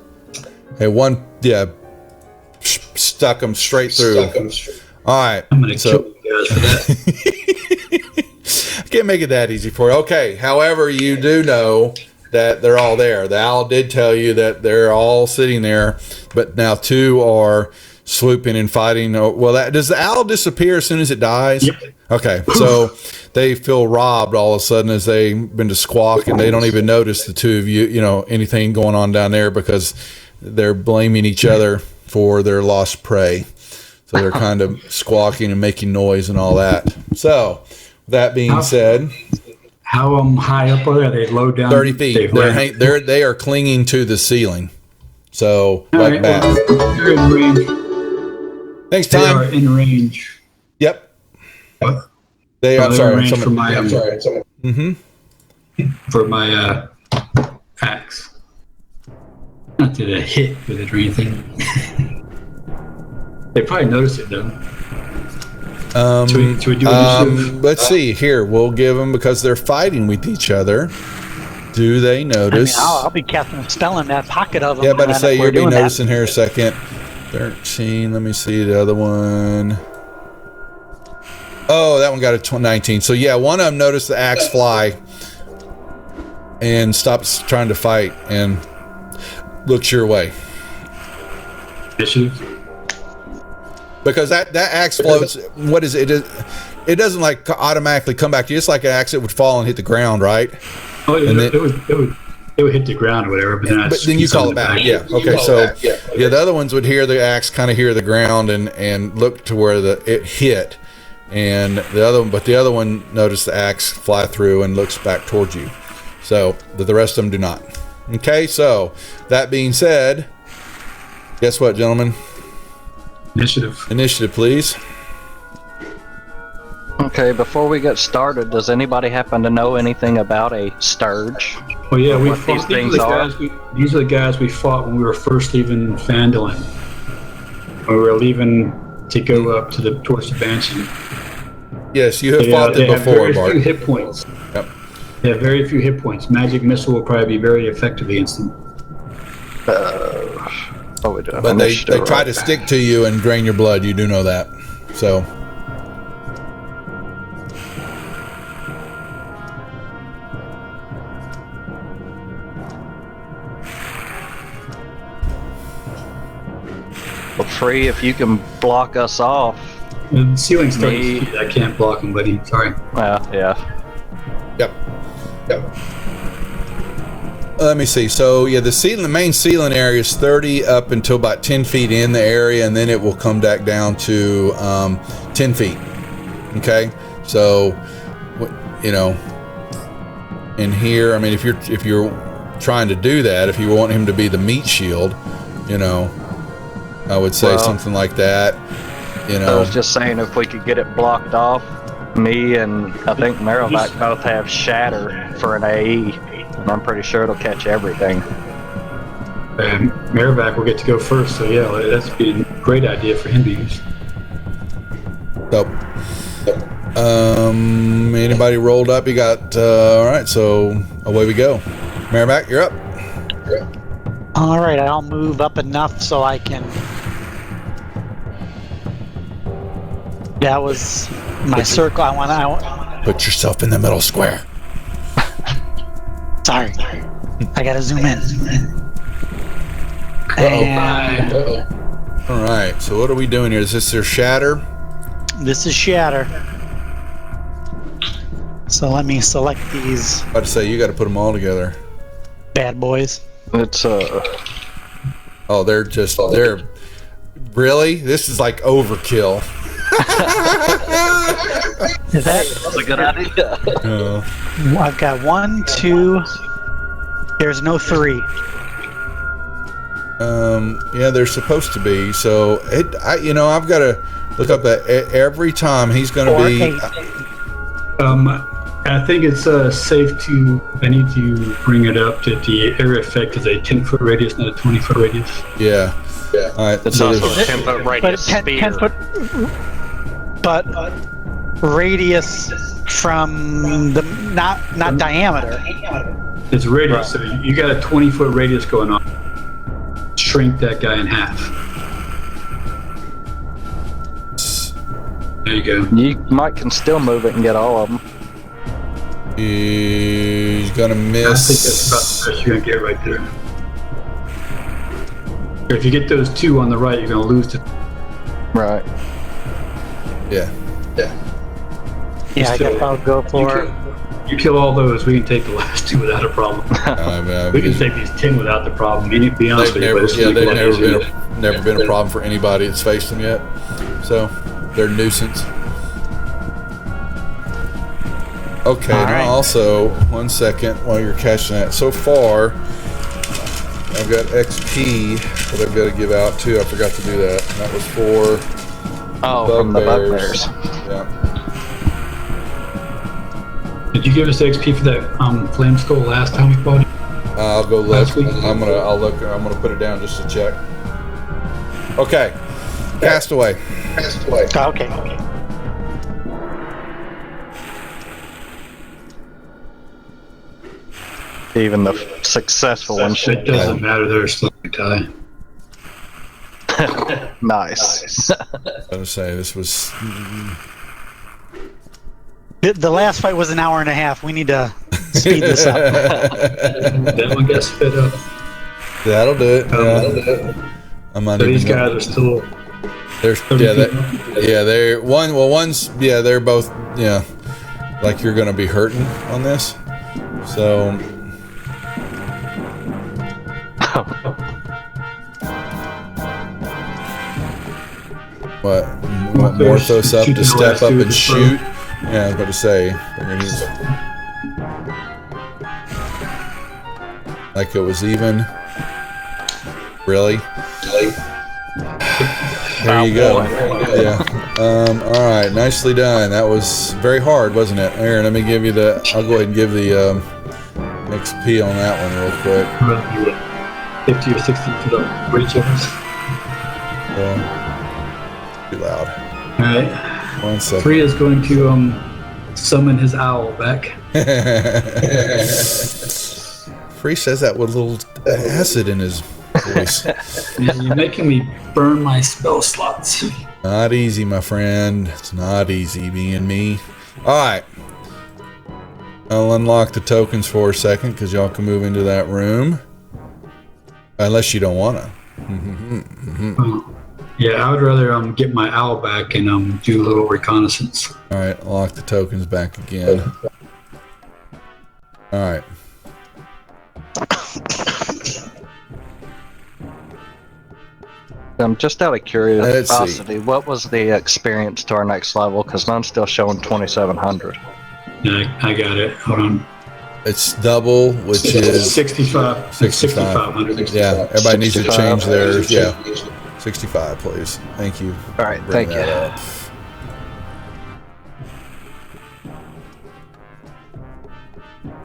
Hey, one. Yeah. Stuck him straight through. All right. I'm gonna kill you guys for that. I can't make it that easy for you. Okay. However, you do know that they're all there. The owl did tell you that they're all sitting there, but now 2 are swooping and fighting. Well, does the owl disappear as soon as it dies? Yep. Okay, so they feel robbed all of a sudden as they begin to squawk, and they don't even notice the 2 of you, anything going on down there because they're blaming each other for their lost prey. So they're kind of squawking and making noise and all that. So that being said, how high up are they? Are they low down? 30 feet. They are clinging to the ceiling. So like that. They're in range. Thanks, They Time. are in range. Yep. What? I'm sorry. In range for my for my axe. Not to the hit with it or anything. They probably noticed it though. Should we do initiative? Let's see. Here, we'll give them because they're fighting with each other. Do they notice? I'll be casting a spell in that pocket of them. Yeah, about to say you'll be noticing here a second. 13. Let me see the other one. Oh, that one got a 19. So yeah, one of them noticed the axe fly and stops trying to fight and looks your way. Issue. Because that axe floats. What is it? It doesn't like automatically come back to you. It's like an axe that would fall and hit the ground, right? Oh, it would hit the ground or whatever. But then you call it back. Yeah. Okay. So yeah, the other ones would hear the axe, kind of hear the ground, and look to where it hit, and the other one noticed the axe fly through and looks back towards you. So the rest of them do not. Okay. So that being said, guess what, gentlemen? Initiative, please. Okay, before we get started, does anybody happen to know anything about a sturge? Oh yeah, we what fought. these things are? These are the guys we fought when we were first leaving Phandalin. When we were leaving to go up towards the Banshee. Yes, you have fought them before, Bart. They have very few hit points. Yep. They have very few hit points. Magic missile will probably be very effective against them. We do. But they try to stick to you and drain your blood. You do know that. So. Free, if you can block us off. The ceiling's Me. 30 feet. I can't block him, buddy. Sorry. Yeah. Yep. Let me see. So yeah, the main ceiling area is 30 up until about 10 feet in the area, and then it will come back down to 10 feet. Okay. So, you know, in here, I mean, if you're trying to do that, if you want him to be the meat shield, you know, I would say something like that. You know, I was just saying if we could get it blocked off, me and I think Marrowback both have Shatter for an AE, and I'm pretty sure it'll catch everything. And Marrowback will get to go first, so yeah, that's be a great idea for him to use. so, anybody rolled up? You got all right. So away we go. Marrowback, you're up. All right, I'll move up enough so I can. That was my circle. I want. Put yourself in the middle square. Sorry, I gotta zoom in. And All right. So what are we doing here? Is this their shatter? this is Shatter. So let me select these About to say you got to put them all together. bad boys. It's Oh, they're really. This is like overkill. Is that? that's a good idea. I've got 1, 2. There's no 3. Yeah, they're supposed to be. So I've got to look up that every time he's going to Or be. 8. I think it's safe to. I need to bring it up that the area effect is a 10-foot radius, not a 20-foot radius. Yeah. All right. It's So also there's- a 10-foot But radius 10 spear. foot. But radius from the not diameter. It's radius, so you got a 20-foot radius going on. Shrink that guy in half. There you go. You can still move it and get all of them. He's gonna I think miss. that's about the best you're gonna get right there. If you get those 2 on the right, you're gonna lose to. Right. Yeah. Yeah, I guess I'll go for. You kill all those, we can take the last 2 without a problem. We can take these 10 without the problem. You need to be honest They've with you, never, but it's yeah, gonna they've make it a lot easier. never been a problem for anybody that's faced them yet. So they're a nuisance. Okay. All Now right. also, 1 second while you're catching that. So far, I've got XP that I've got to give out too. I forgot to do that. And that was for From the bugbears. bugbears. Yeah. Did you give us XP for that flame skull last time we fought? I'll go look. Last week? I'll look. I'm gonna put it down just to check. Okay. Castaway. Okay. Even the successful ones It should doesn't matter, they're still tie. Nice. I was gonna say this was. The last fight was an hour and a half. We need to speed this up. That one got spit up. That'll do it. Yeah. I'm not So even. these guys are still. There's they're one. Well, one's they're both like you're gonna be hurting on this. So what? You want Morthos up to step up and shoot? Yeah, I was about to say. Like it was even. Really? There you go. Yeah. All right. Nicely done. That was very hard, wasn't it? Here, let me give you the. I'll go ahead and give the XP on that one real quick. 50 or 60 feet up for each of us. Too loud. Alright. 1 second. Free is going to summon his owl back. Free says that with a little acid in his voice. Yeah, you're making me burn my spell slots. Not easy, my friend. It's not easy being me. All right. I'll unlock the tokens for a second because y'all can move into that room. Unless you don't want to. Yeah, I would rather get my owl back and do a little reconnaissance. All right, lock the tokens back again. All right. Just out of Let's curiosity, what was the experience to our next level? Because mine's still showing 2,700. Yeah, I got it. Hold on. It's double, which is 65. 6,500. Yeah, everybody needs to 65. change theirs. Yeah, 65, please. Thank you. All right, Bring thank you. that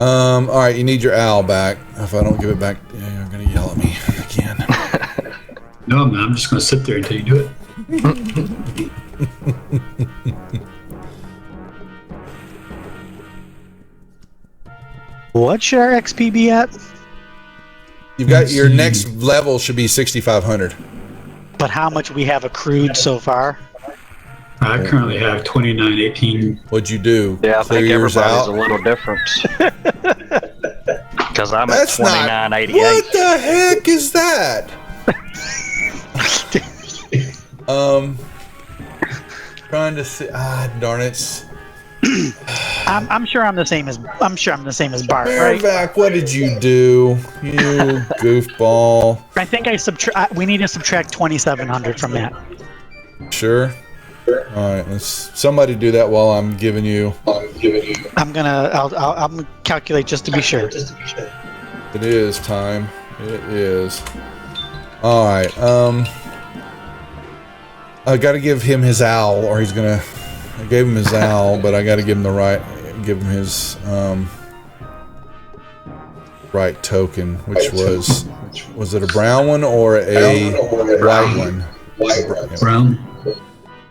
up. All right, you need your owl back. If I don't give it back, yeah, you're gonna yell at me again. No, man, I'm just going to sit there until you do it. What should our XP be at? You've got your next level should be 6,500. But how much we have accrued so far? I currently have 2918. What'd you do? Yeah, I Clear think yours everybody's out? a little different. Because I'm at That's not. 2988. What the heck is that? Trying to see. Ah, darn it. I'm sure I'm the same as Bart, right? Mervac, what did you do? You goofball. I think we need to subtract 2,700 from that. Sure. All right, let's somebody do that while I'm giving you. I'm gonna calculate just to be sure. It is time. It is. All right. I got to give him his owl, or he's gonna. I gave him his owl, but I got to give him give him his right token, which was it a brown one or a white one? Brown.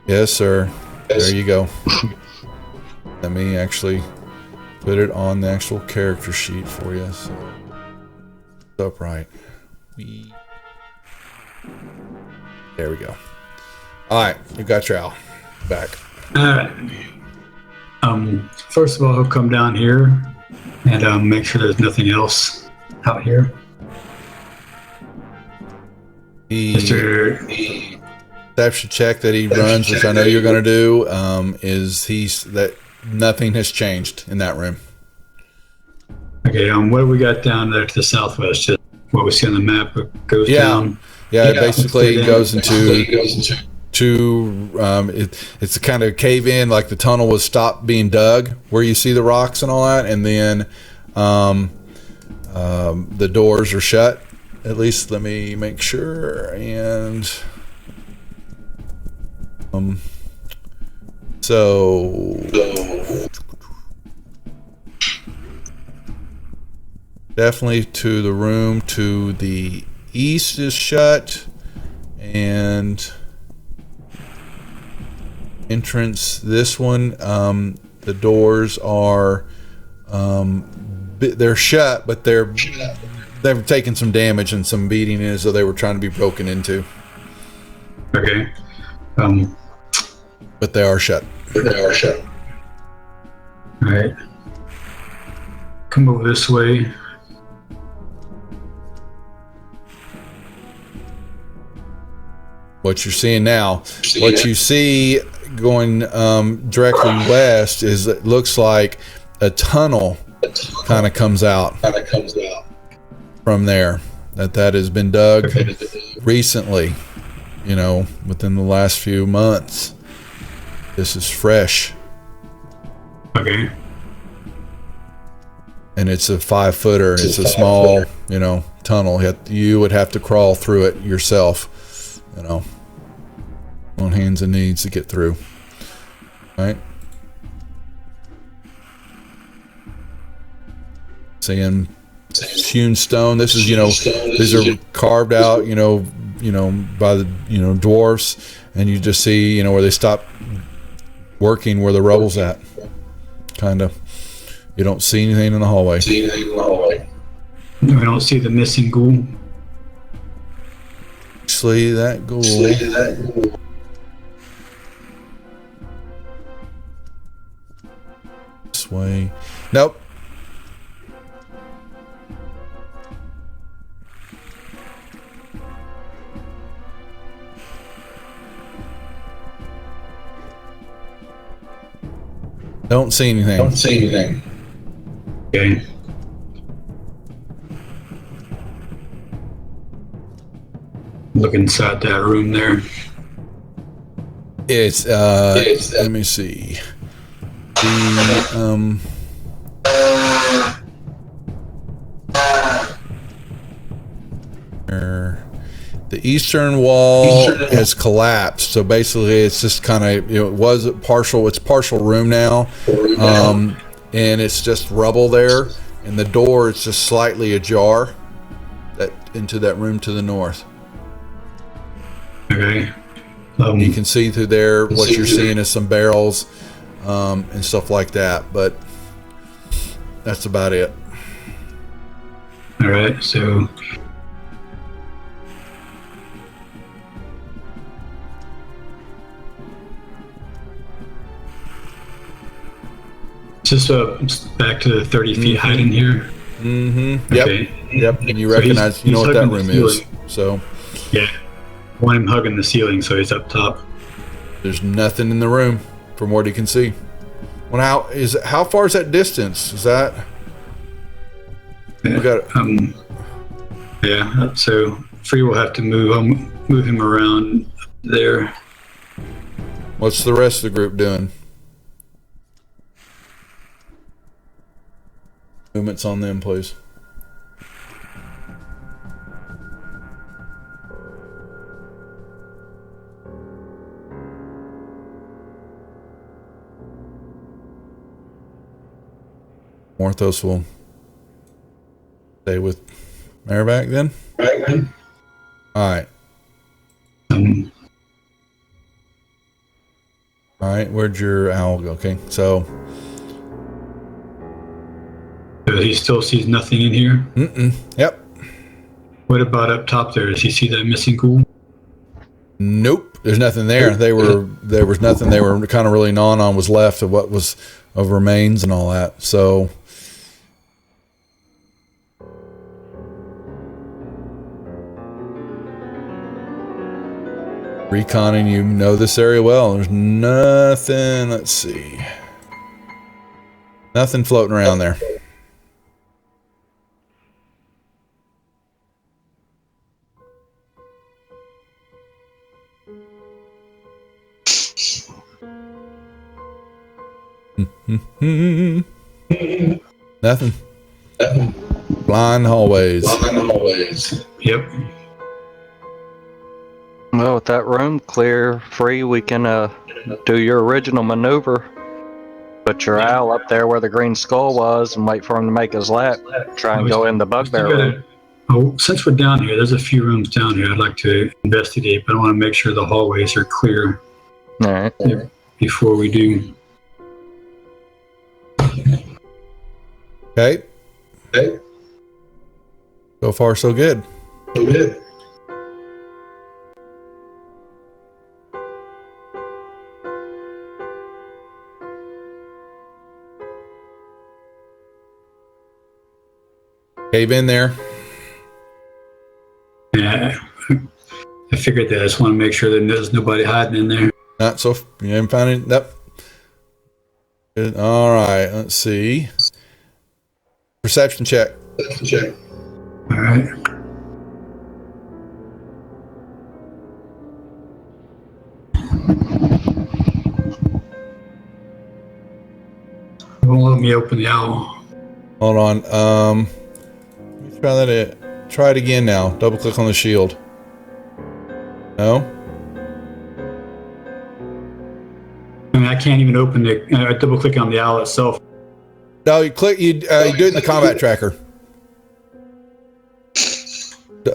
Yes, sir. There you go. Let me actually put it on the actual character sheet for you. So it's upright. There we go. All right, you got your owl back. All right. First of all, he'll come down here and make sure there's nothing else out here. Mr. Perception check that he runs, which I know you're going to do, is that nothing has changed in that room. Okay, what do we got down there to the southwest? Just what we see on the map goes down. Yeah, it basically goes into it's a kind of cave in, like the tunnel was stopped being dug, where you see the rocks and all that, and then the doors are shut. At least let me make sure. And so definitely to the room to the east is shut, and entrance this one, the doors are they're shut, but they've taken some damage and some beating as though they were trying to be broken into. Okay. But they are shut. All right. Come over this way. What you're seeing now, what you see going directly west is it looks like a tunnel kind of comes out from there. That has been dug recently, within the last few months. This is fresh. Okay. And it's a 5-footer. It's a small, tunnel. You would have to crawl through it yourself, on hands and knees to get through. Right? Seeing hewn stone. This is, these are carved out, by the, dwarfs, and you just see, where they stop working where the rubble's at. Kind of. You don't see anything in the hallway. No, I don't see the missing ghoul. Slay that ghoul. This way. Nope. Don't see anything. Okay. Look inside that room there. It's let me see. The the eastern wall has collapsed, so basically it's just kind of, you know, it was partial. It's partial room now, and it's just rubble there, and the door is just slightly ajar that into that room to the north. Okay. You can see through there. What you're seeing is some barrels and stuff like that, but that's about it. All right. So. Just back to the 30 feet height in here. Mm-hmm. Yep. Okay. Yep. And you So recognize, you know what that room is. So yeah, I want him hugging the ceiling, so he's up top. there's nothing in the room from what he can see. Well, how far is that distance? Is that? We got. Yeah. So Free will have to move him around there. What's the rest of the group doing? Movements on them, please. Morthos will stay with Merriback then. All right. All right. Where'd your owl go? Okay. So He still sees nothing in here. Yep. What about up top there? Does he see that missing ghoul? Nope. There's nothing there. There was nothing they were kind of really gnawing on was left of what was of remains and all that. So reconning, you know this area well. There's nothing. Let's see. Nothing floating around there. Nothing. Blind hallways. Yep. Well, with that room clear, Free, we can do your original maneuver. Put your owl up there where the green skull was and wait for him to make his lap. Try and go in the bugbear room. Oh, since we're down here, there's a few rooms down here I'd like to investigate, but I want to make sure the hallways are clear All right. before we do. Okay. So far, so good. Cave in there. Yeah, I figured that. I just want to make sure that there's nobody hiding in there. Not so. You haven't found it. Nope. Good. All right. Let's see. Perception check. All right. It won't let me open the owl. Hold on. Let me try that. Try it again now. Double click on the shield. No. I mean, I can't even open the. I double click on the owl itself. No, you click. You do it in the combat tracker.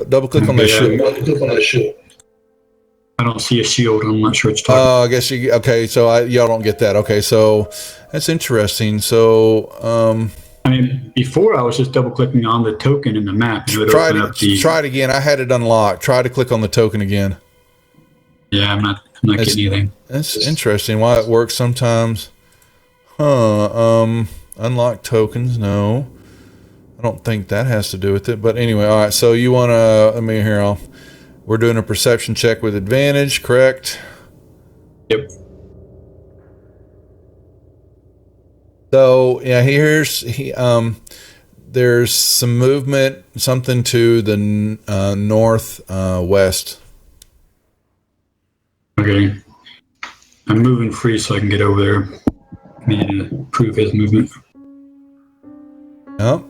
Double click on the shield. I don't see a shield. I'm not sure what you're talking Oh, I guess you. Okay, so y'all don't get that. Okay, so that's interesting. So, I mean, before I was just double clicking on the token in the map. And it would try open up the, it again. I had it unlocked. Try to click on the token again. Yeah, I'm not getting anything. That's interesting. Why it works sometimes. Huh. Unlock tokens. No, I don't think that has to do with it. But anyway, all right. So you want to? Let me hear. We're doing a perception check with advantage, correct? Yep. So yeah, there's some movement, something to the north west. Okay. I'm moving free so I can get over there. Need to prove his movement. Yep.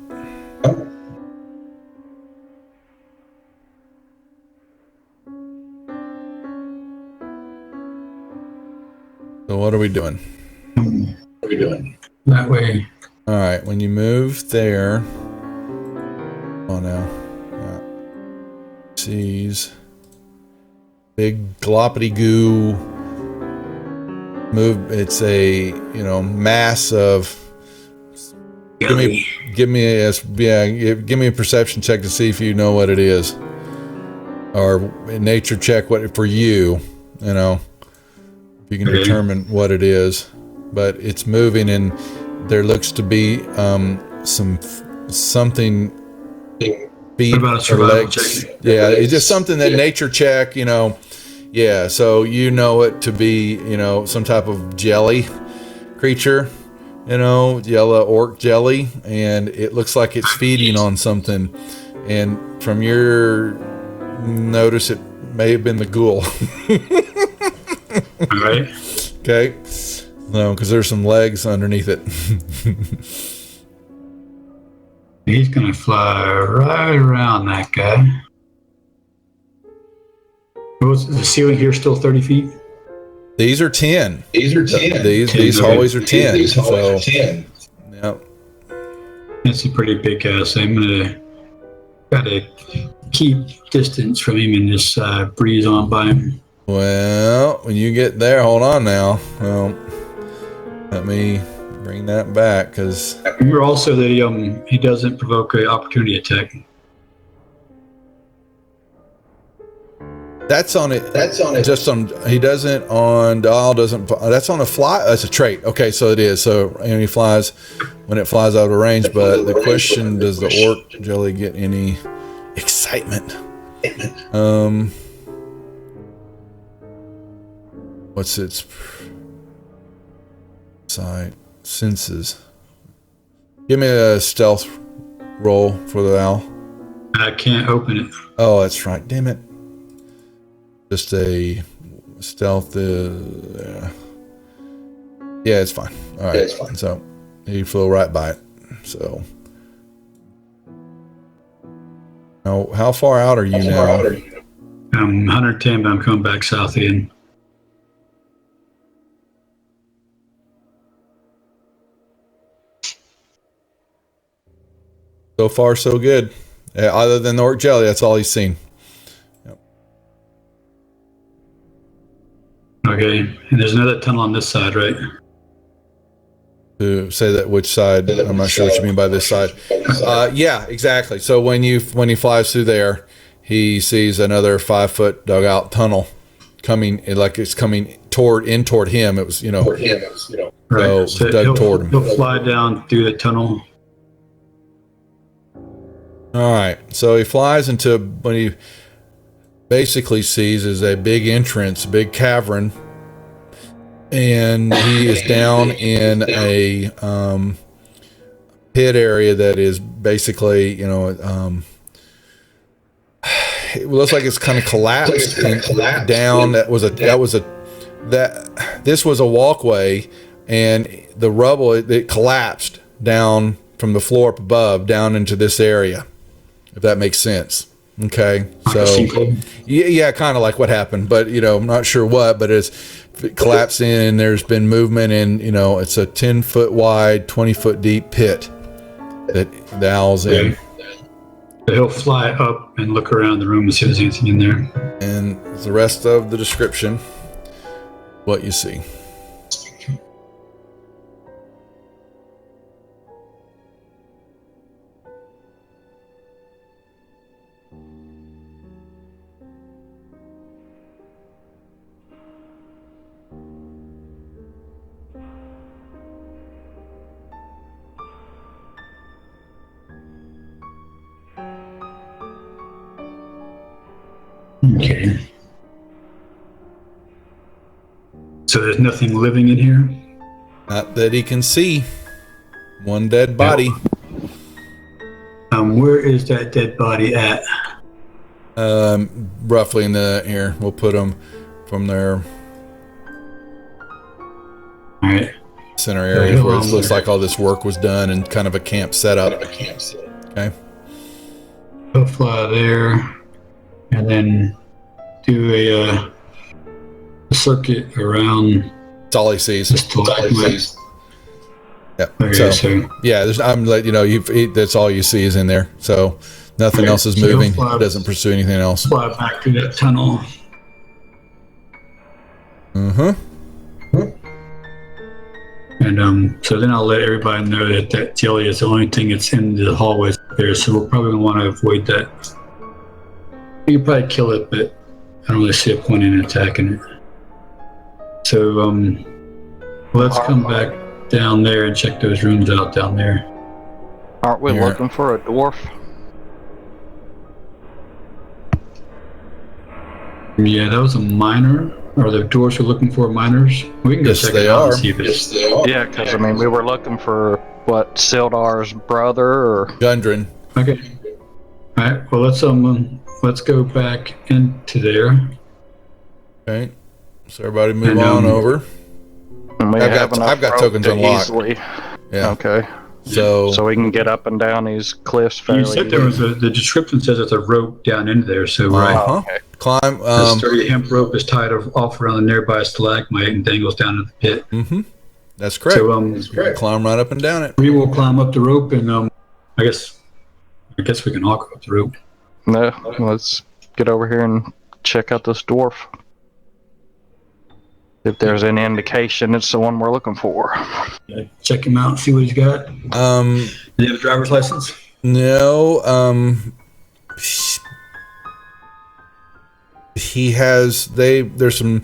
So what are we doing? That way. All right, when you move there, oh now, sees big gloppity goo move. It's a mass of. Give me a perception check to see if you know what it is, or a nature check what for you. If you can determine what it is, but it's moving and there looks to be something feet or legs. Yeah, it's just something that nature check. Yeah, so you know it to be some type of jelly creature. Yellow orc jelly, and it looks like it's feeding on something. And from your notice, it may have been the ghoul. All right. Okay. No, because there's some legs underneath it. He's going to fly right around that guy. Is the ceiling here still 30 feet? These are 10. These hallways are 10. These hallways So, are 10. Yep. That's a pretty big guy, so I'm going to keep distance from him and just breeze on by him. Well, when you get there, hold on now. Well, let me bring that back because Remember also that he doesn't provoke an opportunity attack. that's on it. Just on. He doesn't on Dahl doesn't. That's on a fly. That's a trait. Okay, so it is. So he flies when it flies out of range. But the question: does the orc jelly get any excitement? What's its sight senses? Give me a stealth roll for the owl. I can't open it. Oh, that's right. Damn it. Just a stealth. Yeah, it's fine. All right. Yeah, it's fine. So you flew right by it. So now, how far out are you now? I'm 110, but I'm coming back south again. So far, so good. Other than the orc jelly, that's all he's seen. Okay, and there's another tunnel on this side, right? To say that which side, I'm not sure what you mean by this side. Yeah, exactly. So when he flies through there, he sees another 5-foot dugout tunnel coming, like it's coming toward him. It was, Right. So dug toward him. He'll fly down through the tunnel. All right. So he flies into what he basically sees is a big entrance, big cavern, and he is down in a pit area that is basically, it looks like it's kind of collapsed down. This was a walkway, and the rubble it collapsed down from the floor up above down into this area. If that makes sense. Okay. So yeah, kind of like what happened, but I'm not sure what, but it collapsed in. There's been movement, and it's a 10-foot wide, 20-foot deep pit that the owl's in. So he'll fly up and look around the room and see if there's anything in there. And the rest of the description, what you see. Okay. So there's nothing living in here? Not that he can see. One dead body. Where is that dead body at? Roughly in the here. We'll put them from their All right. center area where it looks like all this work was done and kind of a camp setup. Okay. He'll fly there, and then do a circuit around. That's all he sees. Yeah. Okay, So yeah, I'm letting you know that's all you see is in there. So nothing else is moving. It doesn't pursue anything else. Fly back through that tunnel. And so then I'll let everybody know that jelly is the only thing that's in the hallways there. So we're probably gonna want to avoid that. You can probably kill it, but I don't really see a point in attacking it. So let's come back down there and check those rooms out down there. Aren't we looking for a dwarf? Yeah, that was a miner. Are the dwarves we're looking for miners? We can go Yes, check they it out are. and see if it's. Yeah, because I mean, we were looking for what, Sildar's brother or. Gundren. Okay. All right. Well, let's go back into there. Okay. So everybody move And, on over. And we I've have got- enough I've got rope tokens to unlocked. easily- Yeah. Okay. So we can get up and down these cliffs fairly. You said there was the description says it's a rope down into there. So Okay. climb. the sturdy hemp rope is tied off around the nearby stalagmite and dangles down in the pit. That's correct. So Climb right up and down it. we will climb up the rope and I guess we can all go up the rope. No, let's get over here and check out this dwarf. If there's any indication it's the one we're looking for. Check him out, see what he's got. Does he have a driver's license? No. He has. There's some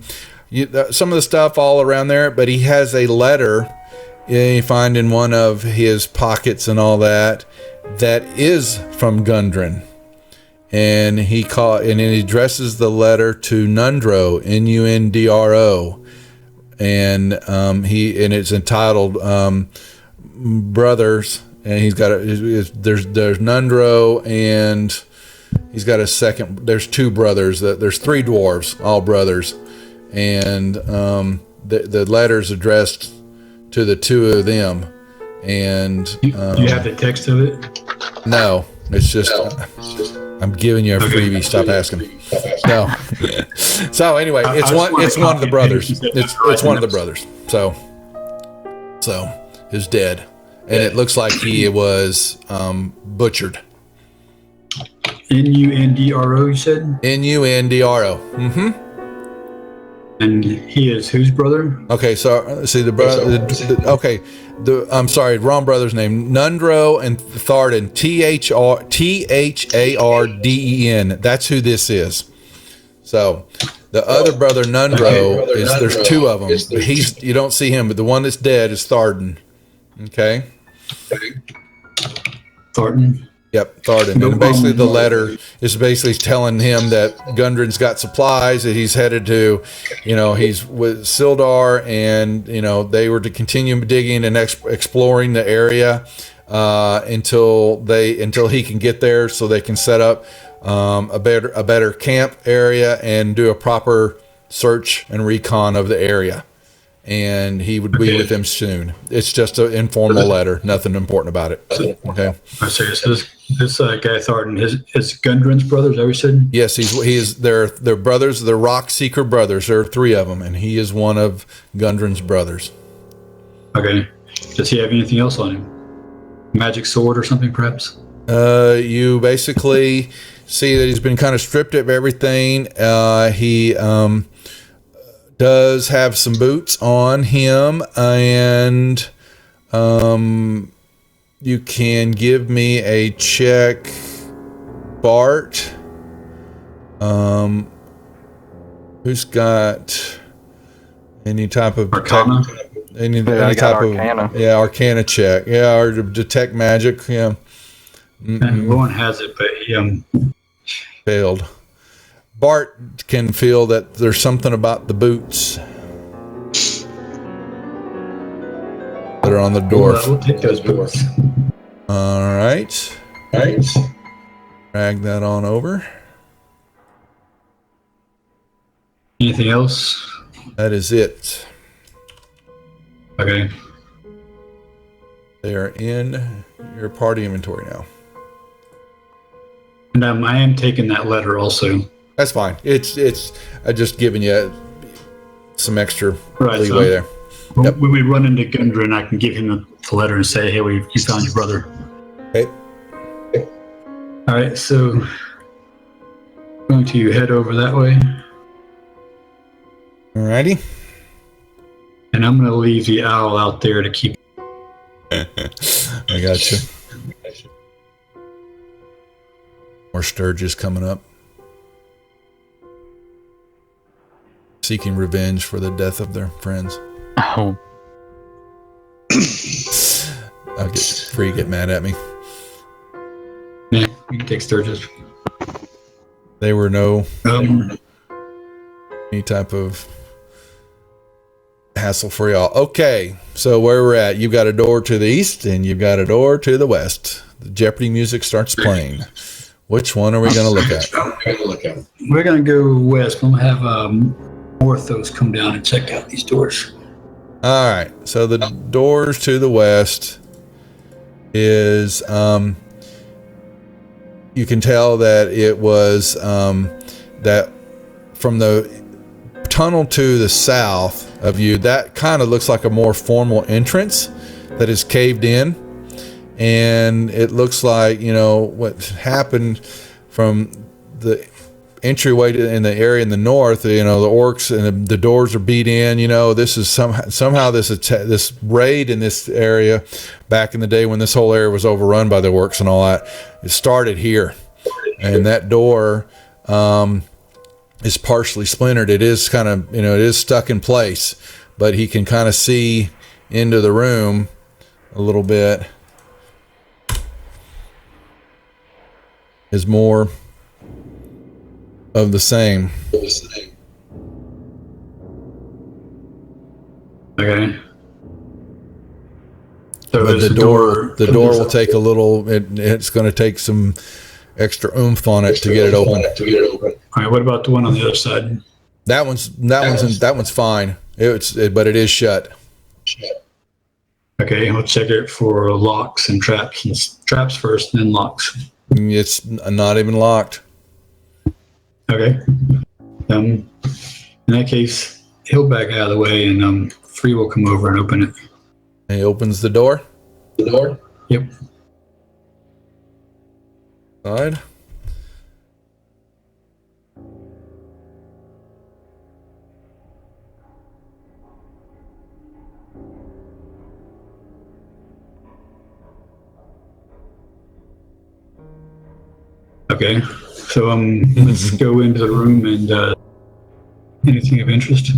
of the stuff all around there, but he has a letter you find in one of his pockets and all that is from Gundren. And he addresses the letter to Nundro, Nundro, and it's entitled Brothers, and he's got there's Nundro, and he's got a second. There's two brothers. There's three dwarves, all brothers, and the letter's addressed to the two of them. And Do you have the text of it? no, it's just. I'm giving you a freebie. Stop asking. No. So anyway, it's one of the brothers. It's one of the brothers. So is dead, and it looks like he was butchered. Nundro, you said? Nundro. And he is whose brother? Okay, so see the brother. I'm sorry, wrong brother's name. Nundro and Tharden. Tharden. That's who this is. So the other brother Nundro there's two of them. You don't see him, but the one that's dead is Tharden. Okay. Thornton. Yep, Tharden. And basically the letter is basically telling him that Gundren's got supplies, that he's headed to, he's with Sildar, and, they were to continue digging and exploring the area until he can get there so they can set up a better camp area and do a proper search and recon of the area. And he would be with them soon. It's just an informal letter, nothing important about it. Okay. I see. So this guy Thornton is Gundren's brother. Is that what you said? Yes, he is. They're brothers. They're Rock Seeker brothers. There are three of them, and he is one of Gundren's brothers. Okay. Does he have anything else on him? Magic sword or something, perhaps? You basically see that he's been kind of stripped of everything. He does have some boots on him, and you can give me a check, Bart. Who's got any type of Arcana? any I got type Arcana. of Arcana check, or detect magic, And Lauren has it, but he failed. Bart can feel that there's something about the boots that letter on the door. We'll take those both. All right. Drag that on over. Anything else? That is it. Okay. They are in your party inventory now. And I am taking that letter also. That's fine. It's just giving you some extra Right, leeway so there. when we run into Gundren, I can give him the letter and say, hey, we found your brother. Okay. All right, so going to head over that way. Alrighty. And I'm going to leave the owl out there to keep. I got you. More Sturges coming up. Seeking revenge for the death of their friends. Oh. I'll get free. Get mad at me. Yeah, you can take Sturgis. They were any type of hassle for y'all. Okay, so where we're at, you've got a door to the east and you've got a door to the west. The Jeopardy music starts playing. Which one are we going to look at? We're going to go west. I'm going to have Orthos come down and check out these doors. All right, so the doors to the west is you can tell that it was that from the tunnel to the south of you, that kind of looks like a more formal entrance that is caved in, and it looks like, you know, what happened from the entryway in the area in the north, you know, the orcs and the doors are beat in, you know, this is somehow this raid in this area back in the day when this whole area was overrun by the orcs and all that, it started here, and that door is partially splintered. It is kind of, you know, it is stuck in place, but he can kind of see into the room a little bit. Is more of the same. Okay. So But the door will take a little, it's going to take some extra oomph on it to get it open. All right, what about the one on the other side? That one's fine. But it is shut. Okay, we'll check it for locks and traps. Traps first, and then locks. It's not even locked. Okay. In that case, he'll back out of the way, and Free will come over and open it. And he opens the door. Yep. Side. Okay. So let's go into the room and anything of interest.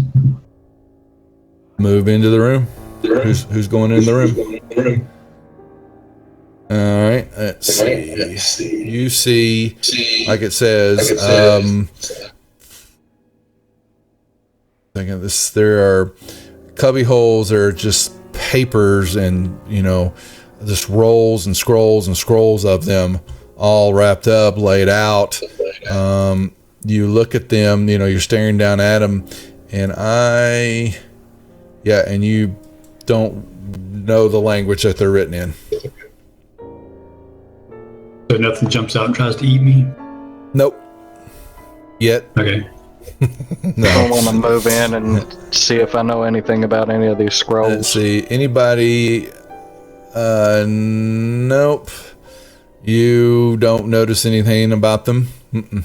Move into the room. Who's going in the room? All right. Let's see. You see, like it says, there are cubby holes. There are just papers and, you know, just rolls and scrolls of them, all wrapped up, laid out. You look at them, you know, you're staring down at them, and and you don't know the language that they're written in. So nothing jumps out and tries to eat me? Nope. Yet. Okay. I want to move in and see if I know anything about any of these scrolls. Let's see. Anybody? Nope. You don't notice anything about them. Mm-mm.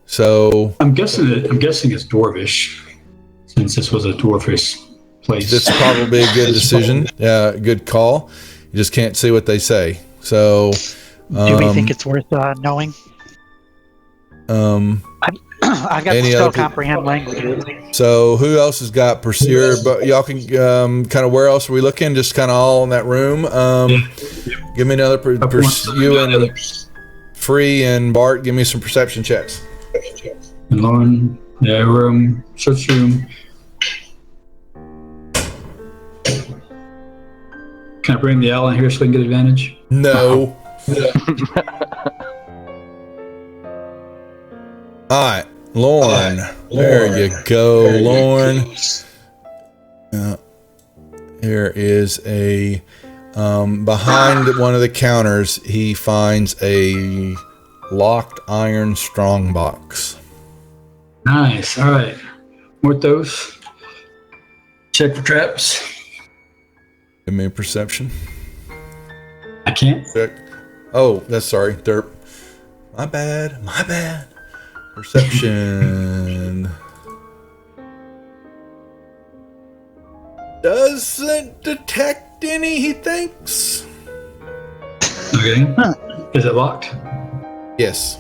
So I'm guessing it's Dwarvish, since this was a Dwarvish place. that's probably a good decision. Yeah, good call. You just can't see what they say. So Do we think it's worth knowing? I've got Any to other spell comprehend languages. So who else has got pursuer? But y'all can kind of, where else are we looking? Just kind of all in that room. Give me another you and Free and Bart. Give me some perception checks. And Lauren, yeah, room, search room. Can I bring the owl in here so we can get advantage? No. All right, Lauren. There you go, Lauren. Here is a behind one of the counters. He finds a locked iron strong box. Nice. All right. Morthos. Check for traps. Give me a perception I can't. check. Oh, that's sorry, derp. My bad. Perception. Doesn't detect any, he thinks. Okay. Is it locked? Yes.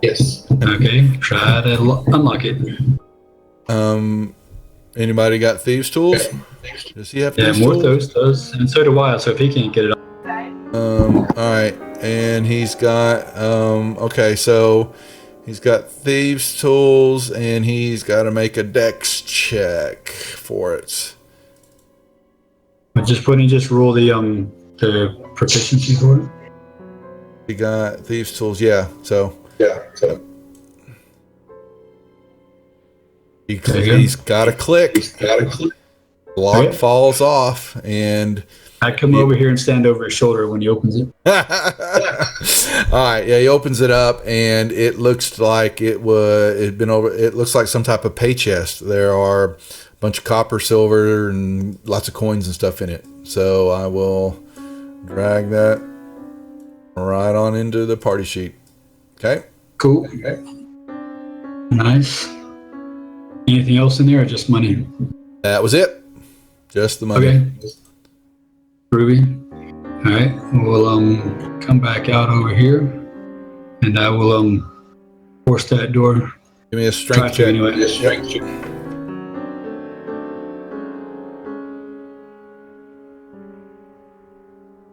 Okay. Try to unlock it. Anybody got thieves tools? Does he have Yeah, thieves tools? Morthos does, and so do Wild. So if he can't get it, All right, and he's got okay, so he's got thieves tools, and he's got to make a dex check for it. but just roll the proficiency for it. He got thieves tools, yeah. So he's got a click. Lock Okay. falls off, and I come over here and stand over his shoulder when he opens it. all right, yeah, he opens it up, and it looks like it looks like some type of pay chest. There are a bunch of copper, silver, and lots of coins and stuff in it. So I will drag that right on into the party sheet. Okay. Cool. Nice. Anything else in there, or just money? That was it. Just the money. Okay. Ruby. All right. We'll come back out over here, and I will force that door. Give me a Try strength to check. anyway.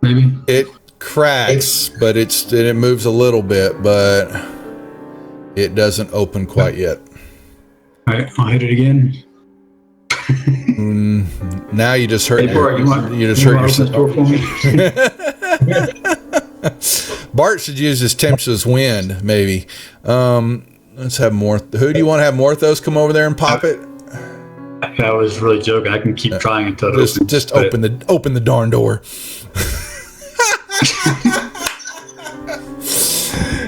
Maybe. It cracks, but it moves a little bit, but it doesn't open quite yet. All right. I'll hit it again. Now you just hurt Hey, Bart, yourself. you wanna open this door for me? Bart should use his Temptress wind, maybe. Let's have more. Who do you want to have Morthos come over there and pop it? I was really joking. I can keep trying until it opens. Just but- open the darn door.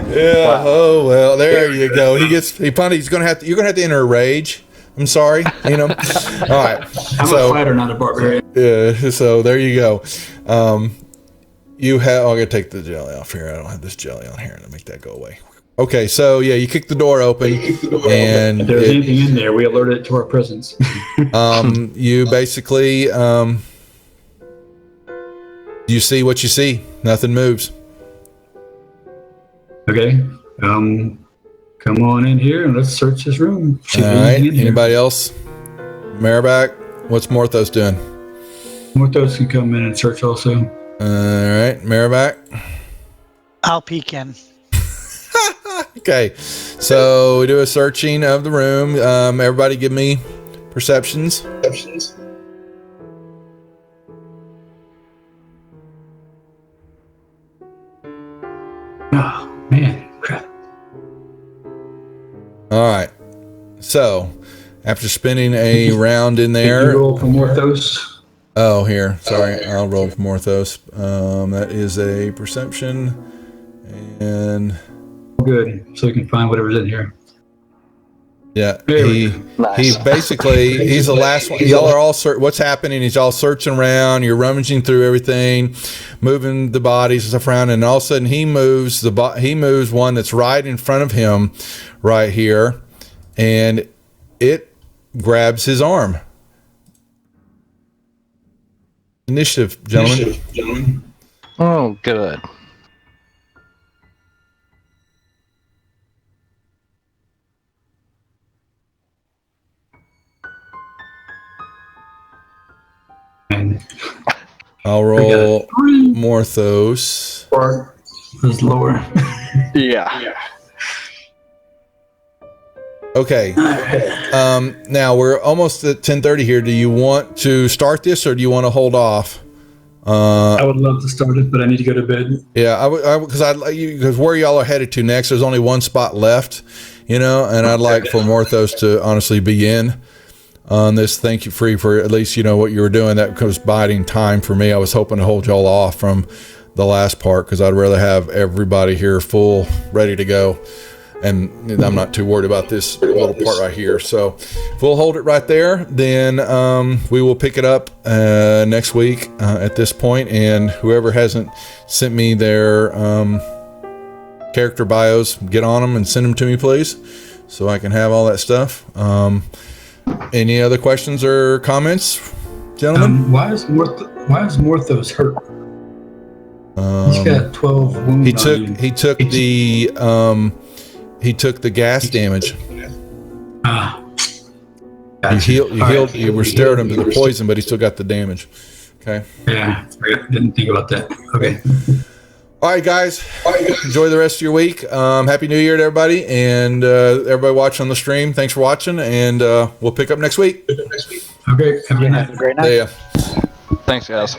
Yeah. Wow. Oh well, there you go. He's gonna have to. You're gonna have to enter a rage. I'm sorry. All right. I'm a fighter, not a barbarian. Yeah. So there you go. You have. I'm gonna take the jelly off here. I don't have this jelly on here to make that go away. Okay. So yeah, you kick the door open, and If there's anything in there, we alert it to our presence. you basically you see what you see. Nothing moves. Okay. Come on in here and let's search this room. All right. Anybody else? Maribak, what's Morthos doing? Morthos can come in and search also. All right, Maribak. I'll peek in. Okay, so we do a searching of the room. Everybody, give me perceptions. Oh man, crap. All right. So, after spinning a round in Can there. you roll for Morthos? Oh, here. Sorry, I'll roll for Morthos. That is a perception, and Good, so we can find whatever's in here. yeah, There we he basically he's the last one. Y'all are all what's happening is y'all searching around. You're rummaging through everything, moving the bodies and stuff around, and all of a sudden he moves one that's right in front of him, right here, and it grabs his arm. Initiative, gentlemen. Oh, good. And I'll we got roll a 3 Morthos. or is lower. Yeah. Okay. Now we're almost at 10:30 here. Do you want to start this, or do you want to hold off I would love to start it, but I need to go to bed. Yeah, because where y'all are headed to next, there's only one spot left, and I'd like for Morthos to honestly be in on this. Thank you, Free, for at least what you were doing. That was biding time for me. I was hoping to hold y'all off from the last part because I'd rather have everybody here full, ready to go. And I'm not too worried about this little part right here. So if we'll hold it right there, then we will pick it up next week at this point. And whoever hasn't sent me their character bios, get on them and send them to me, please, so I can have all that stuff. Any other questions or comments, gentlemen? Why is Morthos hurt? He's got 12 wounds. He took the gas damage. Gotcha. You restored him to the poison, but he still got the damage. Okay. Yeah, I didn't think about that. Okay. All right, guys. Enjoy the rest of your week. Happy New Year to everybody, and everybody watching on the stream. Thanks for watching, and we'll pick up next week. Okay. Have a good night. Have a great night. See ya. Thanks, guys.